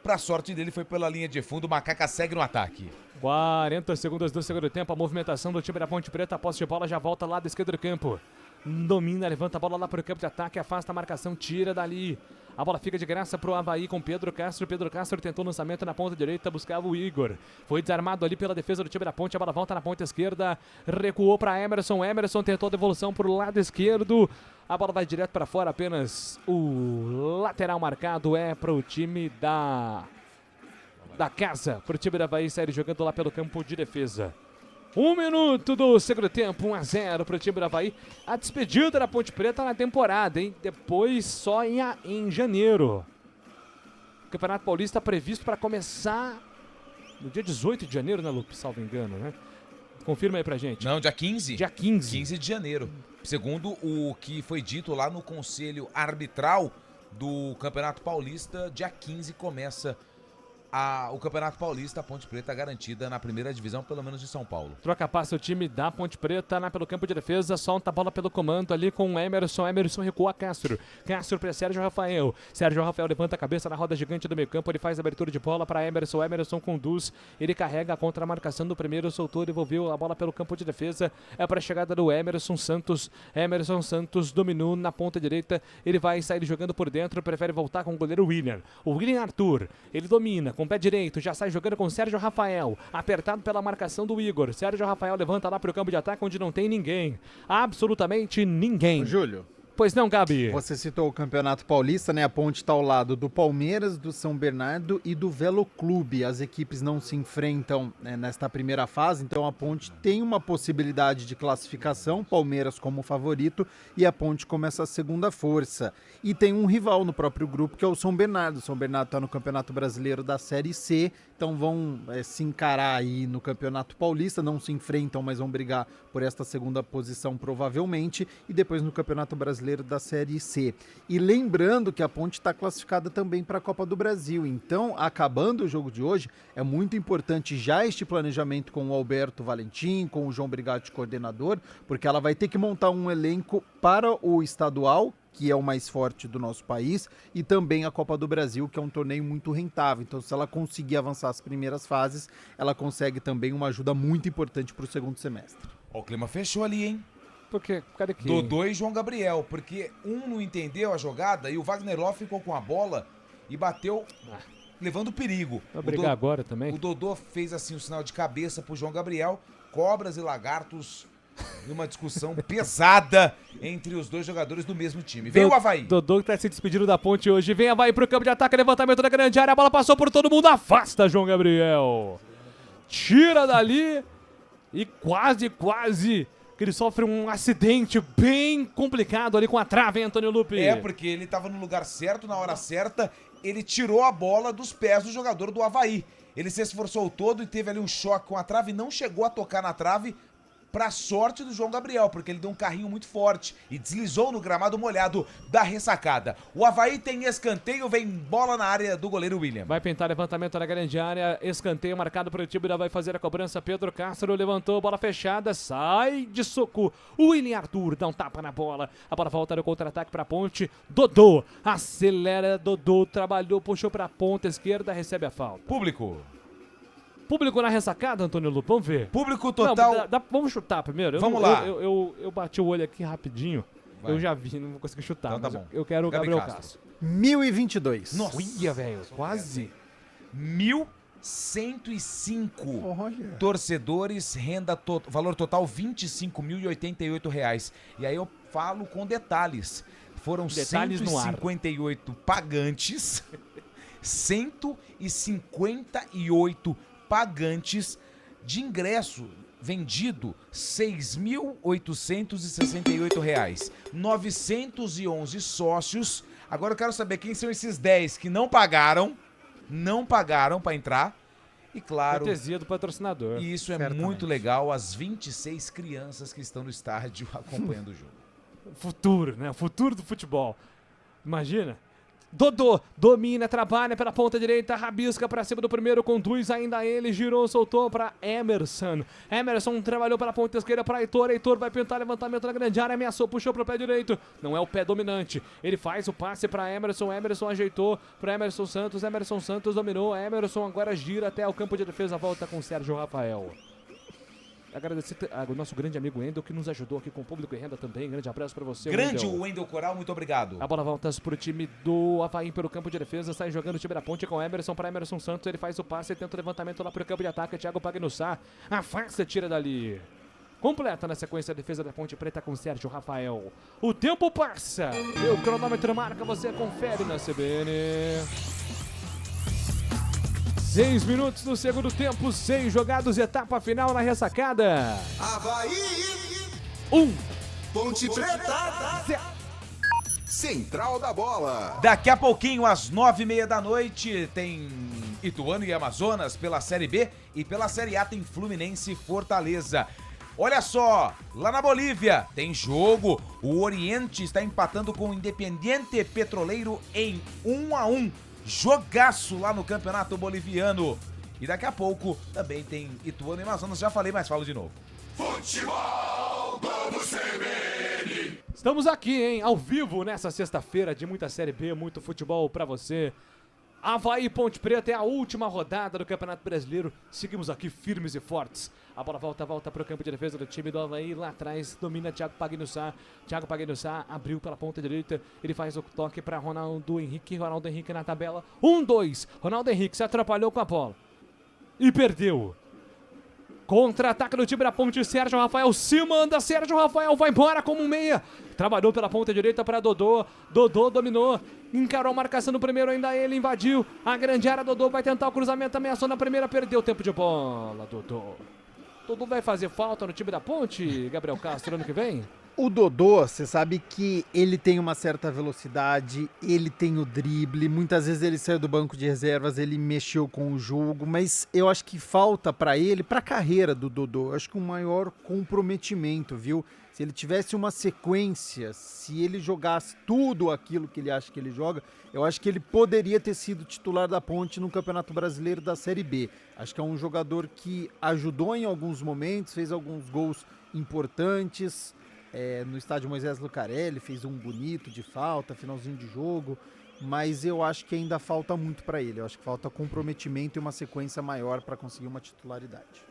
Pra sorte dele, foi pela linha de fundo. O Macaca segue no ataque. 40 segundos do segundo tempo. A movimentação do time da Ponte Preta. A posse de bola já volta lá da esquerda do campo. Domina, levanta a bola lá pro campo de ataque. Afasta a marcação, tira dali. A bola fica de graça pro Avaí com Pedro Castro. Pedro Castro tentou lançamento na ponta direita, buscava o Igor. Foi desarmado ali pela defesa do time da Ponte. A bola volta na ponta esquerda. Recuou para Emerson. Emerson tentou a devolução pro lado esquerdo. A bola vai direto para fora. Apenas o lateral marcado é pro time da casa. Pro time da Avaí sair jogando lá pelo campo de defesa. 1 minuto do segundo tempo, 1-0 para o time do Avaí. A despedida da Ponte Preta na temporada, hein? Depois só em janeiro. O Campeonato Paulista previsto para começar no dia 18 de janeiro, né, Lupe? Salvo engano, né? Confirma aí pra gente. Não, dia 15. Dia 15. 15 de janeiro. Segundo o que foi dito lá no Conselho Arbitral do Campeonato Paulista, dia 15 começa o Campeonato Paulista, a Ponte Preta garantida na primeira divisão, pelo menos de São Paulo. Troca passa o time da Ponte Preta pelo campo de defesa, solta a bola pelo comando ali com o Emerson. Emerson recua Castro. Castro para Sérgio Rafael. Sérgio Rafael levanta a cabeça na roda gigante do meio campo, ele faz a abertura de bola para Emerson. Emerson conduz, ele carrega contra a marcação do primeiro, soltou, devolveu a bola pelo campo de defesa. É para a chegada do Emerson Santos. Emerson Santos dominou na ponta direita, ele vai sair jogando por dentro, prefere voltar com o goleiro William. O William Arthur, ele domina com o pé direito, já sai jogando com o Sérgio Rafael, apertado pela marcação do Igor. Sérgio Rafael levanta lá para o campo de ataque onde não tem ninguém, absolutamente ninguém. Júlio. Pois não, Gabi. Você citou o Campeonato Paulista, né? A Ponte está ao lado do Palmeiras, do São Bernardo e do Velo Clube. As equipes não se enfrentam, né, nesta primeira fase, então a Ponte tem uma possibilidade de classificação, Palmeiras como favorito e a Ponte como essa segunda força. E tem um rival no próprio grupo que é o São Bernardo. O São Bernardo está no Campeonato Brasileiro da Série C, então vão se encarar aí no Campeonato Paulista, não se enfrentam, mas vão brigar por esta segunda posição provavelmente, e depois no Campeonato Brasileiro da Série C. E lembrando que a Ponte está classificada também para a Copa do Brasil, então, acabando o jogo de hoje, é muito importante já este planejamento com o Alberto Valentim, com o João Brigatti, coordenador, porque ela vai ter que montar um elenco para o estadual, que é o mais forte do nosso país, e também a Copa do Brasil, que é um torneio muito rentável. Então, se ela conseguir avançar as primeiras fases, ela consegue também uma ajuda muito importante para o segundo semestre. Ó, o clima fechou ali, hein? Porque, cadê que? Dodô e João Gabriel, porque um não entendeu a jogada e o Wagner Love ficou com a bola e bateu levando perigo. Vai brigar agora também? O Dodô fez assim o sinal de cabeça pro João Gabriel, cobras e lagartos numa discussão pesada entre os dois jogadores do mesmo time. Vem o Avaí. Dodô que tá se despedindo da Ponte hoje. Vem Avaí pro campo de ataque, levantamento da grande área, a bola passou por todo mundo, afasta João Gabriel. Tira dali e quase que ele sofre um acidente bem complicado ali com a trave, hein, Antônio Lupe? É, porque ele tava no lugar certo, na hora certa, ele tirou a bola dos pés do jogador do Avaí. Ele se esforçou todo e teve ali um choque com a trave, não chegou a tocar na trave, pra sorte do João Gabriel, porque ele deu um carrinho muito forte e deslizou no gramado molhado da ressacada. O Avaí tem escanteio, vem bola na área do goleiro William. Vai pintar levantamento na grande área, escanteio marcado para o time, vai fazer a cobrança. Pedro Castro levantou, bola fechada, sai de soco. O William Arthur dá um tapa na bola, a bola volta no contra-ataque para a Ponte. Dodô acelera, Dodô trabalhou, puxou para a ponta esquerda, recebe a falta. Público na ressacada, Antônio Lupe, vamos ver. Público total. Não, vamos chutar primeiro. Vamos lá. Eu bati o olho aqui rapidinho. Vai. Eu já vi, não vou conseguir chutar. Então tá mas bom. eu quero o Gabriel Castro. 1022. Nossa, velho, quase. 1.105 torcedores, valor total R$25.088. E aí eu falo com detalhes. Foram 158 pagantes. 158 pagantes de ingresso vendido, R$6.868. 911 sócios. Agora eu quero saber quem são esses 10 que não pagaram para entrar. E claro, cortesia do patrocinador. E isso é muito legal, as 26 crianças que estão no estádio acompanhando o jogo. Futuro, né? O futuro do futebol. Imagina. Dodô domina, trabalha pela ponta direita, rabisca pra cima do primeiro, conduz ainda ele, girou, soltou pra Emerson. Emerson trabalhou pela ponta esquerda pra Heitor, Heitor vai pintar levantamento na grande área, ameaçou, puxou pro pé direito, não é o pé dominante, ele faz o passe pra Emerson, Emerson ajeitou pra Emerson Santos dominou, Emerson agora gira até o campo de defesa, volta com Sérgio Rafael. Agradecer ao nosso grande amigo Wendel, que nos ajudou aqui com o Público e Renda também. Grande abraço pra você, grande Wendel Coral, muito obrigado. A bola volta pro time do Avaí pelo campo de defesa. Sai jogando o time da Ponte com Emerson para Emerson Santos. Ele faz o passe, tenta o levantamento lá pro campo de ataque. Thiago Pagnussá afasta, tira dali. Completa na sequência a defesa da Ponte Preta com Sérgio Rafael. O tempo passa. E o cronômetro marca, você confere na CBN. 6 minutos do segundo tempo, 6 jogados, etapa final na ressacada. Avaí. 1. Ponte Preta. 0. Central da Bola. Daqui a pouquinho, às 9h30 da noite, tem Ituano e Amazonas pela Série B e pela Série A tem Fluminense e Fortaleza. Olha só, lá na Bolívia tem jogo, o Oriente está empatando com o Independiente Petroleiro em 1-1. Jogaço lá no Campeonato Boliviano. E daqui a pouco também tem Ituano e Amazonas, já falei, mas falo de novo. Futebol Globo CBN. Estamos aqui, hein, ao vivo nessa sexta-feira de muita Série B, muito futebol pra você. Avaí Ponte Preta é a última rodada do Campeonato Brasileiro. Seguimos aqui firmes e fortes. A bola volta para o campo de defesa do time do Avaí. Lá atrás domina Thiago Pagnussá. Thiago Pagnussá abriu pela ponta direita. Ele faz o toque para Ronaldo Henrique. Ronaldo Henrique na tabela. 1-2. Ronaldo Henrique se atrapalhou com a bola. E perdeu. Contra-ataque do time da Ponte, Sérgio Rafael se manda, Sérgio Rafael vai embora como um meia. Trabalhou pela ponta direita para Dodô. Dodô dominou, encarou a marcação no primeiro, ainda ele invadiu a grande área. Dodô vai tentar o cruzamento, ameaçou na primeira, perdeu tempo de bola. Dodô vai fazer falta no time da Ponte, Gabriel Castro, ano que vem? O Dodô, você sabe que ele tem uma certa velocidade, ele tem o drible, muitas vezes ele saiu do banco de reservas, ele mexeu com o jogo, mas eu acho que falta pra ele, pra carreira do Dodô, eu acho que um maior comprometimento, viu? Se ele tivesse uma sequência, se ele jogasse tudo aquilo que ele acha que ele joga, eu acho que ele poderia ter sido titular da Ponte no Campeonato Brasileiro da Série B. Acho que é um jogador que ajudou em alguns momentos, fez alguns gols importantes. No estádio Moisés Lucarelli, fez um bonito de falta, finalzinho de jogo, mas eu acho que ainda falta muito para ele. Eu acho que falta comprometimento e uma sequência maior para conseguir uma titularidade.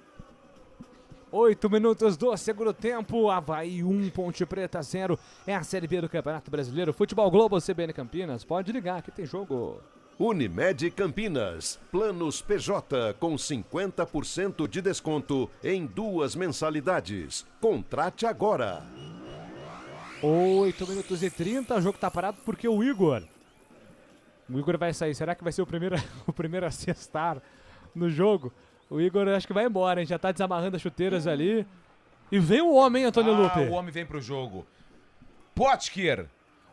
8 minutos do segundo tempo, Avaí 1, Ponte Preta 0. É a Série B do Campeonato Brasileiro. Futebol Globo CBN Campinas. Pode ligar que tem jogo. Unimed Campinas, planos PJ com 50% de desconto em 2 mensalidades. Contrate agora. 8 minutos e 30, o jogo tá parado porque o Igor vai sair. Será que vai ser o primeiro a cestar no jogo? O Igor acho que vai embora, hein? Já tá desamarrando as chuteiras ali. E vem o homem, hein, Antônio Lupe? O homem vem pro jogo. Potker.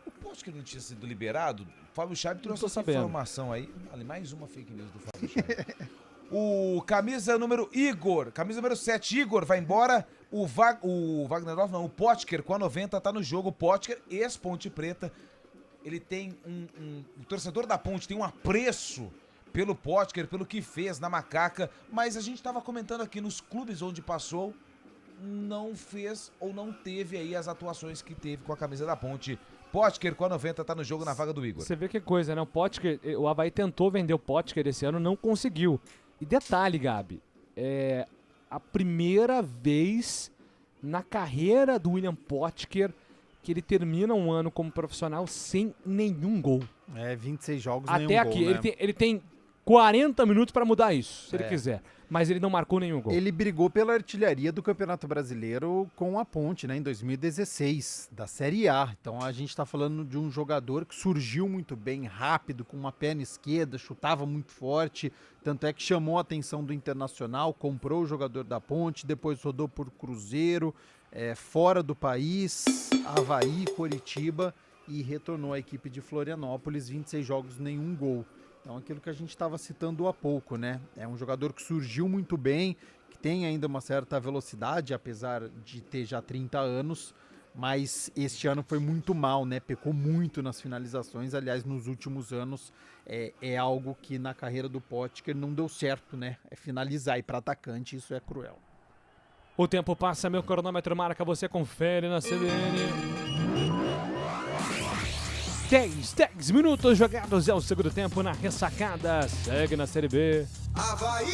O Potker não tinha sido liberado? Fábio Chaib trouxe essa informação aí. Ali, mais uma fake news do Fábio Chaib. O camisa número 7, Igor, vai embora. O Wagner Love, não, o Potker com a 90 tá no jogo. O Potker, ex-Ponte Preta. Ele tem o torcedor da Ponte tem um apreço pelo Potker, pelo que fez na Macaca. Mas a gente tava comentando aqui, nos clubes onde passou, não fez ou não teve aí as atuações que teve com a camisa da Ponte. Potker com a 90 tá no jogo na vaga do Igor. Você vê que coisa, né? O Avaí tentou vender o Potker esse ano, não conseguiu. E detalhe, Gabi, é a primeira vez na carreira do William Potker que ele termina um ano como profissional sem nenhum gol. 26 jogos, até nenhum aqui, gol, né? ele tem 40 minutos para mudar isso, se ele quiser. Mas ele não marcou nenhum gol. Ele brigou pela artilharia do Campeonato Brasileiro com a Ponte, né, em 2016, da Série A. Então a gente está falando de um jogador que surgiu muito bem, rápido, com uma perna esquerda, chutava muito forte, tanto é que chamou a atenção do Internacional, comprou o jogador da Ponte, depois rodou por Cruzeiro, fora do país, Avaí, Coritiba, e retornou à equipe de Florianópolis, 26 jogos, nenhum gol. Então aquilo que a gente estava citando há pouco, né? É um jogador que surgiu muito bem, que tem ainda uma certa velocidade, apesar de ter já 30 anos, mas este ano foi muito mal, né? Pecou muito nas finalizações, aliás, nos últimos anos é algo que na carreira do Potker não deu certo, né? É finalizar, e para atacante isso é cruel. O tempo passa, meu cronômetro marca, você confere na CBN. 10 minutos jogados, é o segundo tempo na ressacada, segue na Série B. Avaí.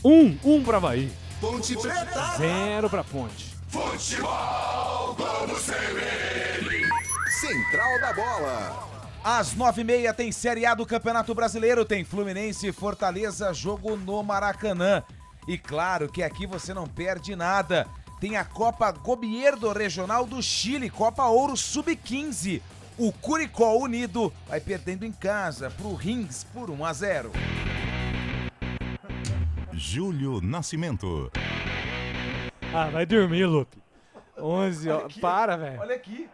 1 para Avaí. Ponte Preta. 0 para Ponte. Futebol Globo CBN. Central da Bola. Às 9h30 tem Série A do Campeonato Brasileiro, tem Fluminense e Fortaleza, jogo no Maracanã. E claro que aqui você não perde nada. Tem a Copa Gobierno Regional do Chile, Copa Ouro Sub-15. O Curicó Unido vai perdendo em casa pro Rins por 1-0. Júlio Nascimento. Ah, vai dormir, Lupe. 11, ó. Para, velho. Olha aqui.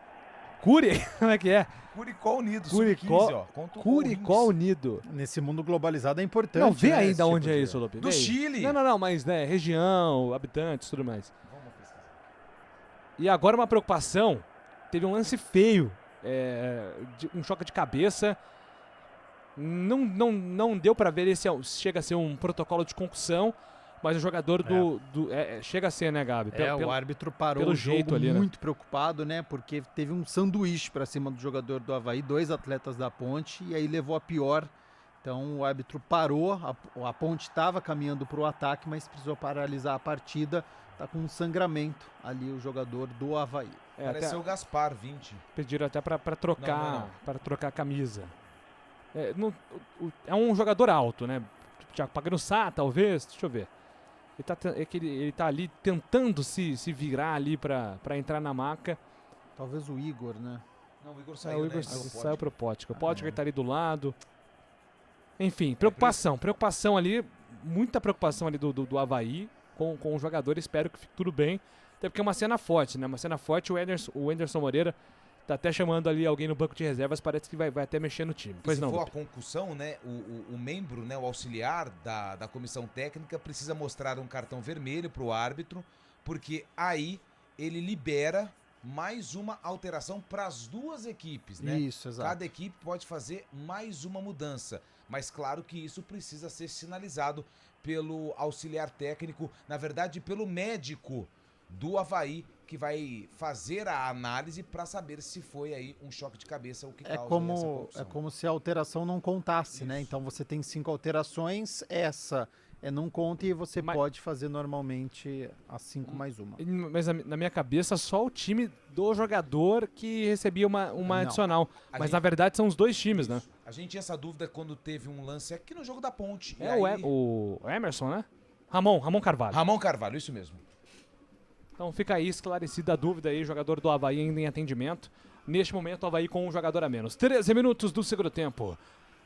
Curi? Como é que é? Curicó Unido, Curicó, sub-15, ó. Contra o Curicó Rins. Unido. Nesse mundo globalizado é importante. Não, vê né, aí esse da tipo onde é de- isso, Lupe. Do Vê aí. Chile. Não, mas né, região, habitantes, tudo mais. E agora uma preocupação, teve um lance feio, um choque de cabeça. Não deu pra ver se chega a ser um protocolo de concussão, mas o jogador chega a ser, né, Gabi? O árbitro parou pelo o jogo jeito ali, né? muito preocupado, né? Porque teve um sanduíche pra cima do jogador do Avaí, 2 atletas da Ponte, e aí levou a pior. Então o árbitro parou, a Ponte estava caminhando para o ataque, mas precisou paralisar a partida. Tá com um sangramento ali o jogador do Avaí. Pareceu o Gaspar, 20. Pediram até pra trocar, Não. para trocar a camisa. É um jogador alto, né? Thiago Pagnussá, talvez, deixa eu ver. Ele tá ali tentando se virar ali pra entrar na maca. Talvez o Igor, né? Não, o Igor O saiu, Igor né? saiu pro Pótica. O Pótica tá ali do lado. Enfim, preocupação ali, muita preocupação ali do Avaí com o jogador. Espero que fique tudo bem. Até porque é uma cena forte, né? Uma cena forte, o Anderson Moreira tá até chamando ali alguém no banco de reservas, parece que vai até mexer no time. Pois se não, for a Lupe? concussão, né, o membro, né, o auxiliar da comissão técnica precisa mostrar um cartão vermelho pro árbitro, porque aí ele libera mais uma alteração para as duas equipes, né? Isso, exato. Cada equipe pode fazer mais uma mudança, mas claro que isso precisa ser sinalizado pelo auxiliar técnico, na verdade pelo médico do Avaí, que vai fazer a análise para saber se foi aí um choque de cabeça o que causa essa corrupção. É como se a alteração não contasse, né? Então você tem 5 alterações, essa não conta e você pode fazer normalmente as 5 mais uma. Mas na minha cabeça, só o time do jogador que recebia uma adicional. Mas na verdade são os dois times, né? A gente tinha essa dúvida quando teve um lance aqui no jogo da Ponte. O Emerson, né? Ramon Carvalho. Ramon Carvalho, isso mesmo. Então fica aí esclarecida a dúvida aí, jogador do Avaí ainda em atendimento. Neste momento, o Avaí com um jogador a menos. 13 minutos do segundo tempo.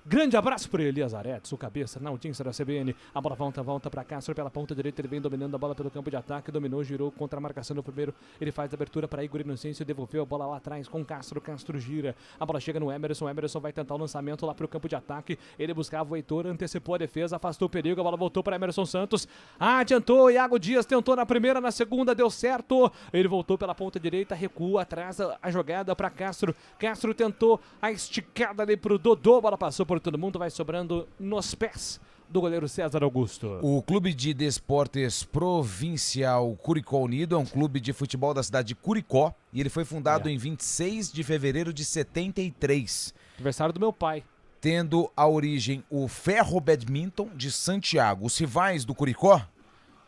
Grande abraço para Elias Aretes, o cabeça na audiência da CBN. A bola volta para Castro pela ponta direita. Ele vem dominando a bola pelo campo de ataque. Dominou, girou contra a marcação do primeiro. Ele faz a abertura para Igor Inocêncio. Devolveu a bola lá atrás com Castro. Castro gira. A bola chega no Emerson. O Emerson vai tentar o lançamento lá para o campo de ataque. Ele buscava o Heitor, antecipou a defesa, afastou o perigo. A bola voltou para Emerson Santos. Adiantou. Iago Dias tentou na primeira, na segunda deu certo. Ele voltou pela ponta direita, recua, atrasa a jogada para Castro. Castro tentou a esticada ali para o Dodô. A bola passou por todo mundo, vai sobrando nos pés do goleiro César Augusto. O Clube de Desportes Provincial Curicó Unido é um clube de futebol da cidade de Curicó e ele foi fundado em 26 de fevereiro de 73. Aniversário do meu pai. Tendo a origem o Ferro Badminton de Santiago, os rivais do Curicó,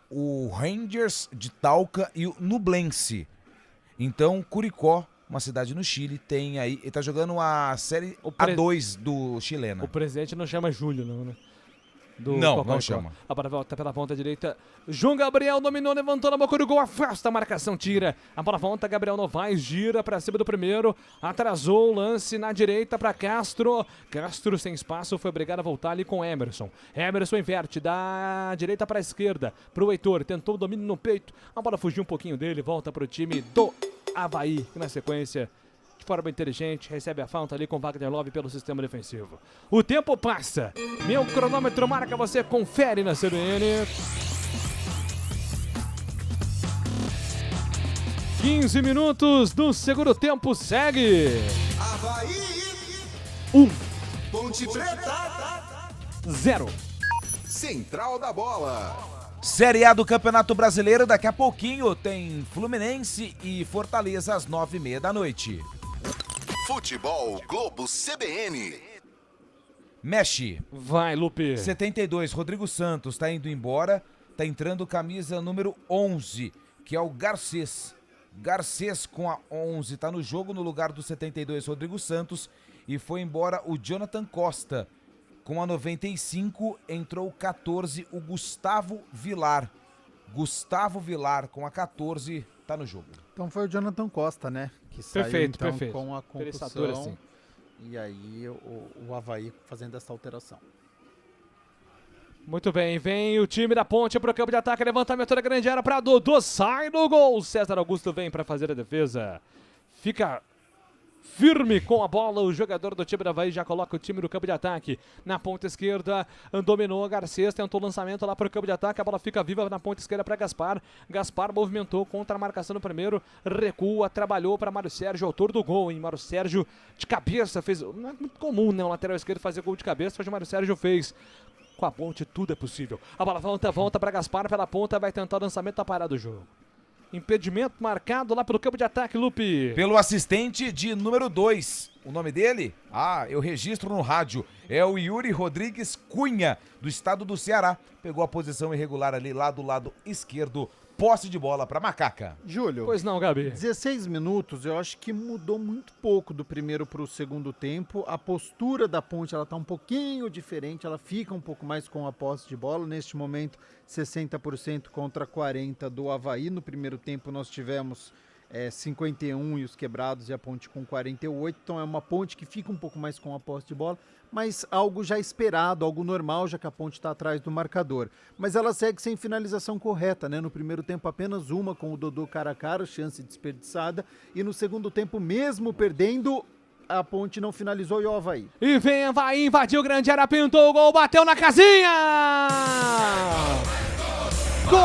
o Rangers de Talca e o Nublense. Então, Curicó, uma cidade no Chile, tem aí... Ele tá jogando a série A2 do chilena. O presidente não chama Júlio, não, né? Não chama. A bola volta pela ponta direita. João Gabriel dominou, levantou na boca do gol, afasta a marcação, tira. A bola volta, Gabriel Novaes gira pra cima do primeiro. Atrasou o lance na direita pra Castro. Castro sem espaço, foi obrigado a voltar ali com Emerson. Emerson inverte da direita pra esquerda, pro Heitor. Tentou o domínio no peito. A bola fugiu um pouquinho dele, volta pro time do Avaí, que na sequência, de forma inteligente, recebe a falta ali com Wagner Love pelo sistema defensivo. O tempo passa. Meu cronômetro marca, você confere na CBN. 15 minutos do segundo tempo, segue. Avaí. 1. Ponte Preta. 0. Central da Bola. Série A do Campeonato Brasileiro, daqui a pouquinho tem Fluminense e Fortaleza às 9h30 da noite. Futebol Globo CBN. Mexe. Vai, Lupe. 72, Rodrigo Santos tá indo embora, tá entrando camisa número 11, que é o Garcês. Garcês com a 11 tá no jogo no lugar do 72, Rodrigo Santos, e foi embora o Jonathan Costa. Com a 95 entrou o 14, o Gustavo Vilar. Gustavo Vilar com a 14 tá no jogo. Então foi o Jonathan Costa, né? Que saiu, Perfeito, então, perfeito. com a Interessador, concussão. assim. E aí o Avaí fazendo essa alteração. Muito bem, vem o time da Ponte pro campo de ataque, levantamento da grande área pra Dodô, sai no gol, César Augusto vem pra fazer a defesa, fica firme com a bola, o jogador do time da Avaí já coloca o time no campo de ataque, na ponta esquerda, dominou, Garcês tentou o lançamento lá pro campo de ataque, a bola fica viva na ponta esquerda pra Gaspar movimentou contra a marcação no primeiro, recua, trabalhou pra Mário Sérgio, autor do gol, hein, Mário Sérgio de cabeça fez, não é muito comum, né, o lateral esquerdo fazer gol de cabeça, hoje o Mário Sérgio fez. Com a Ponte tudo é possível. A bola volta para Gaspar pela ponta, vai tentar o lançamento, tá parado o jogo. Impedimento marcado lá pelo campo de ataque, Lupe. Pelo assistente de número 2. O nome dele? Eu registro no rádio. É o Yuri Rodrigues Cunha, do estado do Ceará. Pegou a posição irregular ali lá do lado esquerdo. Posse de bola para Macaca. Júlio. Pois não, Gabi. 16 minutos, eu acho que mudou muito pouco do primeiro para o segundo tempo. A postura da Ponte, ela tá um pouquinho diferente, ela fica um pouco mais com a posse de bola. Neste momento, 60% contra 40% do Avaí. No primeiro tempo nós tivemos 51 e os quebrados e a Ponte com 48. Então é uma Ponte que fica um pouco mais com a posse de bola, mas algo já esperado, algo normal, já que a Ponte está atrás do marcador. Mas ela segue sem finalização correta, né? No primeiro tempo apenas uma com o Dodô cara a cara, chance desperdiçada. E no segundo tempo, mesmo perdendo, a Ponte não finalizou e o Avaí. E vem Avaí, invadiu grande área, pintou o gol, bateu na casinha! Gol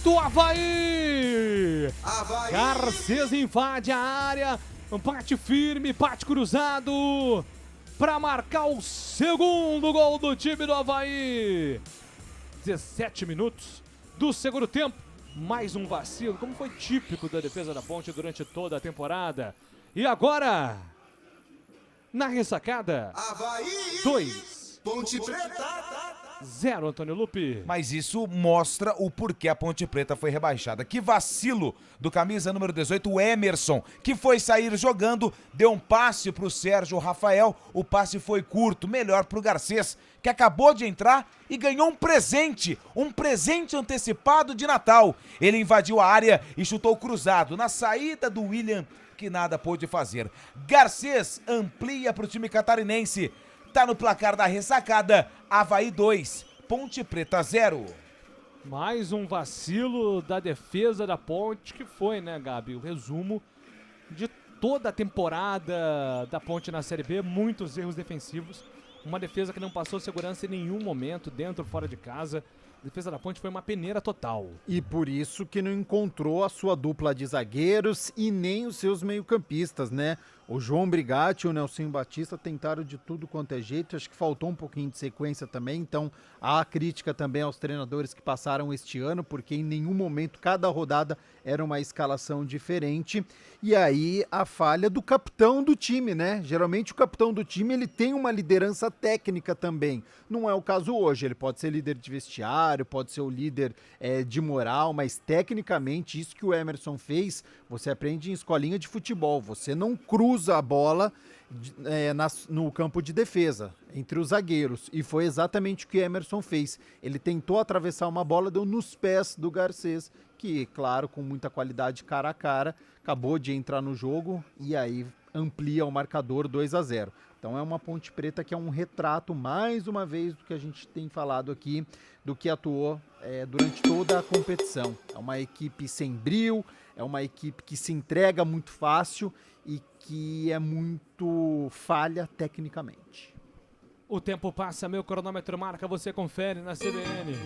do Avaí! Garcês invade a área, bate firme, bate cruzado para marcar o segundo gol do time do Avaí. 17 minutos do segundo tempo, mais um vacilo, como foi típico da defesa da Ponte durante toda a temporada. E agora, na ressacada, Avaí 2, Ponte Preta 0, Antônio Lupe. Mas isso mostra o porquê a Ponte Preta foi rebaixada. Que vacilo do camisa número 18, o Emerson, que foi sair jogando, deu um passe pro Sérgio Rafael, o passe foi curto, melhor pro Garcês, que acabou de entrar e ganhou um presente antecipado de Natal. Ele invadiu a área e chutou cruzado na saída do William, que nada pôde fazer. Garcês amplia pro time catarinense. Tá no placar da ressacada, Avaí 2, Ponte Preta 0. Mais um vacilo da defesa da Ponte, que foi, né, Gabi, o resumo de toda a temporada da Ponte na Série B, muitos erros defensivos, uma defesa que não passou segurança em nenhum momento, dentro ou fora de casa. A defesa da Ponte foi uma peneira total. E por isso que não encontrou a sua dupla de zagueiros e nem os seus meio-campistas, né? O João Brigatti e o Nelson Batista tentaram de tudo quanto é jeito, acho que faltou um pouquinho de sequência também, então há crítica também aos treinadores que passaram este ano, porque em nenhum momento, cada rodada era uma escalação diferente, e aí a falha do capitão do time, né? Geralmente o capitão do time, ele tem uma liderança técnica também, não é o caso hoje, ele pode ser líder de vestiário, pode ser o líder de moral, mas tecnicamente isso que o Emerson fez, você aprende em escolinha de futebol, você não cruza a bola no campo de defesa, entre os zagueiros, e foi exatamente o que Emerson fez. Ele tentou atravessar uma bola, deu nos pés do Garcês, que, claro, com muita qualidade cara a cara, acabou de entrar no jogo e aí amplia o marcador 2-0. Então é uma Ponte Preta que é um retrato, mais uma vez, do que a gente tem falado aqui, do que atuou durante toda a competição. É uma equipe sem brio, é uma equipe que se entrega muito fácil e que é muito falha tecnicamente. O tempo passa, meu cronômetro marca, você confere na CBN.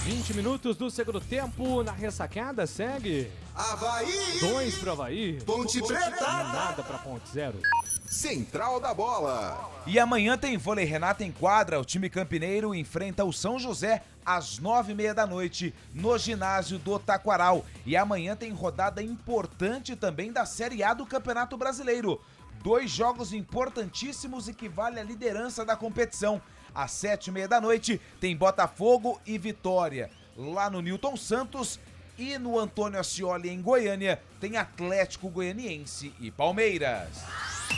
20 minutos do segundo tempo, na ressacada, segue. Avaí 2 pro Avaí. Ponte Preta Nada pra Ponte, 0. Central da Bola. E amanhã tem vôlei Renata em quadra. O time campineiro enfrenta o São José às 9h30 da noite no ginásio do Taquaral. E amanhã tem rodada importante também da Série A do Campeonato Brasileiro. 2 jogos importantíssimos e que vale a liderança da competição. Às 7h30 da noite tem Botafogo e Vitória. Lá no Newton Santos e no Antônio Ascioli em Goiânia tem Atlético Goianiense e Palmeiras.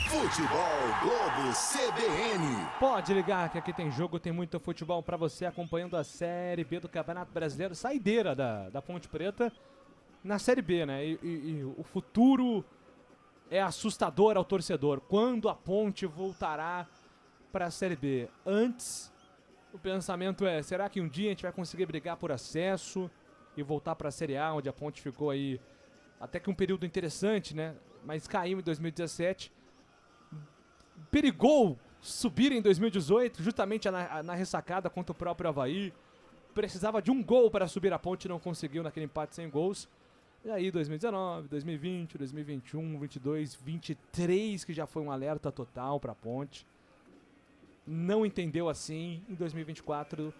Futebol Globo CBN. Pode ligar que aqui tem jogo, tem muito futebol pra você acompanhando a Série B do Campeonato Brasileiro. Saideira da Ponte Preta na Série B, né? E o futuro é assustador ao torcedor. Quando a Ponte voltará pra Série B? Antes, o pensamento é, será que um dia a gente vai conseguir brigar por acesso e voltar pra Série A, onde a Ponte ficou aí até que um período interessante, né? Mas caiu em 2017. Perigou subir em 2018, justamente na ressacada contra o próprio Avaí. Precisava de um gol para subir a Ponte, não conseguiu naquele empate sem gols. E aí 2019, 2020, 2021, 2022, 2023, que já foi um alerta total para a Ponte. Não entendeu assim. Em 2024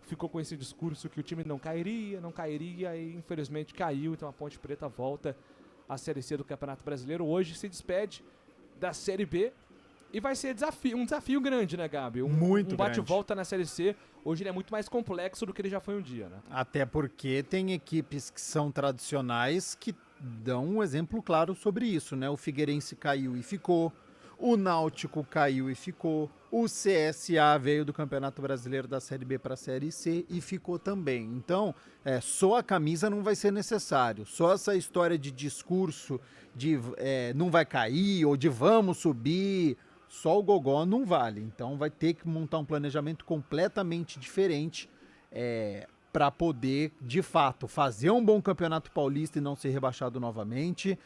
ficou com esse discurso que o time não cairia e infelizmente caiu. Então a Ponte Preta volta à Série C do Campeonato Brasileiro. Hoje se despede da Série B. E vai ser um desafio grande, né, Gabi? Muito grande. Um bate-volta na Série C, hoje ele é muito mais complexo do que ele já foi um dia, né? Até porque tem equipes que são tradicionais que dão um exemplo claro sobre isso, né? O Figueirense caiu e ficou, o Náutico caiu e ficou, o CSA veio do Campeonato Brasileiro da Série B para a Série C e ficou também. Então, só a camisa não vai ser necessário, só essa história de discurso de não vai cair ou de vamos subir... Só o gogó não vale, então vai ter que montar um planejamento completamente diferente para poder, de fato, fazer um bom campeonato paulista e não ser rebaixado novamente,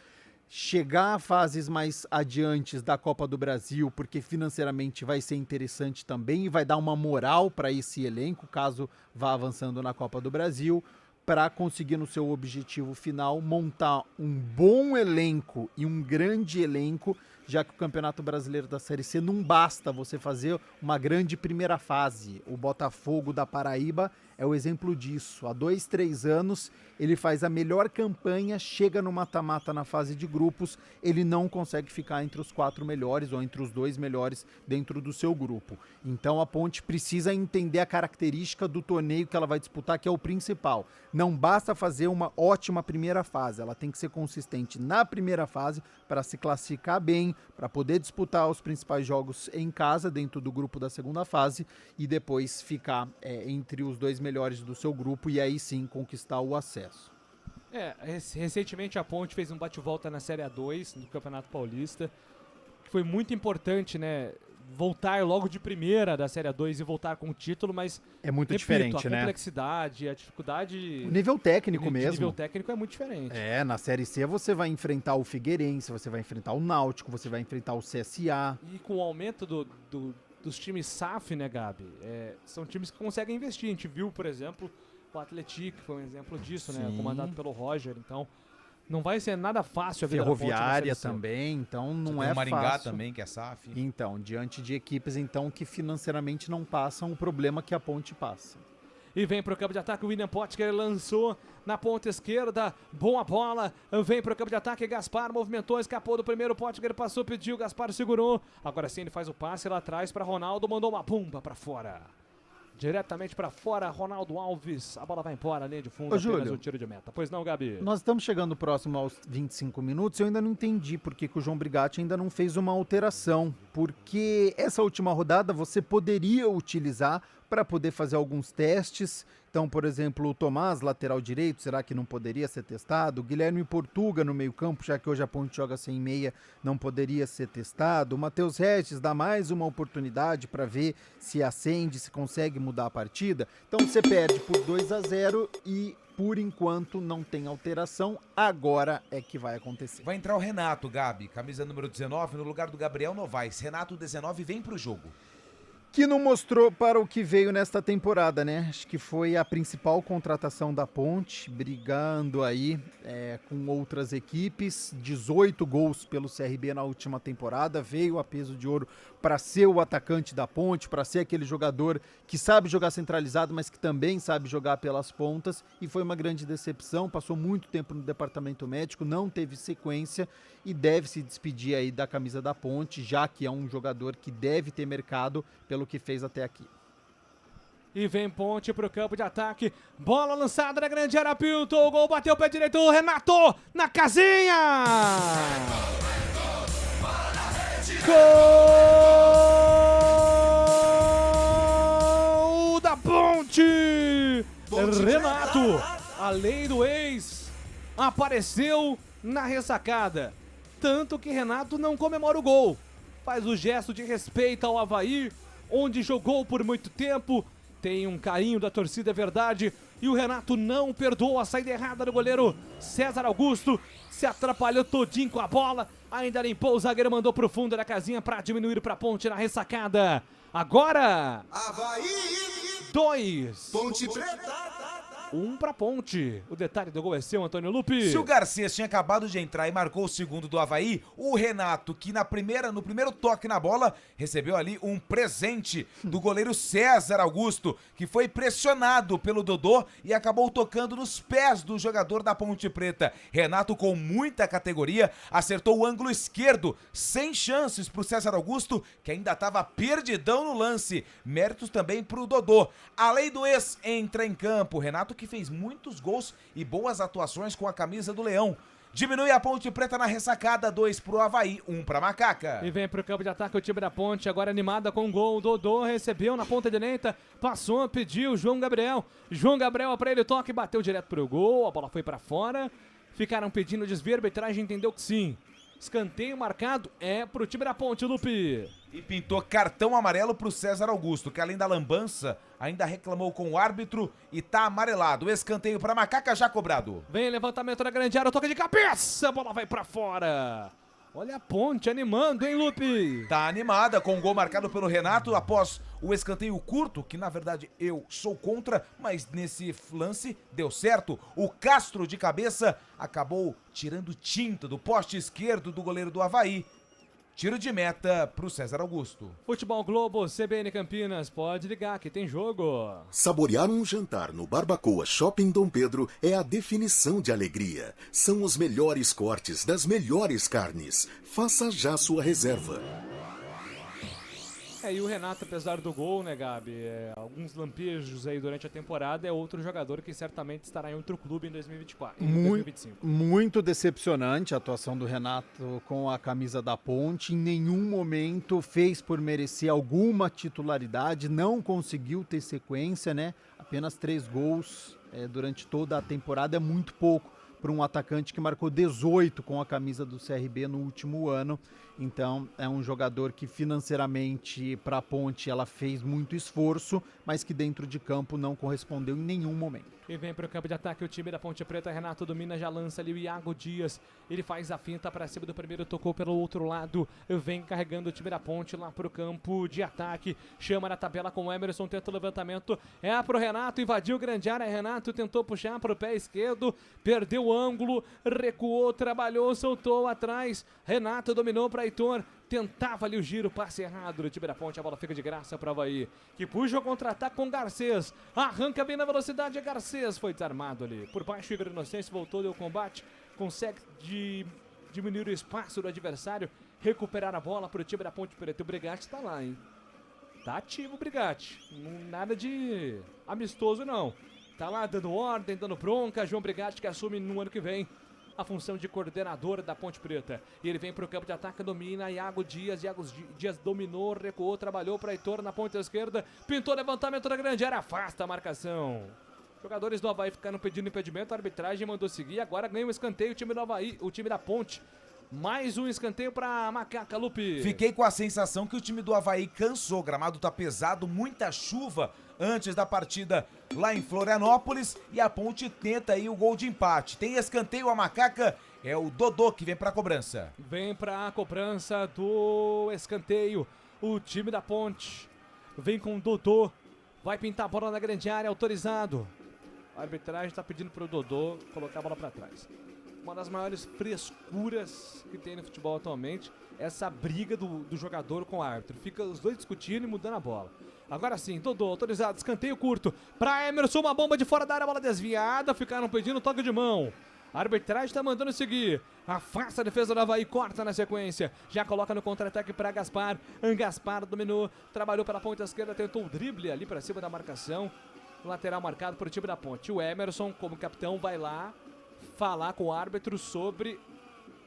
chegar a fases mais adiantes da Copa do Brasil, porque financeiramente vai ser interessante também e vai dar uma moral para esse elenco, caso vá avançando na Copa do Brasil, para conseguir no seu objetivo final montar um bom elenco e um grande elenco, já que o Campeonato Brasileiro da Série C não basta você fazer uma grande primeira fase. O Botafogo da Paraíba é o exemplo disso. Há 2, 3 anos ele faz a melhor campanha, chega no mata-mata na fase de grupos, ele não consegue ficar entre os 4 melhores ou entre os 2 melhores dentro do seu grupo. Então a Ponte precisa entender a característica do torneio que ela vai disputar, que é o principal. Não basta fazer uma ótima primeira fase, ela tem que ser consistente na primeira fase para se classificar bem, para poder disputar os principais jogos em casa, dentro do grupo da segunda fase, e depois ficar entre os 2 melhores do seu grupo e aí sim conquistar o acesso. Recentemente a Ponte fez um bate-volta na Série A2 do Campeonato Paulista, que foi muito importante, né? Voltar logo de primeira da Série A2 e voltar com o título, mas é muito diferente, né? A complexidade, a dificuldade... O nível técnico mesmo. O nível técnico é muito diferente. Na Série C você vai enfrentar o Figueirense, você vai enfrentar o Náutico, você vai enfrentar o CSA. E com o aumento dos times SAF, né, Gabi? São times que conseguem investir. A gente viu, por exemplo, o Atlético, foi um exemplo disso, né? Comandado pelo Roger, então... Não vai ser nada fácil a vida Ferroviária da Ponte também, então não é fácil. O Maringá também, que é SAF. Então, diante de equipes então que financeiramente não passam o problema que a Ponte passa. E vem pro campo de ataque o William Potker, lançou na ponta esquerda, boa bola, vem pro campo de ataque, Gaspar movimentou, escapou do primeiro, Potker passou, pediu, Gaspar segurou, agora sim ele faz o passe lá atrás para Ronaldo, mandou uma bomba para fora. Diretamente para fora, Ronaldo Alves, a bola vai embora, linha de fundo, apenas o tiro de meta. Pois não, Gabi? Nós estamos chegando próximo aos 25 minutos, eu ainda não entendi porque que o João Brigatti ainda não fez uma alteração, porque essa última rodada você poderia utilizar para poder fazer alguns testes. Então, por exemplo, o Tomás, lateral direito, será que não poderia ser testado? O Guilherme Portuga no meio-campo, já que hoje a Ponte joga sem meia, não poderia ser testado. O Matheus Regis dá mais uma oportunidade para ver se acende, se consegue mudar a partida. Então você perde por 2-0 e, por enquanto, não tem alteração. Agora é que vai acontecer. Vai entrar o Renato, Gabi, camisa número 19, no lugar do Gabriel Novaes. Renato, 19, vem pro jogo. Que não mostrou para o que veio nesta temporada, né? Acho que foi a principal contratação da Ponte, brigando aí com outras equipes. 18 gols pelo CRB na última temporada, veio a peso de ouro para ser o atacante da Ponte, para ser aquele jogador que sabe jogar centralizado, mas que também sabe jogar pelas pontas, e foi uma grande decepção, passou muito tempo no departamento médico, não teve sequência e deve se despedir aí da camisa da Ponte, já que é um jogador que deve ter mercado pelo que fez até aqui. E vem Ponte pro campo de ataque, bola lançada na grande área, pintou o gol, bateu o pé direito, o Renato na casinha! Gol da Ponte! Renato, a lei do ex, apareceu na ressacada. Tanto que Renato não comemora o gol. Faz o gesto de respeito ao Avaí, onde jogou por muito tempo. Tem um carinho da torcida, é verdade. E o Renato não perdoa a saída errada do goleiro César Augusto. Se atrapalhou todinho com a bola. Ainda limpou o zagueiro, mandou pro fundo da casinha para diminuir pra Ponte na ressacada. Agora, Avaí 2. Ponte Preta. 1 pra Ponte. O detalhe do gol é seu, Antônio Lupe. Se o Garcês tinha acabado de entrar e marcou o segundo do Avaí, o Renato, que no primeiro toque na bola, recebeu ali um presente do goleiro César Augusto, que foi pressionado pelo Dodô e acabou tocando nos pés do jogador da Ponte Preta. Renato, com muita categoria, acertou o ângulo esquerdo, sem chances pro César Augusto, que ainda estava perdidão no lance. Méritos também pro Dodô. A lei do ex entra em campo. Renato, que fez muitos gols e boas atuações com a camisa do Leão. Diminui a Ponte Preta na ressacada, 2 pro Avaí, 1 pra Macaca. E vem pro campo de ataque o time da Ponte, agora animada com o gol. Dodô recebeu na ponta direita, passou, pediu, João Gabriel pra ele, toque, bateu direto pro gol, a bola foi pra fora. Ficaram pedindo desvio, a arbitragem entendeu que sim. Escanteio marcado é pro time da Ponte, Lupe. E pintou cartão amarelo pro César Augusto, que além da lambança, ainda reclamou com o árbitro e tá amarelado. Escanteio pra Macaca, já cobrado. Vem levantamento da grande área, toque de cabeça, a bola vai pra fora. Olha a Ponte animando, hein, Lupe? Tá animada com o gol marcado pelo Renato após o escanteio curto, que na verdade eu sou contra, mas nesse lance deu certo. O Castro de cabeça acabou tirando tinta do poste esquerdo do goleiro do Avaí. Tiro de meta pro César Augusto. Futebol Globo, CBN Campinas, pode ligar que tem jogo. Saborear um jantar no Barbacoa Shopping Dom Pedro é a definição de alegria. São os melhores cortes das melhores carnes. Faça já sua reserva. E o Renato, apesar do gol, né, Gabi, alguns lampejos aí durante a temporada, é outro jogador que certamente estará em outro clube em 2024, em 2025. Muito decepcionante a atuação do Renato com a camisa da Ponte. Em nenhum momento fez por merecer alguma titularidade, não conseguiu ter sequência, né? Apenas 3 gols durante toda a temporada é muito pouco para um atacante que marcou 18 com a camisa do CRB no último ano. Então é um jogador que financeiramente para a Ponte ela fez muito esforço, mas que dentro de campo não correspondeu em nenhum momento. E vem para o campo de ataque o time da Ponte Preta. Renato domina, já lança ali o Iago Dias. Ele faz a finta para cima do primeiro, tocou pelo outro lado. Vem carregando o time da Ponte lá para o campo de ataque. Chama na tabela com o Emerson, tenta o levantamento. É pro Renato, invadiu grande área. Renato tentou puxar para o pé esquerdo, perdeu o ângulo, recuou, trabalhou, soltou atrás. Renato dominou para Heitor. Tentava ali o giro, passe errado do time da Ponte, a bola fica de graça para o Avaí, que puxa o contra-ataque com Garcês, arranca bem na velocidade, Garcês foi desarmado ali, por baixo Igor Inocêncio, voltou, deu combate, consegue diminuir o espaço do adversário, recuperar a bola para o time da Ponte Preta. O Brigatti tá lá, hein, tá ativo o Brigatti, nada de amistoso não, tá lá dando ordem, dando bronca. João Brigatti, que assume no ano que vem a função de coordenador da Ponte Preta. E ele vem para o campo de ataque, domina Iago Dias. Iago Dias dominou, recuou, trabalhou para Heitor na ponta esquerda. Pintou levantamento da grande área, afasta a marcação. Jogadores do Avaí ficaram pedindo impedimento, a arbitragem mandou seguir. Agora ganha um escanteio o time do Avaí, o time da Ponte. Mais um escanteio para Macaca, Lupe. Fiquei com a sensação que o time do Avaí cansou. O gramado tá pesado, muita chuva antes da partida lá em Florianópolis. E a Ponte tenta aí o gol de empate. Tem escanteio, a Macaca. É o Dodô que vem pra cobrança. Vem pra cobrança do escanteio o time da Ponte. Vem com o Dodô. Vai pintar a bola na grande área, autorizado. A arbitragem tá pedindo pro Dodô colocar a bola pra trás. Uma das maiores frescuras que tem no futebol atualmente, essa briga do jogador com o árbitro. Fica os dois discutindo e mudando a bola. Agora sim, Dodô, autorizado, escanteio curto. Pra Emerson, uma bomba de fora da área, bola desviada. Ficaram pedindo toque de mão. A arbitragem tá mandando seguir. Afasta a defesa do Avaí, corta na sequência. Já coloca no contra-ataque pra Gaspar. Gaspar dominou, trabalhou pela ponta esquerda, tentou o drible ali pra cima da marcação. Lateral marcado pro time da Ponte. O Emerson, como capitão, vai lá falar com o árbitro sobre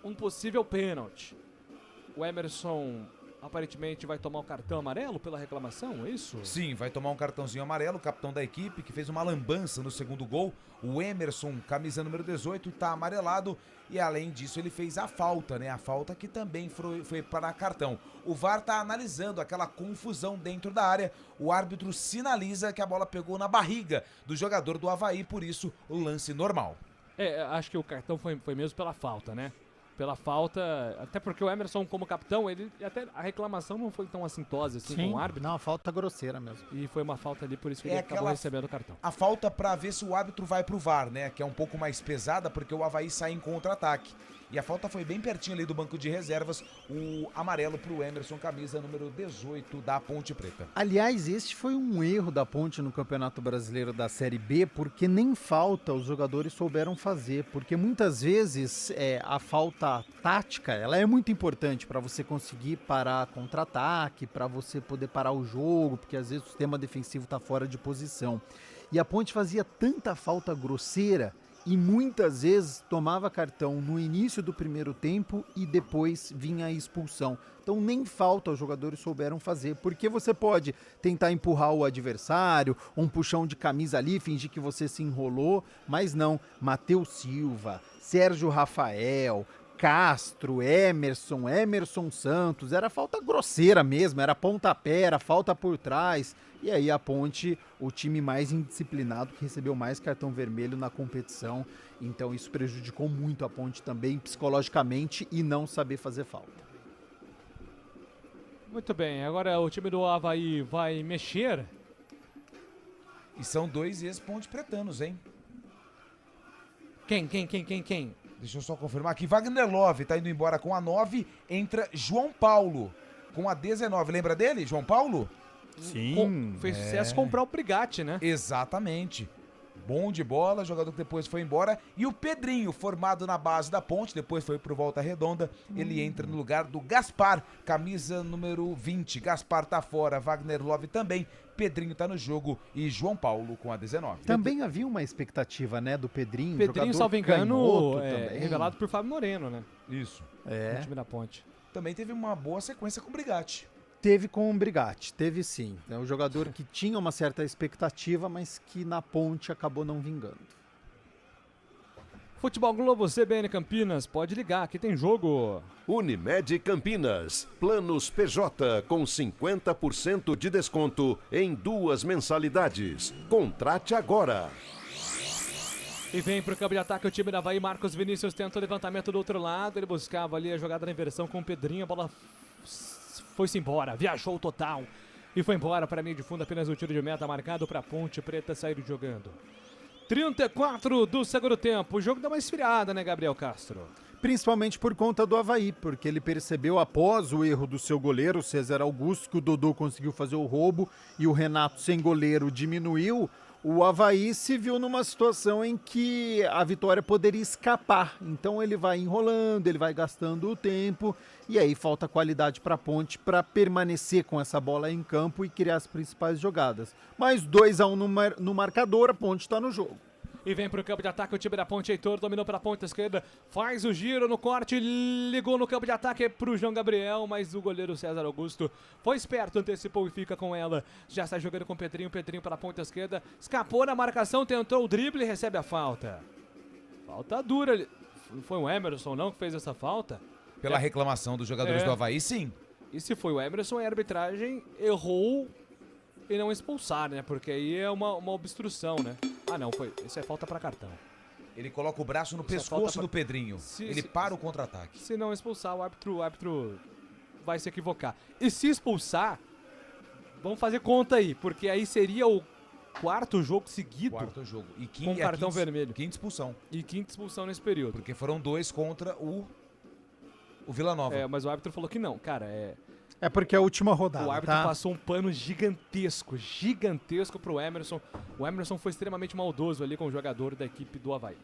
um possível pênalti. O Emerson aparentemente vai tomar o cartão amarelo pela reclamação, é isso? Sim, vai tomar um cartãozinho amarelo, o capitão da equipe, que fez uma lambança no segundo gol. O Emerson, camisa número 18, tá amarelado. E além disso, ele fez a falta, né? A falta que também foi para cartão. O VAR tá analisando aquela confusão dentro da área. O árbitro sinaliza que a bola pegou na barriga do jogador do Avaí, por isso o lance normal. Acho que o cartão foi mesmo pela falta, né? Pela falta, até porque o Emerson como capitão, até a reclamação não foi tão assintosa assim com o árbitro. Não, a falta grosseira mesmo. E foi uma falta ali, por isso que ele acabou recebendo o cartão. A falta pra ver se o árbitro vai pro VAR, né? Que é um pouco mais pesada, porque o Avaí sai em contra-ataque. E a falta foi bem pertinho ali do banco de reservas, o amarelo pro Emerson, camisa número 18 da Ponte Preta. Aliás, este foi um erro da Ponte no Campeonato Brasileiro da Série B, porque nem falta os jogadores souberam fazer, porque muitas vezes a falta tática, ela é muito importante para você conseguir parar contra-ataque, para você poder parar o jogo, porque às vezes o sistema defensivo está fora de posição. E a Ponte fazia tanta falta grosseira e muitas vezes tomava cartão no início do primeiro tempo e depois vinha a expulsão. Então nem falta os jogadores souberam fazer, porque você pode tentar empurrar o adversário, um puxão de camisa ali, fingir que você se enrolou, mas não. Matheus Silva, Sérgio Rafael, Castro, Emerson Santos, era falta grosseira mesmo, era pontapé, era falta por trás. E aí a Ponte, o time mais indisciplinado, que recebeu mais cartão vermelho na competição. Então isso prejudicou muito a Ponte também, psicologicamente, e não saber fazer falta. Muito bem, agora o time do Avaí vai mexer. E são dois ex-Ponte Pretanos, hein? Quem? Deixa eu só confirmar aqui. Wagner Love tá indo embora com a 9, entra João Paulo com a 19. Lembra dele, João Paulo? Sim. Fez sucesso comprar o Brigatti, né? Exatamente. Bom de bola, jogador que depois foi embora. E o Pedrinho, formado na base da Ponte, depois foi pro Volta Redonda. Ele entra no lugar do Gaspar, camisa número 20. Gaspar tá fora, Wagner Love também. Pedrinho tá no jogo e João Paulo com a 19. Também havia uma expectativa, né, do Pedrinho. Pedrinho, salvo engano, revelado por Fábio Moreno, né? Isso. No time da Ponte. Também teve uma boa sequência com o Brigatti. Teve com o Brigatti, teve sim. É um jogador que tinha uma certa expectativa, mas que na Ponte acabou não vingando. Futebol Globo CBN Campinas, pode ligar, aqui tem jogo. Unimed Campinas, planos PJ com 50% de desconto em 2 mensalidades. Contrate agora. E vem pro campo de ataque o time da Avaí. Marcos Vinícius tenta o levantamento do outro lado. Ele buscava ali a jogada na inversão com o Pedrinho. A bola foi-se embora, viajou o total. E foi embora para a linha de fundo, apenas o tiro de meta marcado para a Ponte Preta sair jogando. 34 do segundo tempo. O jogo dá uma esfriada, né, Gabriel Castro? Principalmente por conta do Avaí, porque ele percebeu após o erro do seu goleiro, César Augusto, que o Dodô conseguiu fazer o roubo e o Renato sem goleiro diminuiu. O Avaí se viu numa situação em que a vitória poderia escapar. Então ele vai enrolando, ele vai gastando o tempo e aí falta qualidade para a Ponte para permanecer com essa bola em campo e criar as principais jogadas. Mas 2-1 no marcador, a Ponte está no jogo. E vem pro campo de ataque o time da Ponte. Heitor dominou pela ponta esquerda, faz o giro no corte, ligou no campo de ataque pro João Gabriel, mas o goleiro César Augusto foi esperto, antecipou e fica com ela. Já está jogando com o Pedrinho pela ponta esquerda, escapou na marcação, tentou o drible e recebe a falta. Falta dura. Foi o Emerson não que fez essa falta? Pela reclamação dos jogadores do Avaí, sim. E se foi o Emerson, a arbitragem errou e não expulsar, né? Porque aí é uma obstrução, né? Ah, não, isso é falta para cartão. Ele coloca o braço no pescoço do Pedrinho. Ele para o contra-ataque. Se não expulsar, o árbitro vai se equivocar. E se expulsar, vamos fazer conta aí, porque aí seria o quarto jogo seguido. Quarto jogo. E com cartão vermelho. Quinta expulsão. E quinta expulsão nesse período. Porque foram 2 contra o Vila Nova. Mas o árbitro falou que não, cara, É porque é a última rodada, o árbitro passou um pano gigantesco pro Emerson. O Emerson foi extremamente maldoso ali com o jogador da equipe do Avaí.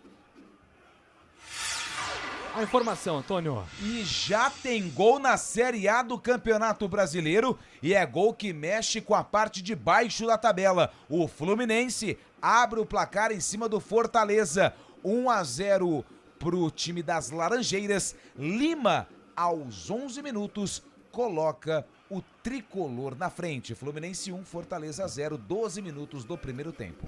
A informação, Antônio. E já tem gol na Série A do Campeonato Brasileiro e é gol que mexe com a parte de baixo da tabela. O Fluminense abre o placar em cima do Fortaleza. 1-0 pro time das Laranjeiras. Lima, aos 11 minutos, coloca o tricolor na frente. Fluminense 1, Fortaleza 0, 12 minutos do primeiro tempo.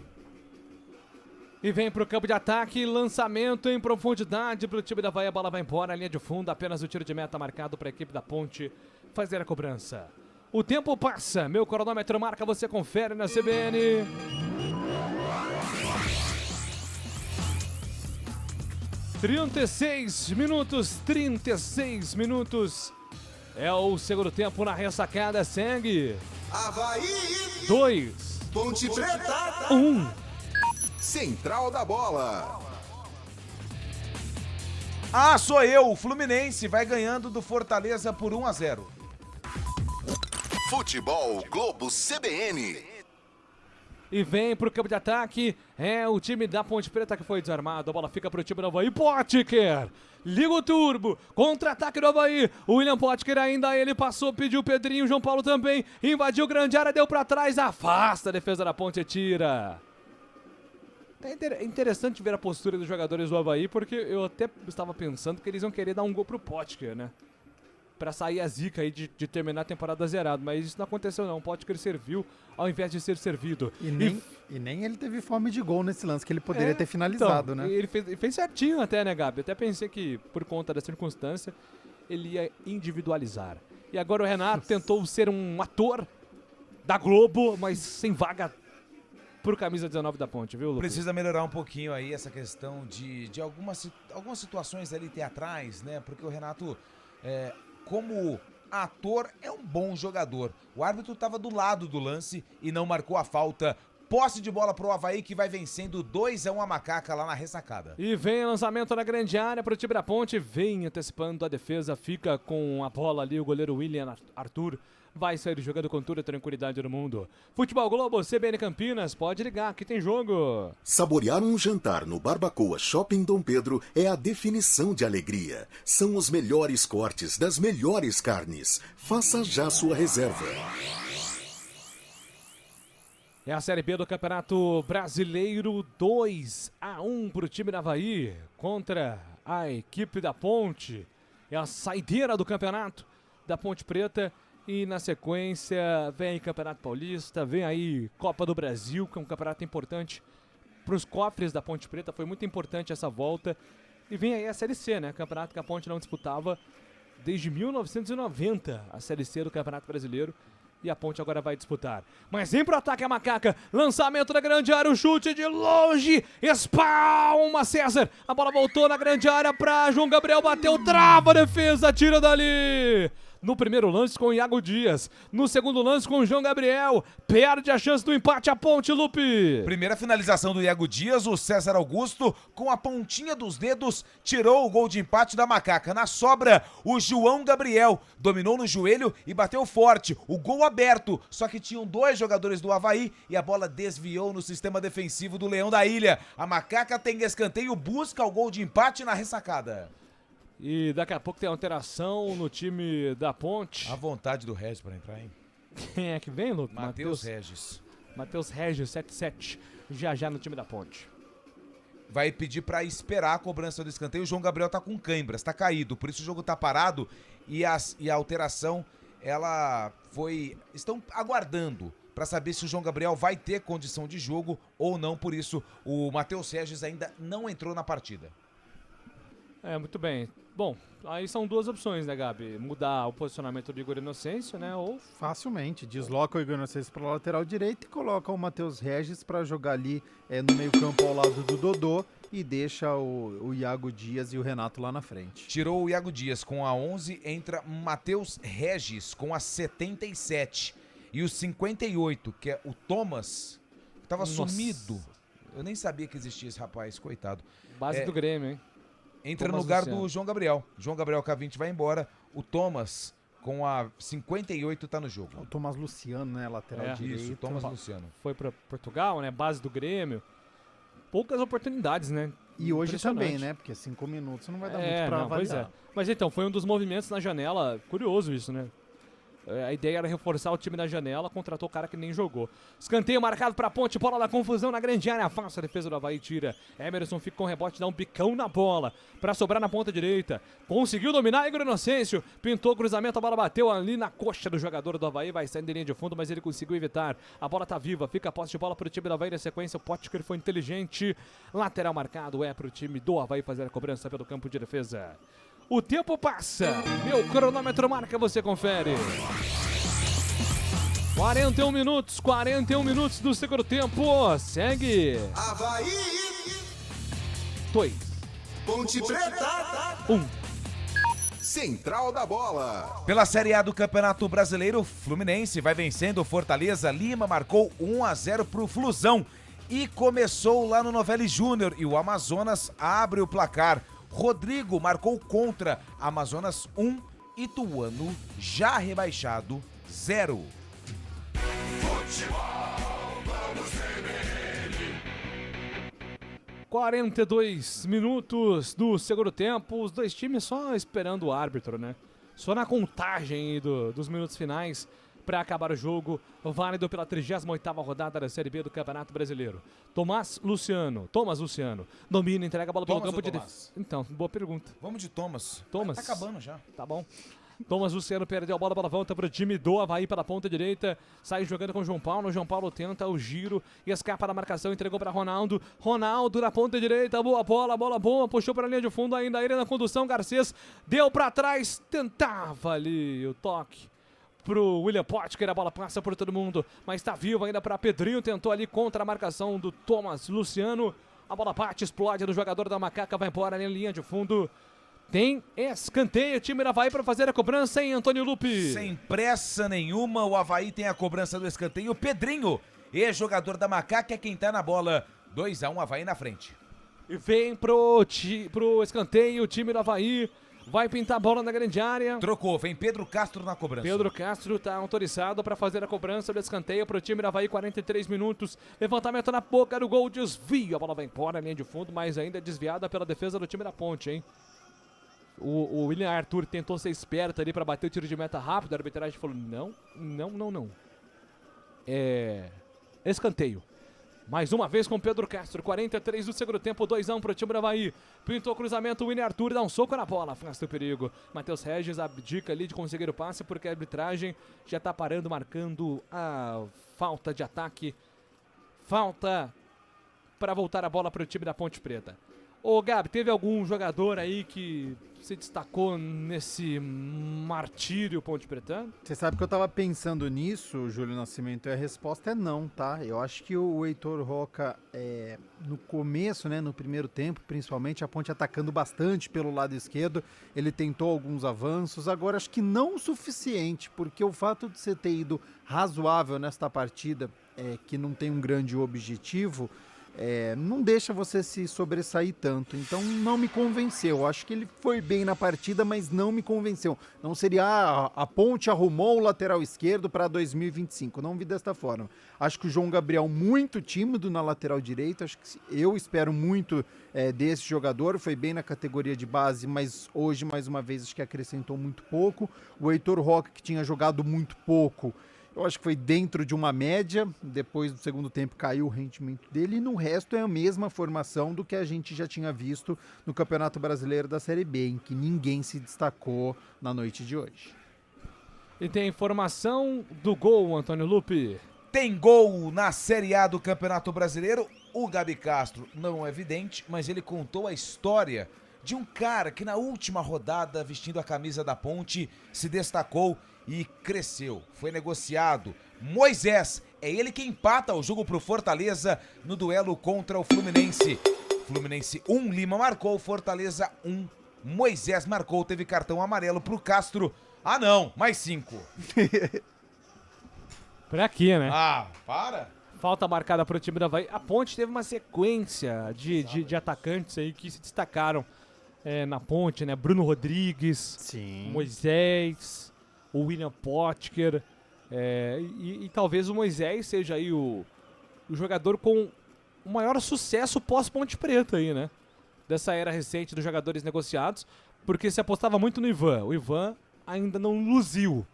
E vem pro campo de ataque, lançamento em profundidade pro time da Avaí, a bola vai embora, a linha de fundo, apenas o tiro de meta marcado para a equipe da Ponte fazer a cobrança. O tempo passa, meu cronômetro marca, você confere na CBN. (36 minutos). É o segundo tempo na ressacada, segue. Avaí. 2. Ponte Preta. 1. Central da Bola. Ah, sou eu, o Fluminense vai ganhando do Fortaleza por 1-0. Futebol Globo CBN. E vem pro campo de ataque, é o time da Ponte Preta que foi desarmado, a bola fica pro time do Avaí, Potker, liga o turbo, contra-ataque do Avaí, o William Potker ainda, ele passou, pediu o Pedrinho, o João Paulo também, invadiu grande área, deu pra trás, afasta a defesa da Ponte e tira. É interessante ver a postura dos jogadores do Avaí, porque eu até estava pensando que eles iam querer dar um gol pro Potker, né? Pra sair a zica aí de terminar a temporada zerado, mas isso não aconteceu não, o Potker serviu ao invés de ser servido. E nem ele teve fome de gol nesse lance, que ele poderia ter finalizado, então, né? Ele fez certinho até, né, Gabi? Até pensei que, por conta da circunstância, ele ia individualizar. E agora o Renato tentou ser um ator da Globo, mas sem vaga por camisa 19 da Ponte, viu, Lucas? Precisa melhorar um pouquinho aí essa questão de algumas situações ali teatrais, né? Porque o Renato, como ator, é um bom jogador. O árbitro estava do lado do lance e não marcou a falta. Posse de bola pro Avaí, que vai vencendo 2-1 a Macaca lá na ressacada. E vem o lançamento na grande área pro time da Ponte, vem antecipando a defesa, fica com a bola ali o goleiro William Arthur. Vai sair jogando com toda a tranquilidade do mundo. Futebol Globo, CBN Campinas, pode ligar, que tem jogo. Saborear um jantar no Barbacoa Shopping Dom Pedro é a definição de alegria. São os melhores cortes das melhores carnes. Faça já sua reserva. É a Série B do Campeonato Brasileiro, 2-1 pro time da Avaí contra a equipe da Ponte. É a saideira do campeonato da Ponte Preta. E na sequência vem Campeonato Paulista, vem aí Copa do Brasil, que é um campeonato importante para os cofres da Ponte Preta, foi muito importante essa volta. E vem aí a Série C, né? Campeonato que a Ponte não disputava desde 1990, a Série C do Campeonato Brasileiro. E a Ponte agora vai disputar. Mas vem pro ataque a Macaca, lançamento da grande área, o chute de longe, espalma César. A bola voltou na grande área para João Gabriel, bateu, trava a defesa, tira dali. No primeiro lance com o Iago Dias, no segundo lance com o João Gabriel, perde a chance do empate a Ponte, Lupe. Primeira finalização do Iago Dias, o César Augusto, com a pontinha dos dedos, tirou o gol de empate da Macaca. Na sobra, o João Gabriel dominou no joelho e bateu forte, o gol aberto, só que tinham dois jogadores do Avaí e a bola desviou no sistema defensivo do Leão da Ilha. A Macaca tem escanteio, busca o gol de empate na ressacada. E daqui a pouco tem alteração no time da Ponte. A vontade do Regis para entrar, hein? Quem é que vem, Lucas? Matheus Regis. Matheus Regis, 7-7, já no time da Ponte. Vai pedir para esperar a cobrança do escanteio. O João Gabriel tá com cãibras, tá caído, por isso o jogo tá parado e a alteração, ela foi... Estão aguardando para saber se o João Gabriel vai ter condição de jogo ou não, por isso o Matheus Regis ainda não entrou na partida. Muito bem. Bom, aí são duas opções, né, Gabi? Mudar o posicionamento do Igor Inocêncio, né? Ou facilmente. Desloca o Igor Inocêncio para a lateral direita e coloca o Matheus Regis para jogar ali no meio-campo ao lado do Dodô e deixa o Iago Dias e o Renato lá na frente. Tirou o Iago Dias com a 11, entra Matheus Regis com a 77. E o 58, que é o Thomas, que tava sumido. Eu nem sabia que existia esse rapaz, coitado. Base do Grêmio, hein? Entra no lugar do João Gabriel. João Gabriel K20 vai embora. O Thomas, com a 58, tá no jogo. O Thomas Luciano, né? Lateral direito. Isso, o Thomas Luciano. Foi para Portugal, né? Base do Grêmio. Poucas oportunidades, né? E hoje também, né? Porque 5 minutos não vai dar muito pra avaliar. Pois é. Mas então, foi um dos movimentos na janela. Curioso isso, né? A ideia era reforçar o time da janela, contratou o cara que nem jogou. Escanteio marcado pra Ponte, bola da confusão na grande área, afasta a defesa do Avaí, tira. Emerson fica com o rebote, dá um bicão na bola, pra sobrar na ponta direita. Conseguiu dominar, Igor Inocêncio, pintou o cruzamento, a bola bateu ali na coxa do jogador do Avaí, vai saindo em linha de fundo, mas ele conseguiu evitar. A bola tá viva, fica a posse de bola pro time do Avaí na sequência, o Potker foi inteligente. Lateral marcado pro time do Avaí fazer a cobrança pelo campo de defesa. O tempo passa, meu cronômetro marca, você confere. 41 minutos do segundo tempo, segue. Avaí. 2. Ponte Preta. 1. Central da Bola. Pela Série A do Campeonato Brasileiro, Fluminense vai vencendo o Fortaleza. Lima marcou 1-0 pro Flusão e começou lá no Novelli Júnior e o Amazonas abre o placar. Rodrigo marcou contra Amazonas 1, Ituano já rebaixado 0. 42 minutos do segundo tempo, os dois times só esperando o árbitro, né? Só na contagem dos minutos finais para acabar o jogo, válido pela 38ª rodada da Série B do Campeonato Brasileiro. Thomas Luciano, domina, entrega a bola pelo campo de defesa. Então, boa pergunta. Vamos de Thomas. Thomas. Tá acabando já. Tá bom. Thomas Luciano perdeu a bola volta para o time do Avaí pela ponta direita, sai jogando com o João Paulo tenta o giro e escapa da marcação, entregou para Ronaldo na ponta direita, boa bola, puxou para a linha de fundo, ainda ele na condução, Garcês deu para trás, tentava ali o toque pro William Potker, a bola passa por todo mundo, mas tá vivo ainda para Pedrinho, tentou ali contra a marcação do Thomas Luciano, a bola bate, explode do jogador da Macaca, vai embora na linha de fundo. Tem escanteio, o time do Avaí para fazer a cobrança em Antônio Lupe. Sem pressa nenhuma, o Avaí tem a cobrança do escanteio. O Pedrinho, ex-jogador da Macaca, é quem tá na bola. 2-1, Avaí na frente. E vem pro escanteio, o time do Avaí vai pintar a bola na grande área. Trocou, vem Pedro Castro na cobrança. Pedro Castro tá autorizado para fazer a cobrança do escanteio pro time do Avaí, 43 minutos. Levantamento na boca do gol, desvio. A bola vai embora na linha de fundo, mas ainda desviada pela defesa do time da Ponte, hein? O William Arthur tentou ser esperto ali para bater o tiro de meta rápido. A arbitragem falou: não. Escanteio. Mais uma vez com Pedro Castro. 43 do segundo tempo, 2-1 pro time do Avaí. Pintou o cruzamento, o William Arthur dá um soco na bola, afasta o perigo. Matheus Regis abdica ali de conseguir o passe porque a arbitragem já tá parando, marcando a falta de ataque. Falta para voltar a bola pro time da Ponte Preta. Ô Gabi, teve algum jogador aí que se destacou nesse martírio ponte pretano? Você sabe que eu tava pensando nisso, Júlio Nascimento, e a resposta é não, tá? Eu acho que o Heitor Roca, no começo, né, no primeiro tempo, principalmente, a Ponte atacando bastante pelo lado esquerdo, ele tentou alguns avanços, agora acho que não o suficiente, porque o fato de você ter ido razoável nesta partida, que não tem um grande objetivo, não deixa você se sobressair tanto, então não me convenceu. Acho que ele foi bem na partida, mas não me convenceu. Não seria a Ponte arrumou o lateral esquerdo para 2025, não vi desta forma. Acho que o João Gabriel muito tímido na lateral direita, acho que eu espero muito desse jogador, foi bem na categoria de base, mas hoje mais uma vez acho que acrescentou muito pouco. O Heitor Roca, que tinha jogado muito pouco, eu acho que foi dentro de uma média, depois do segundo tempo caiu o rendimento dele, e no resto é a mesma formação do que a gente já tinha visto no Campeonato Brasileiro da Série B, em que ninguém se destacou na noite de hoje. E tem informação do gol, Antônio Lupe. Tem gol na Série A do Campeonato Brasileiro. O Gabi Castro não é evidente, mas ele contou a história de um cara que na última rodada, vestindo a camisa da Ponte, se destacou e cresceu, foi negociado. Moisés, é ele que empata o jogo pro Fortaleza no duelo contra o Fluminense. Fluminense 1, Lima marcou, Fortaleza 1, Moisés marcou, teve cartão amarelo pro Castro. Ah não, mais 5. Pra quê, né? Ah, para. Falta marcada pro time da Avaí. A Ponte teve uma sequência de atacantes aí que se destacaram na Ponte, né? Bruno Rodrigues, sim, Moisés, o William Potker, e talvez o Moisés seja aí o jogador com o maior sucesso pós-Ponte Preta aí, né? Dessa era recente dos jogadores negociados, porque se apostava muito no Ivan. O Ivan ainda não luziu.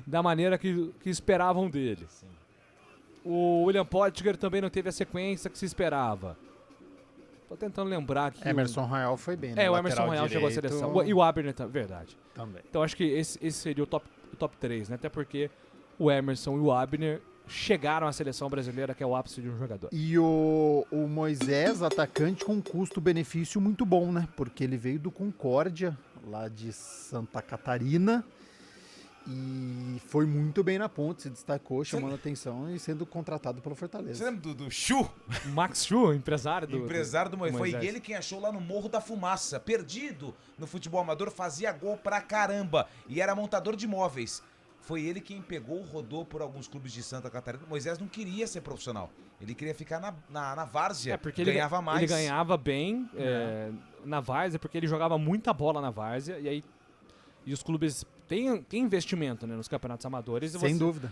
da maneira que esperavam dele. Sim. O William Potker também não teve a sequência que se esperava. Tô tentando lembrar que Emerson Royal foi bem, né? o Emerson Royal chegou à seleção. E o Abner, verdade. Também. Então acho que esse seria o top 3, né? Até porque o Emerson e o Abner chegaram à seleção brasileira, que é o ápice de um jogador. E o Moisés, atacante com custo-benefício muito bom, né? Porque ele veio do Concórdia, lá de Santa Catarina, e foi muito bem na ponte, se destacou, chamando atenção e sendo contratado pelo Fortaleza. Você lembra do Chu? Max Chu, empresário do Moisés. Foi Moisés. ele quem achou lá no Morro da Fumaça, perdido no futebol amador, fazia gol pra caramba e era montador de móveis. Foi ele quem pegou, rodou por alguns clubes de Santa Catarina. Moisés não queria ser profissional. Ele queria ficar na várzea, porque ganhava mais. Ele ganhava bem na várzea, porque ele jogava muita bola na várzea. E os clubes têm investimento, né, nos campeonatos amadores. Sem dúvida.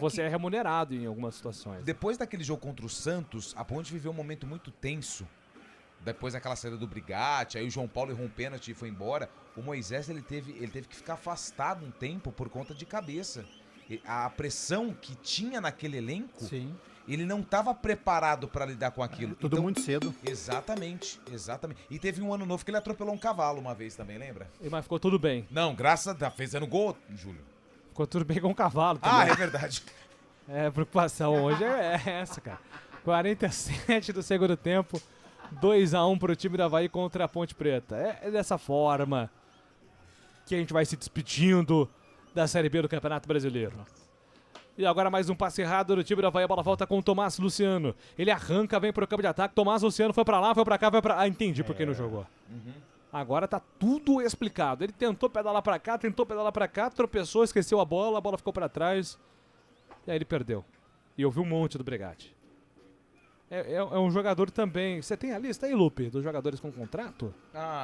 Você é remunerado em algumas situações. Depois daquele jogo contra o Santos, a Ponte viveu um momento muito tenso. Depois daquela saída do Brigatti, aí o João Paulo errou um pênalti e foi embora. O Moisés ele teve que ficar afastado um tempo por conta de cabeça. A pressão que tinha naquele elenco, Sim. Ele não estava preparado para lidar com aquilo. Tudo muito cedo. Exatamente. E teve um ano novo que ele atropelou um cavalo uma vez também, lembra? Mas ficou tudo bem. Não, graças a Deus, fez Gol, Júlio. Ficou tudo bem com o cavalo também. É verdade. A preocupação hoje é essa, cara. 47 do segundo tempo. 2-1 pro time do Avaí contra a Ponte Preta. É dessa forma que a gente vai se despedindo da Série B do Campeonato Brasileiro. E agora mais um passe errado do time do Avaí. A bola volta com o Tomás Luciano. Ele arranca, vem pro campo de ataque. Tomás Luciano foi pra lá, foi pra cá, foi pra... Ah, entendi por que não jogou. Agora tá tudo explicado. Ele tentou pedalar pra cá, tropeçou, esqueceu a bola ficou pra trás. E aí ele perdeu. E eu vi um monte do Brigatti. É um jogador também. Você tem a lista aí, Lupe, dos jogadores com contrato?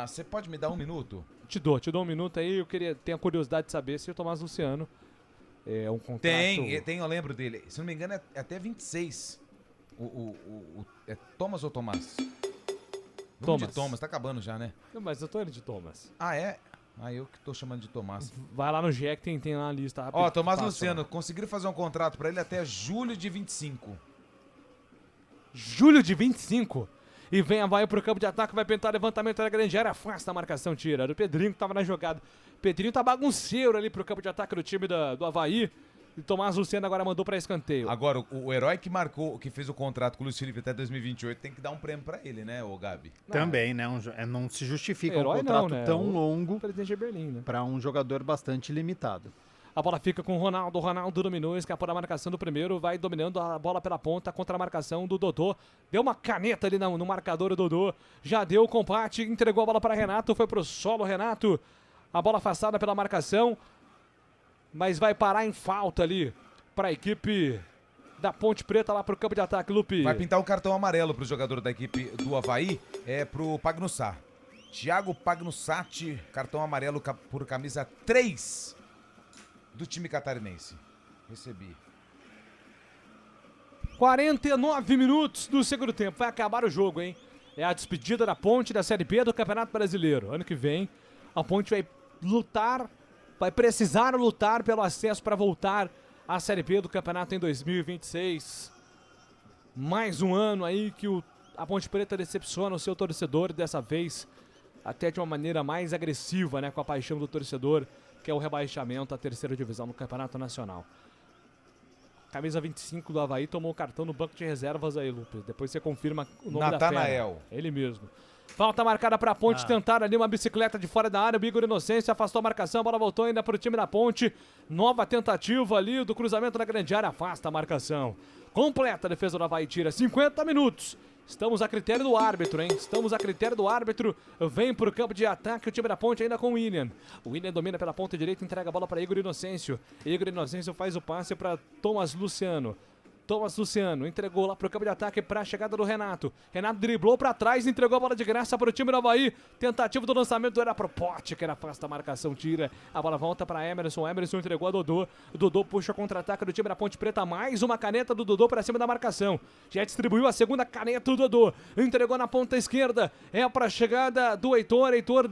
Você pode me dar um minuto? Te dou um minuto aí. Tenho a curiosidade de saber se o Tomás Luciano é um contrato. Tem, eu lembro dele. Se não me engano, é até 26. É Thomas ou Tomás? Thomas. De Thomas, tá acabando já, né? Não, mas eu tô indo de Thomas. É? Eu que tô chamando de Tomás. Vai lá no GE que tem lá a lista. Tomás Luciano, conseguiram fazer um contrato pra ele até julho de 25. Julho de 25. E vem a Avaí pro campo de ataque, vai tentar levantamento da grande área, afasta a marcação, tira. O Pedrinho que tava na jogada. Pedrinho tá bagunceiro ali pro campo de ataque do time do Avaí. E Tomás Luciano agora mandou pra escanteio. Agora, o herói que fez o contrato com o Luiz Felipe até 2028 tem que dar um prêmio pra ele, né, ô Gabi? Também, né? Não se justifica herói um contrato não, né? tão longo para um jogador bastante limitado. A bola fica com o Ronaldo. Ronaldo dominou, escapou da marcação do primeiro, vai dominando a bola pela ponta contra a marcação do Dodô. Deu uma caneta ali no marcador do Dodô. Já deu o combate, entregou a bola para Renato, foi pro solo Renato. A bola afastada pela marcação, mas vai parar em falta ali para a equipe da Ponte Preta lá pro campo de ataque, Lupe. Vai pintar um cartão amarelo pro jogador da equipe do Avaí, pro Pagnussá. Thiago Pagnussati, cartão amarelo por camisa 3. Do time catarinense. Recebi. 49 minutos do segundo tempo. Vai acabar o jogo, hein? É a despedida da Ponte da Série B do Campeonato Brasileiro. Ano que vem, a Ponte vai precisar lutar pelo acesso para voltar à Série B do Campeonato em 2026. Mais um ano aí que a Ponte Preta decepciona o seu torcedor, dessa vez até de uma maneira mais agressiva, né? Com a paixão do torcedor, que é o rebaixamento à terceira divisão no Campeonato Nacional. Camisa 25 do Avaí tomou o cartão no banco de reservas aí, Lupe. Depois você confirma o nome Natanael. da fera. Ele mesmo. Falta marcada para a Ponte, tentar ali uma bicicleta de fora da área, o Igor Inocêncio afastou a marcação, a bola voltou ainda para o time da Ponte. Nova tentativa ali do cruzamento na grande área, afasta a marcação. Completa a defesa do Avaí, tira 50 minutos. Estamos a critério do árbitro, hein? Estamos a critério do árbitro. Vem pro campo de ataque o time da Ponte ainda com o William. O William domina pela ponta direita, entrega a bola para Igor Inocêncio. Igor Inocêncio faz o passe para Tomás Luciano. Tomás Luciano entregou lá pro campo de ataque para a chegada do Renato. Renato driblou para trás, entregou a bola de graça para o time do Avaí. Tentativa do lançamento era pro Pote, que era afasta a marcação, tira. A bola volta para Emerson. Emerson entregou a Dodô. Dodô puxa contra-ataque do time da Ponte Preta. Mais uma caneta do Dodô para cima da marcação. Já distribuiu a segunda caneta do Dodô. Entregou na ponta esquerda. É para a chegada do Heitor. Heitor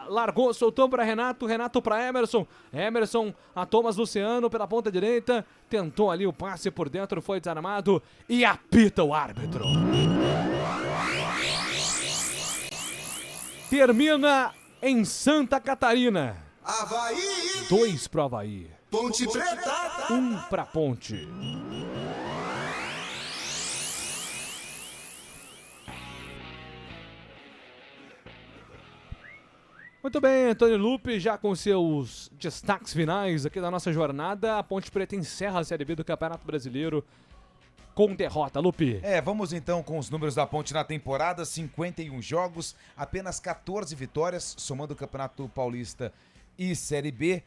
largou, soltou para Renato, Renato para Emerson, Emerson a Thomas Luciano pela ponta direita, tentou ali o passe por dentro, foi desarmado e apita o árbitro. Termina em Santa Catarina. Avaí. 2 pro Avaí. Ponte Preta. 1 pra Ponte. Muito bem, Antônio Lupe, já com seus destaques finais aqui da nossa jornada, a Ponte Preta encerra a Série B do Campeonato Brasileiro com derrota, Lupe. Vamos então com os números da Ponte na temporada, 51 jogos, apenas 14 vitórias, somando o Campeonato Paulista e Série B,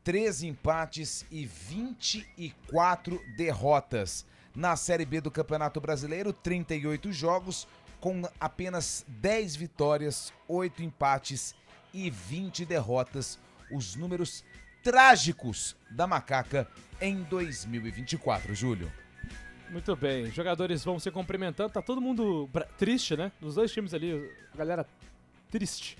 13 empates e 24 derrotas. Na Série B do Campeonato Brasileiro, 38 jogos, com apenas 10 vitórias, 8 empates e 20 derrotas, os números trágicos da Macaca em 2024, Júlio. Muito bem, jogadores vão se cumprimentando, tá todo mundo triste, né? Dos dois times ali, galera triste.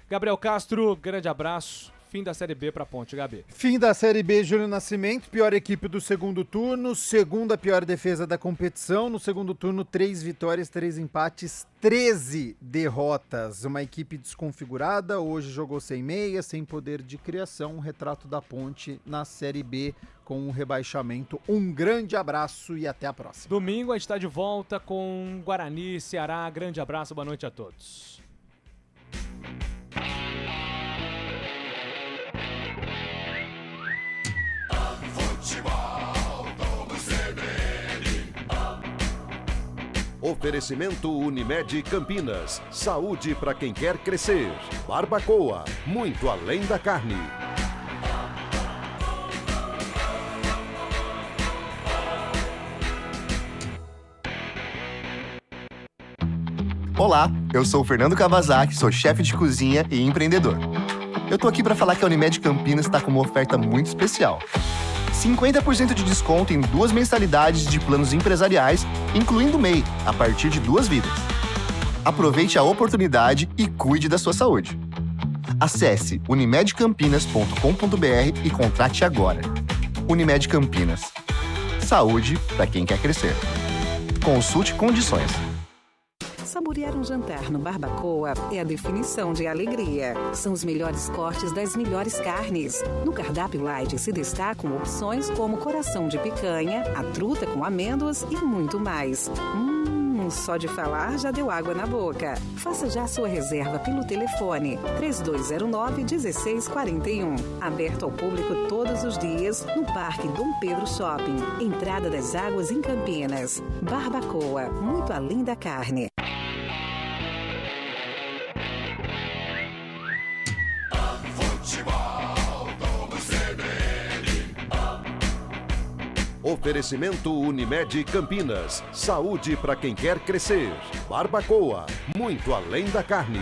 Gabriel Castro, grande abraço. Fim da Série B pra Ponte, Gabi. Fim da Série B, Júlio Nascimento, pior equipe do segundo turno, segunda pior defesa da competição. No segundo turno, 3 vitórias, 3 empates, 13 derrotas. Uma equipe desconfigurada, hoje jogou sem meia, sem poder de criação. Um retrato da Ponte na Série B com um rebaixamento. Um grande abraço e até a próxima. Domingo a gente tá de volta com Guarani, Ceará. Grande abraço, boa noite a todos. Oferecimento Unimed Campinas. Saúde para quem quer crescer. Barbacoa, muito além da carne. Olá, eu sou o Fernando Kawasaki, sou chefe de cozinha e empreendedor. Eu tô aqui para falar que a Unimed Campinas está com uma oferta muito especial. 50% de desconto em 2 mensalidades de planos empresariais, incluindo MEI, a partir de 2 vidas. Aproveite a oportunidade e cuide da sua saúde. Acesse unimedcampinas.com.br e contrate agora. Unimed Campinas. Saúde para quem quer crescer. Consulte condições. Saborear um jantar no Barbacoa é a definição de alegria. São os melhores cortes das melhores carnes. No cardápio light se destacam opções como coração de picanha, a truta com amêndoas e muito mais. Só de falar já deu água na boca. Faça já sua reserva pelo telefone 3209-1641. Aberto ao público todos os dias no Parque Dom Pedro Shopping. Entrada das Águas em Campinas. Barbacoa, muito além da carne. Oferecimento Unimed Campinas. Saúde para quem quer crescer. Barbacoa, muito além da carne.